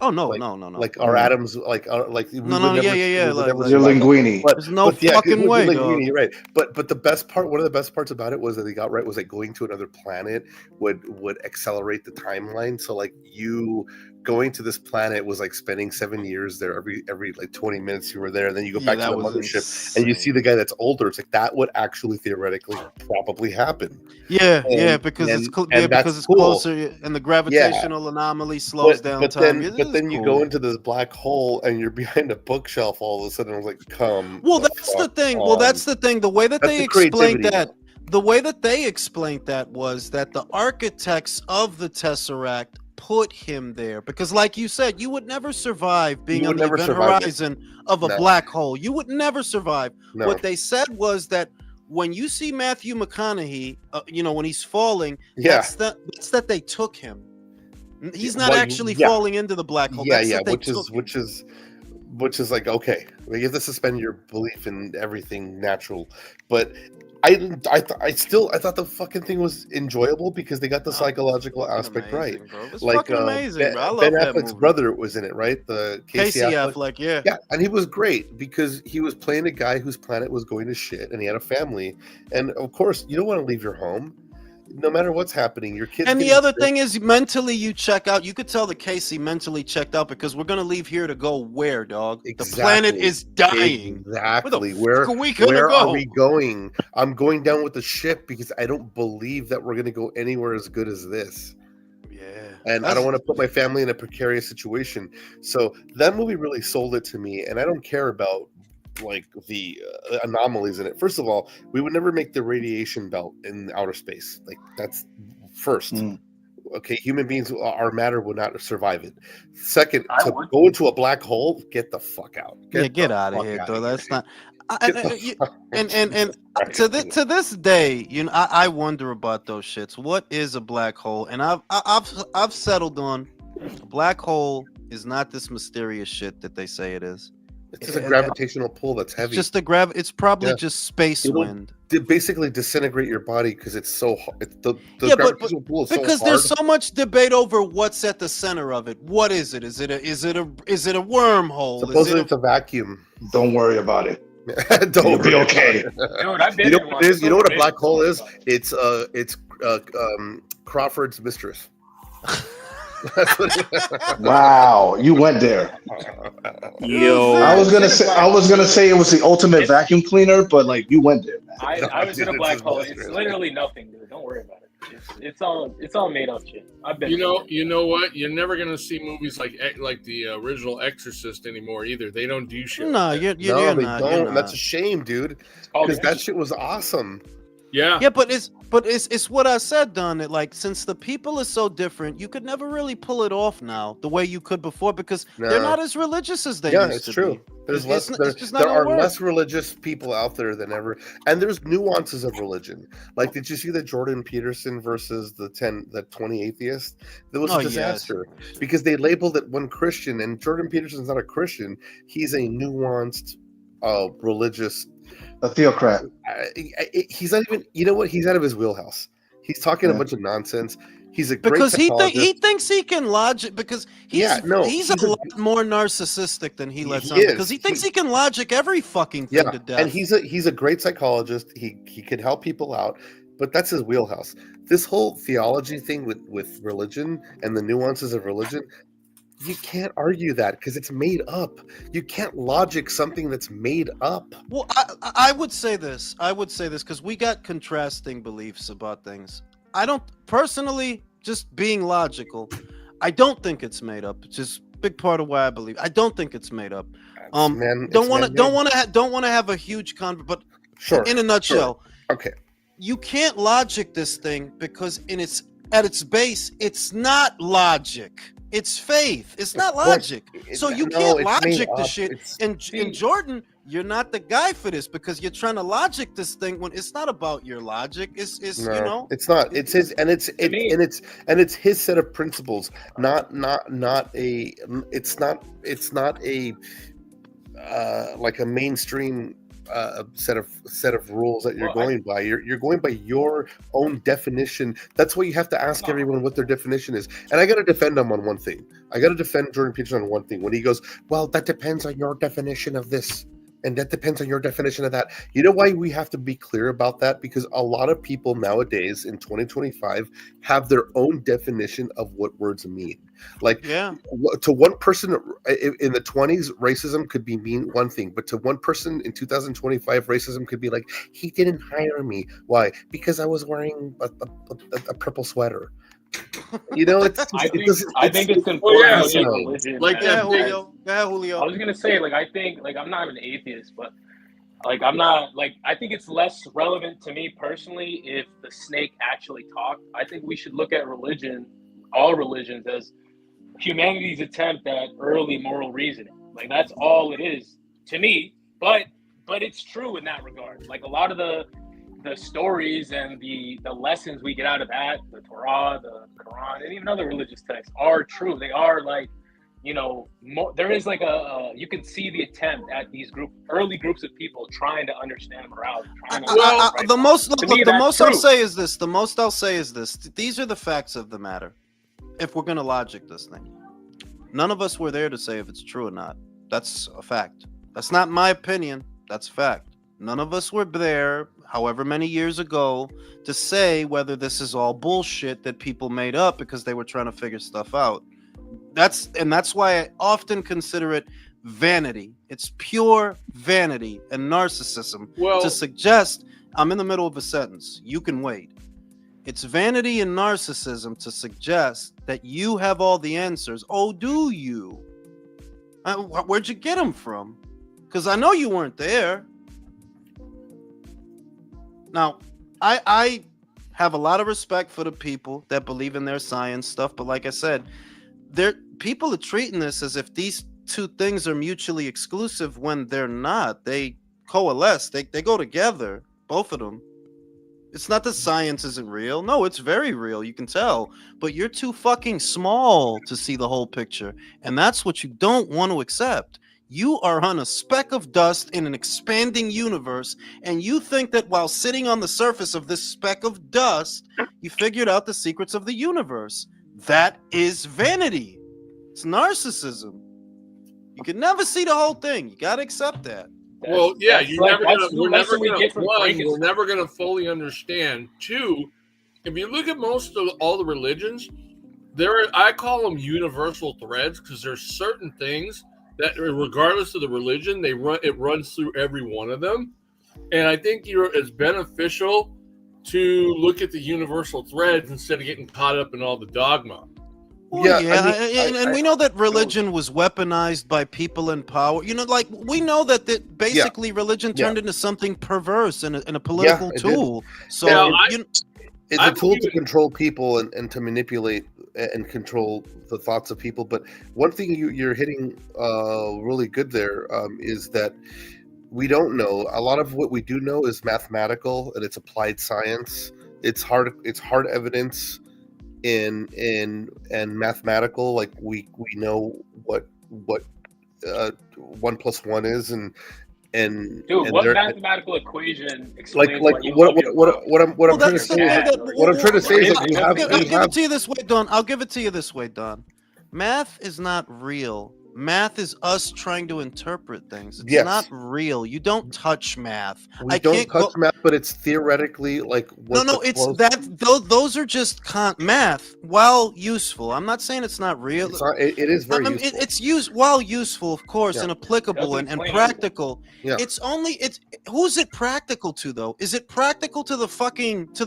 Oh no, Like, no. Like our atoms, like we would never, yeah. we would Like, never You're survive that. linguini. There's no fucking way, dog. Linguini, right? But the best part, one of the best parts about it was that they got right was like going to another planet would accelerate the timeline. So like you going to this planet was like spending 7 years there. Every like 20 minutes you were there, and then you go back to the mothership and you see the guy that's older. It's like that would actually theoretically probably happen. Yeah, because it's closer, and the gravitational anomaly slows down time. But then you go into this black hole and you're behind a bookshelf all of a sudden. I was like, come. Well, that's the thing. Well, that's the thing. The way that they explained that, was that the architects of the Tesseract put him there because, like you said, you would never survive being on the event horizon of a black hole. You would never survive. No. What they said was that when you see Matthew McConaughey, when he's falling, that's that they took him. He's not actually falling into the black hole. Which is like, okay, you have to suspend your belief in everything natural, but I thought the fucking thing was enjoyable because they got the psychological aspect right. It's fucking amazing, bro. I love Ben that Affleck's movie. brother was in it, right? The Casey Affleck, yeah, and he was great because he was playing a guy whose planet was going to shit, and he had a family, and of course, you don't want to leave your home. No matter what's happening, your kids. And the other thing is, mentally, you check out. You could tell that Casey mentally checked out because we're gonna leave here to go where, dog? Exactly. The planet is dying. Exactly. Where are we going? I'm going down with the ship because I don't believe that we're gonna go anywhere as good as this. Yeah. And I don't want to put my family in a precarious situation. So that movie really sold it to me, and I don't care about like the anomalies in it. First of all, we would never make the radiation belt in outer space. Like that's first. Okay, human beings, our matter would not survive it. Second, to go into a black hole, get the fuck out. Get out of here, though. That's not. And to this day, I wonder about those shits. What is a black hole? And I've settled on a black hole is not this mysterious shit that they say it is. It's just a gravitational pull that's heavy. It's just it's probably just space wind. Basically disintegrate your body because it's so hard. The gravitational pull is because so hard. there's so much debate over what's at the center of it. What is it? Is it a wormhole? Supposedly it's a vacuum. Don't worry about it. Don't be okay. Dude, I've been you know what a black hole is? It's Crawford's mistress. Wow, you went there. Yo, I was gonna say it was the ultimate vacuum cleaner, but like you went there, man. I was in a black hole. It's literally nothing, dude. Don't worry about it. It's all made up shit. I've been. You know what? You're never gonna see movies like the original Exorcist anymore either. They don't do shit. No, they don't. That's a shame, dude. Because that shit was awesome. Yeah, but it's what I said, Don. That like since the people are so different, you could never really pull it off now the way you could before because they're not as religious as they used it's to true. be. There's It's less. just not There gonna are work. less religious people out there than ever, and there's nuances of religion. Like, did you see the Jordan Peterson versus the 20 atheists? That was a disaster because they labeled it one Christian, and Jordan Peterson's not a Christian. He's a nuanced, religious. A theocrat. He's not even. You know what? He's out of his wheelhouse. He's talking a bunch of nonsense. He's a great because he psychologist. thinks he can logic because he's a lot more narcissistic than he lets on because he thinks he can logic every fucking thing to death. And he's a great psychologist. He can help people out, but that's his wheelhouse. This whole theology thing with religion and the nuances of religion, you can't argue that because it's made up. You can't logic something that's made up. Well, I would say this because we got contrasting beliefs about things. I don't personally, just being logical, I don't think it's made up. It's just a big part of why I believe. I don't think it's made up. Don't want to have a huge but in a nutshell, okay, you can't logic this thing because at its base, it's not logic. It's faith. It's not logic. So you can't logic the shit. And Jordan, you're not the guy for this because you're trying to logic this thing when it's not about your logic. It's it's not. It's his and it's his set of principles. Not a. It's not a like a mainstream set of rules that you're going by. You're going by your own definition. That's why you have to ask everyone what their definition is. And I got to defend him on one thing. I got to defend Jordan Peterson on one thing. When he goes, well, that depends on your definition of this. And that depends on your definition of that. You know why we have to be clear about that? Because a lot of people nowadays in 2025 have their own definition of what words mean. Like, to one person in the 20s, racism could be mean one thing, but to one person in 2025, racism could be like, he didn't hire me. Why? Because I was wearing a purple sweater. You know, I think it's important to religion. Julio. Julio. I was gonna say, I think, I'm not an atheist, but I'm not I think it's less relevant to me personally if the snake actually talked. I think we should look at religion, all religions, as humanity's attempt at early moral reasoning. That's all it is to me. But it's true in that regard. A lot of the stories and the lessons we get out of that, the Torah, the Quran, and even other religious texts are true. They are there is you can see the attempt at these early groups of people trying to understand morality. The most I'll say is this. These are the facts of the matter. If we're going to logic this thing, none of us were there to say if it's true or not. That's a fact. That's not my opinion. That's a fact. None of us were there, however many years ago, to say whether this is all bullshit that people made up because they were trying to figure stuff out. That's why I often consider it vanity. It's pure vanity and narcissism to suggest I'm in the middle of a sentence. You can wait. It's vanity and narcissism to suggest that you have all the answers. Oh, do you? Where'd you get them from? Because I know you weren't there. Now, I have a lot of respect for the people that believe in their science stuff, but like I said, people are treating this as if these two things are mutually exclusive when they're not. They coalesce. They go together, both of them. It's not that science isn't real. No, it's very real. You can tell. But you're too fucking small to see the whole picture. And that's what you don't want to accept. You are on a speck of dust in an expanding universe, and you think that while sitting on the surface of this speck of dust, you figured out the secrets of the universe. That is vanity. It's narcissism. You can never see the whole thing. You got to accept that. Well, yeah, we're never gonna fully understand. Two, if you look at most of all the religions, I call them universal threads because there's certain things that, regardless of the religion, it runs through every one of them. And I think it's beneficial to look at the universal threads instead of getting caught up in all the dogma. Well, yeah, I mean, and we know that religion was weaponized by people in power. You know, like we know that basically religion turned into something perverse and a political tool. So it's a tool to control people and to manipulate and control the thoughts of people. But one thing you're hitting really good there is that we don't know. A lot of what we do know is mathematical and it's applied science. It's hard evidence in mathematical. Like we know what 1 + 1 is and what mathematical equation explains what I'm trying to say is that we have. I'll give it to you this way, Don. I'll give it to you this way, Don. Math is not real. Math is us trying to interpret things. It's not real. You don't touch math. We don't touch math, but it's theoretically like it's that. Those are just math. While useful, I'm not saying it's not real. It is very useful. It's while useful, of course, and applicable and practical. Yeah. Who's it practical to though? Is it practical to the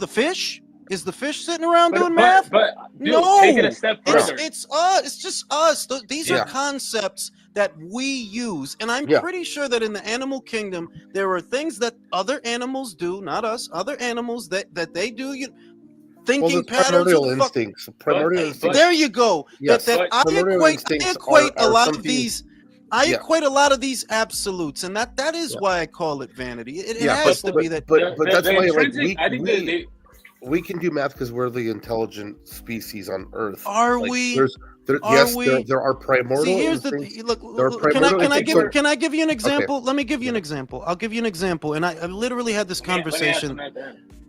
fish? Is the fish sitting around doing math? But dude, no, take it a step further. It's us. It's just us. These are concepts that we use, and I'm pretty sure that in the animal kingdom there are things that other animals do, not us. Other animals that they do. Thinking patterns. Primordial instincts. There you go. Yes. I equate a lot of these. I equate a lot of these absolutes, and that is why I call it vanity. It has to be that. But that's why we can do math because we're the intelligent species on Earth. Are we? There are primordial. See, here's instincts. Can I give you an example? Okay. Let me give you an example. I'll give you an example. And I literally had this conversation.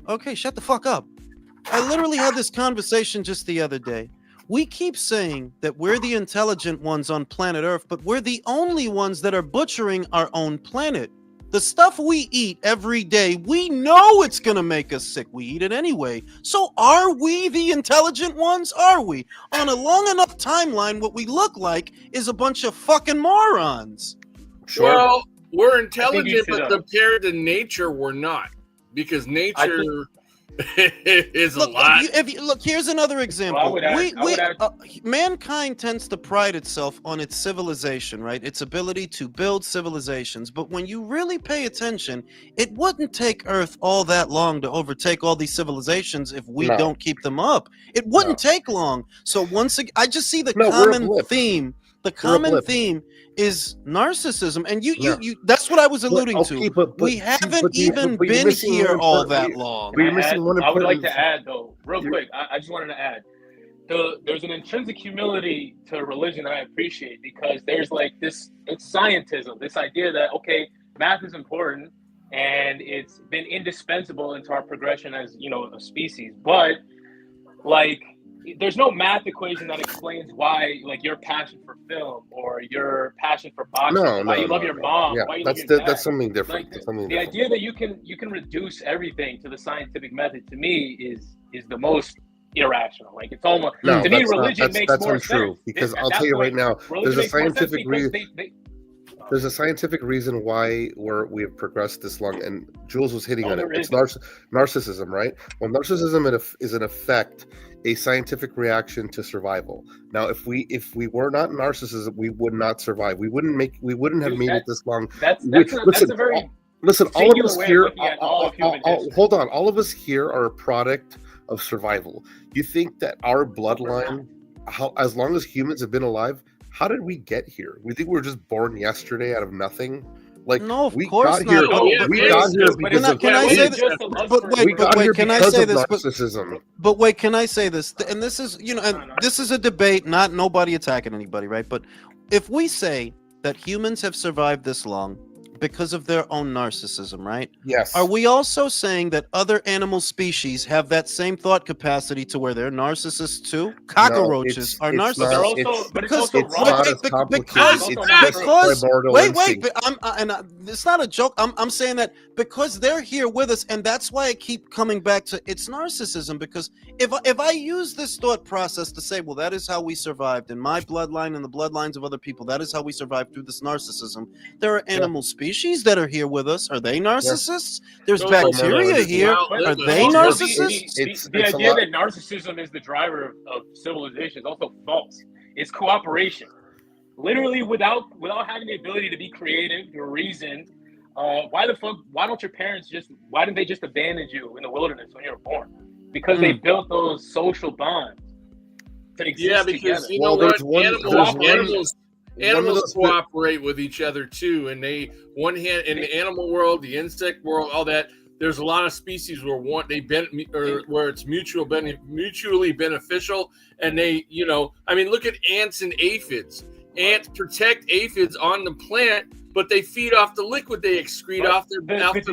Okay, shut the fuck up. I literally had this conversation just the other day. We keep saying that we're the intelligent ones on planet Earth, but we're the only ones that are butchering our own planet. The stuff we eat every day, we know it's going to make us sick. We eat it anyway. So are we the intelligent ones? Are we? On a long enough timeline, what we look like is a bunch of fucking morons. Sure. Well, we're intelligent, but compared to nature, we're not. Because nature is a lot. Look, here's another example. Mankind tends to pride itself on its civilization, right? Its ability to build civilizations. But when you really pay attention, it wouldn't take Earth all that long to overtake all these civilizations if we don't keep them up. It wouldn't take long. So once again, I just see the common theme. The common theme is narcissism, and you that's what I was alluding to. We haven't even been here all that long. I would like to add, though, real quick. I just wanted to add, there's an intrinsic humility to religion that I appreciate, because there's like it's scientism, this idea that, okay, math is important and it's been indispensable into our progression as, a species, but like, there's no math equation that explains why, like, your passion for film or your passion for boxing, why you love your mom, why you love your dad. That's something different. Like, the idea that you can reduce everything to the scientific method, to me, is the most irrational. Like, it's almost to me, religion makes more untrue, sense. Because I'll tell you right now, there's a scientific reason. There's a scientific reason why we have progressed this long, and Jules was hitting on it. It's narcissism, right? Well, narcissism is in effect a scientific reaction to survival. Now, if we were not narcissism, we would not survive. We wouldn't have made it this long. That's a very all of us here. Hold on, all of us here are a product of survival. You think that our bloodline, as long as humans have been alive, how did we get here? We think we were just born yesterday out of nothing. Like, no, of course not. We got here because of narcissism. But wait, can I say this? And this is, this is a debate, not nobody attacking anybody, right? But if we say that humans have survived this long because of their own narcissism, right? Yes. Are we also saying that other animal species have that same thought capacity to where they're narcissists too? Cockroaches are narcissists. It's not a joke. I'm saying that because they're here with us, and that's why I keep coming back to it's narcissism. Because if I use this thought process to say, well, that is how we survived in my bloodline and the bloodlines of other people, that is how we survived through this narcissism. There are animal species species that are here with us. Are they narcissists? There's No, bacteria here. Are they narcissists? The idea that narcissism is the driver of civilization is also false. It's cooperation. Literally, without having the ability to be creative, to reason, why don't your parents why didn't they just abandon you in the wilderness when you were born? Because they built those social bonds to exist because together. you know what? Animals cooperate with each other too, and in the animal world, the insect world, all that. There's a lot of species where where it's mutually beneficial, and they, look at ants and aphids. Ants protect aphids on the plant, but they feed off the liquid they excrete off the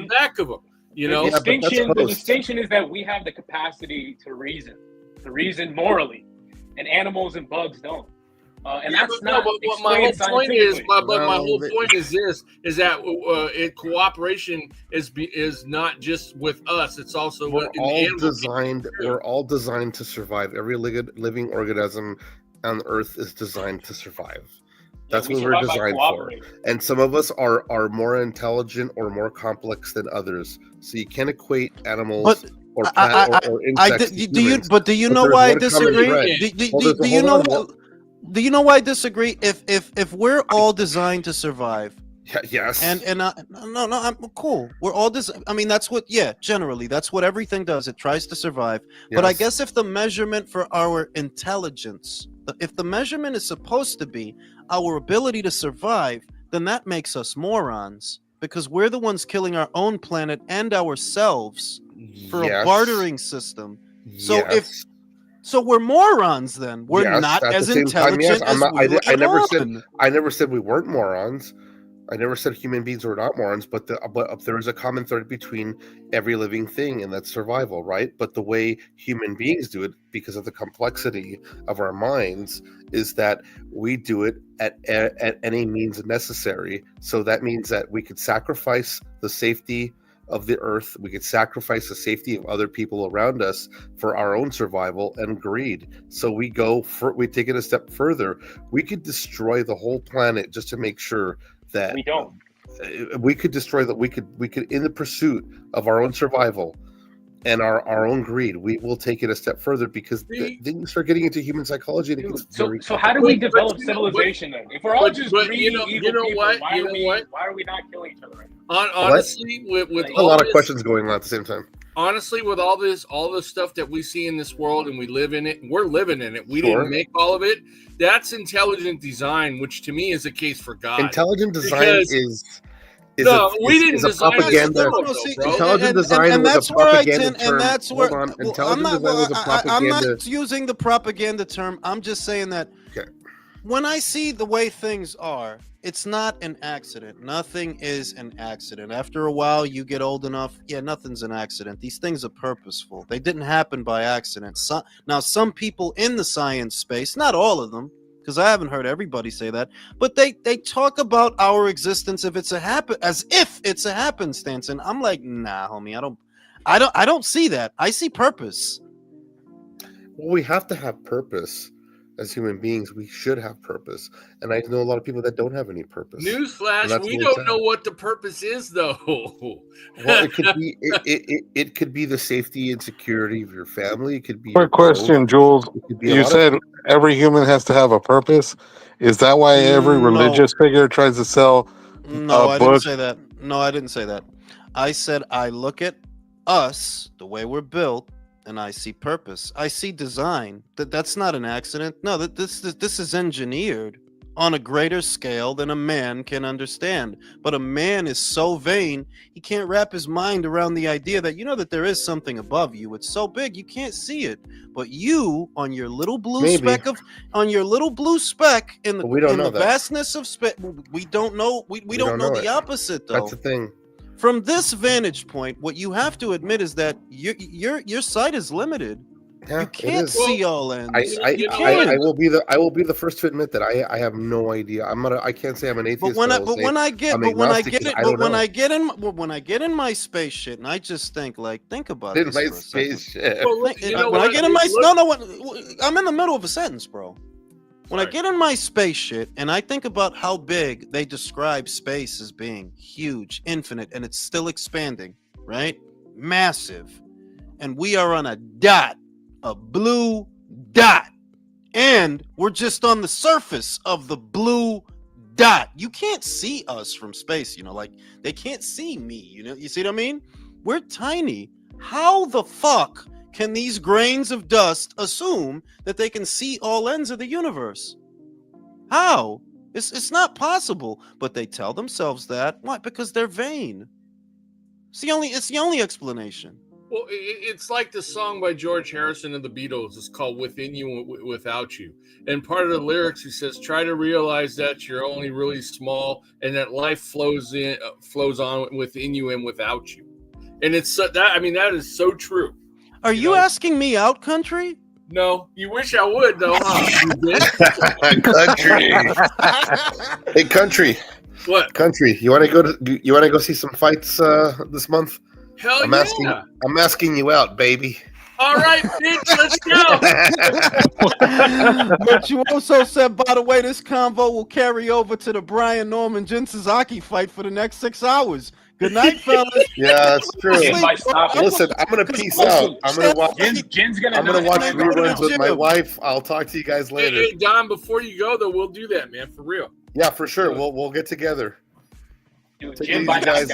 back of them. The distinction is that we have the capacity to reason morally, and animals and bugs don't. And that's not. But my whole point is, my whole point is this: is that cooperation is not just with us; it's also we're all designed to survive. Every living organism on Earth is designed to survive. That's what we're designed for. And some of us are more intelligent or more complex than others. So you can't equate animals or insects. Do you know why I disagree? Do you know why I disagree? If we're all designed to survive, yes, I'm cool. We're all I mean, that's what. Yeah, generally, that's what everything does. It tries to survive. Yes. But I guess if the measurement for our intelligence, if the measurement is supposed to be our ability to survive, then that makes us morons because we're the ones killing our own planet and ourselves for a bartering system. So So we're morons then. We're not as intelligent as I never said we weren't morons. I never said human beings were not morons, but there is a common thread between every living thing, and that's survival, right? But the way human beings do it, because of the complexity of our minds, is that we do it at any means necessary. So that means that we could sacrifice the safety of the earth, we could sacrifice the safety of other people around us for our own survival and greed. So we take it a step further. We could destroy the whole planet just to make sure that we could destroy that. We could in the pursuit of our own survival and our own greed, we will take it a step further because then you start getting into human psychology. So how do we develop civilization then? If we're all just greedy, evil people, why are we not killing each other right now? Honestly, with a lot of questions going on at the same time. Honestly, with all the stuff that we see in this world and we live in it, we're living in it. We didn't make all of it. That's intelligent design, which to me is a case for God. Intelligent design is we didn't design propaganda. Intelligent design was a propaganda term. Hold on. Intelligent design was a propaganda. I'm not using the propaganda term. I'm just saying that when I see the way things are, it's not an accident. Nothing is an accident. After a while, you get old enough. Yeah, nothing's an accident. These things are purposeful. They didn't happen by accident. Now, some people in the science space, not all of them, because I haven't heard everybody say that, but they talk about our existence as if it's a happenstance, and I'm like, nah, homie, I don't see that. I see purpose. Well, we have to have purpose as human beings. We should have purpose, and I know a lot of people that don't have any purpose. Newsflash: we don't know what the purpose is, though. Well, it could be it could be the safety and security of your family. It could be. Quick question, Jules. You said every human has to have a purpose. Is that why every religious figure tries to sell? No, I didn't say that. No, I didn't say that. I said I look at us, the way we're built, and I see purpose. I see design. That's not an accident. No, this is engineered on a greater scale than a man can understand. But a man is so vain, he can't wrap his mind around the idea that that there is something above you. It's so big you can't see it. But you, on your little blue speck in the vastness of space, we don't know. We don't know the opposite, though. That's the thing. From this vantage point, what you have to admit is that your sight is limited. Yeah, you can't see all ends. I will be the first to admit that I have no idea. I can't say I'm an atheist. But when I get in my space shit, and I just think about this. In my space shit. I'm in the middle of a sentence, bro. When I get in my space shit and I think about how big they describe space as being huge, infinite, and it's still expanding, right? Massive. And we are on a dot, a blue dot. And we're just on the surface of the blue dot. You can't see us from space, like they can't see me, you see what I mean? We're tiny. How the fuck can these grains of dust assume that they can see all ends of the universe? How? It's not possible, but they tell themselves that. Why? Because they're vain. It's the only explanation. Well, it's like the song by George Harrison and the Beatles. It's called Within You and Without You. And part of the lyrics, he says, try to realize that you're only really small and that life flows on within you and without you. And it's that is so true. Are you asking me out, country? No, you wish I would, though. Country. Hey, country. What? Country. You want to go see some fights this month? Hell I'm asking you out, baby. All right, bitch, let's go. But you also said, by the way, this convo will carry over to the Brian Norman Jin Suzuki fight for the next 6 hours. Good night, fellas. Yeah, that's true. Listen, I'm gonna peace out. I'm gonna watch. Jin's I'm gonna watch reruns with my wife. I'll talk to you guys later. Hey, Don, before you go though, we'll do that, man, for real. Yeah, for sure. We'll get together. Dude, Take Jin it easy, guys.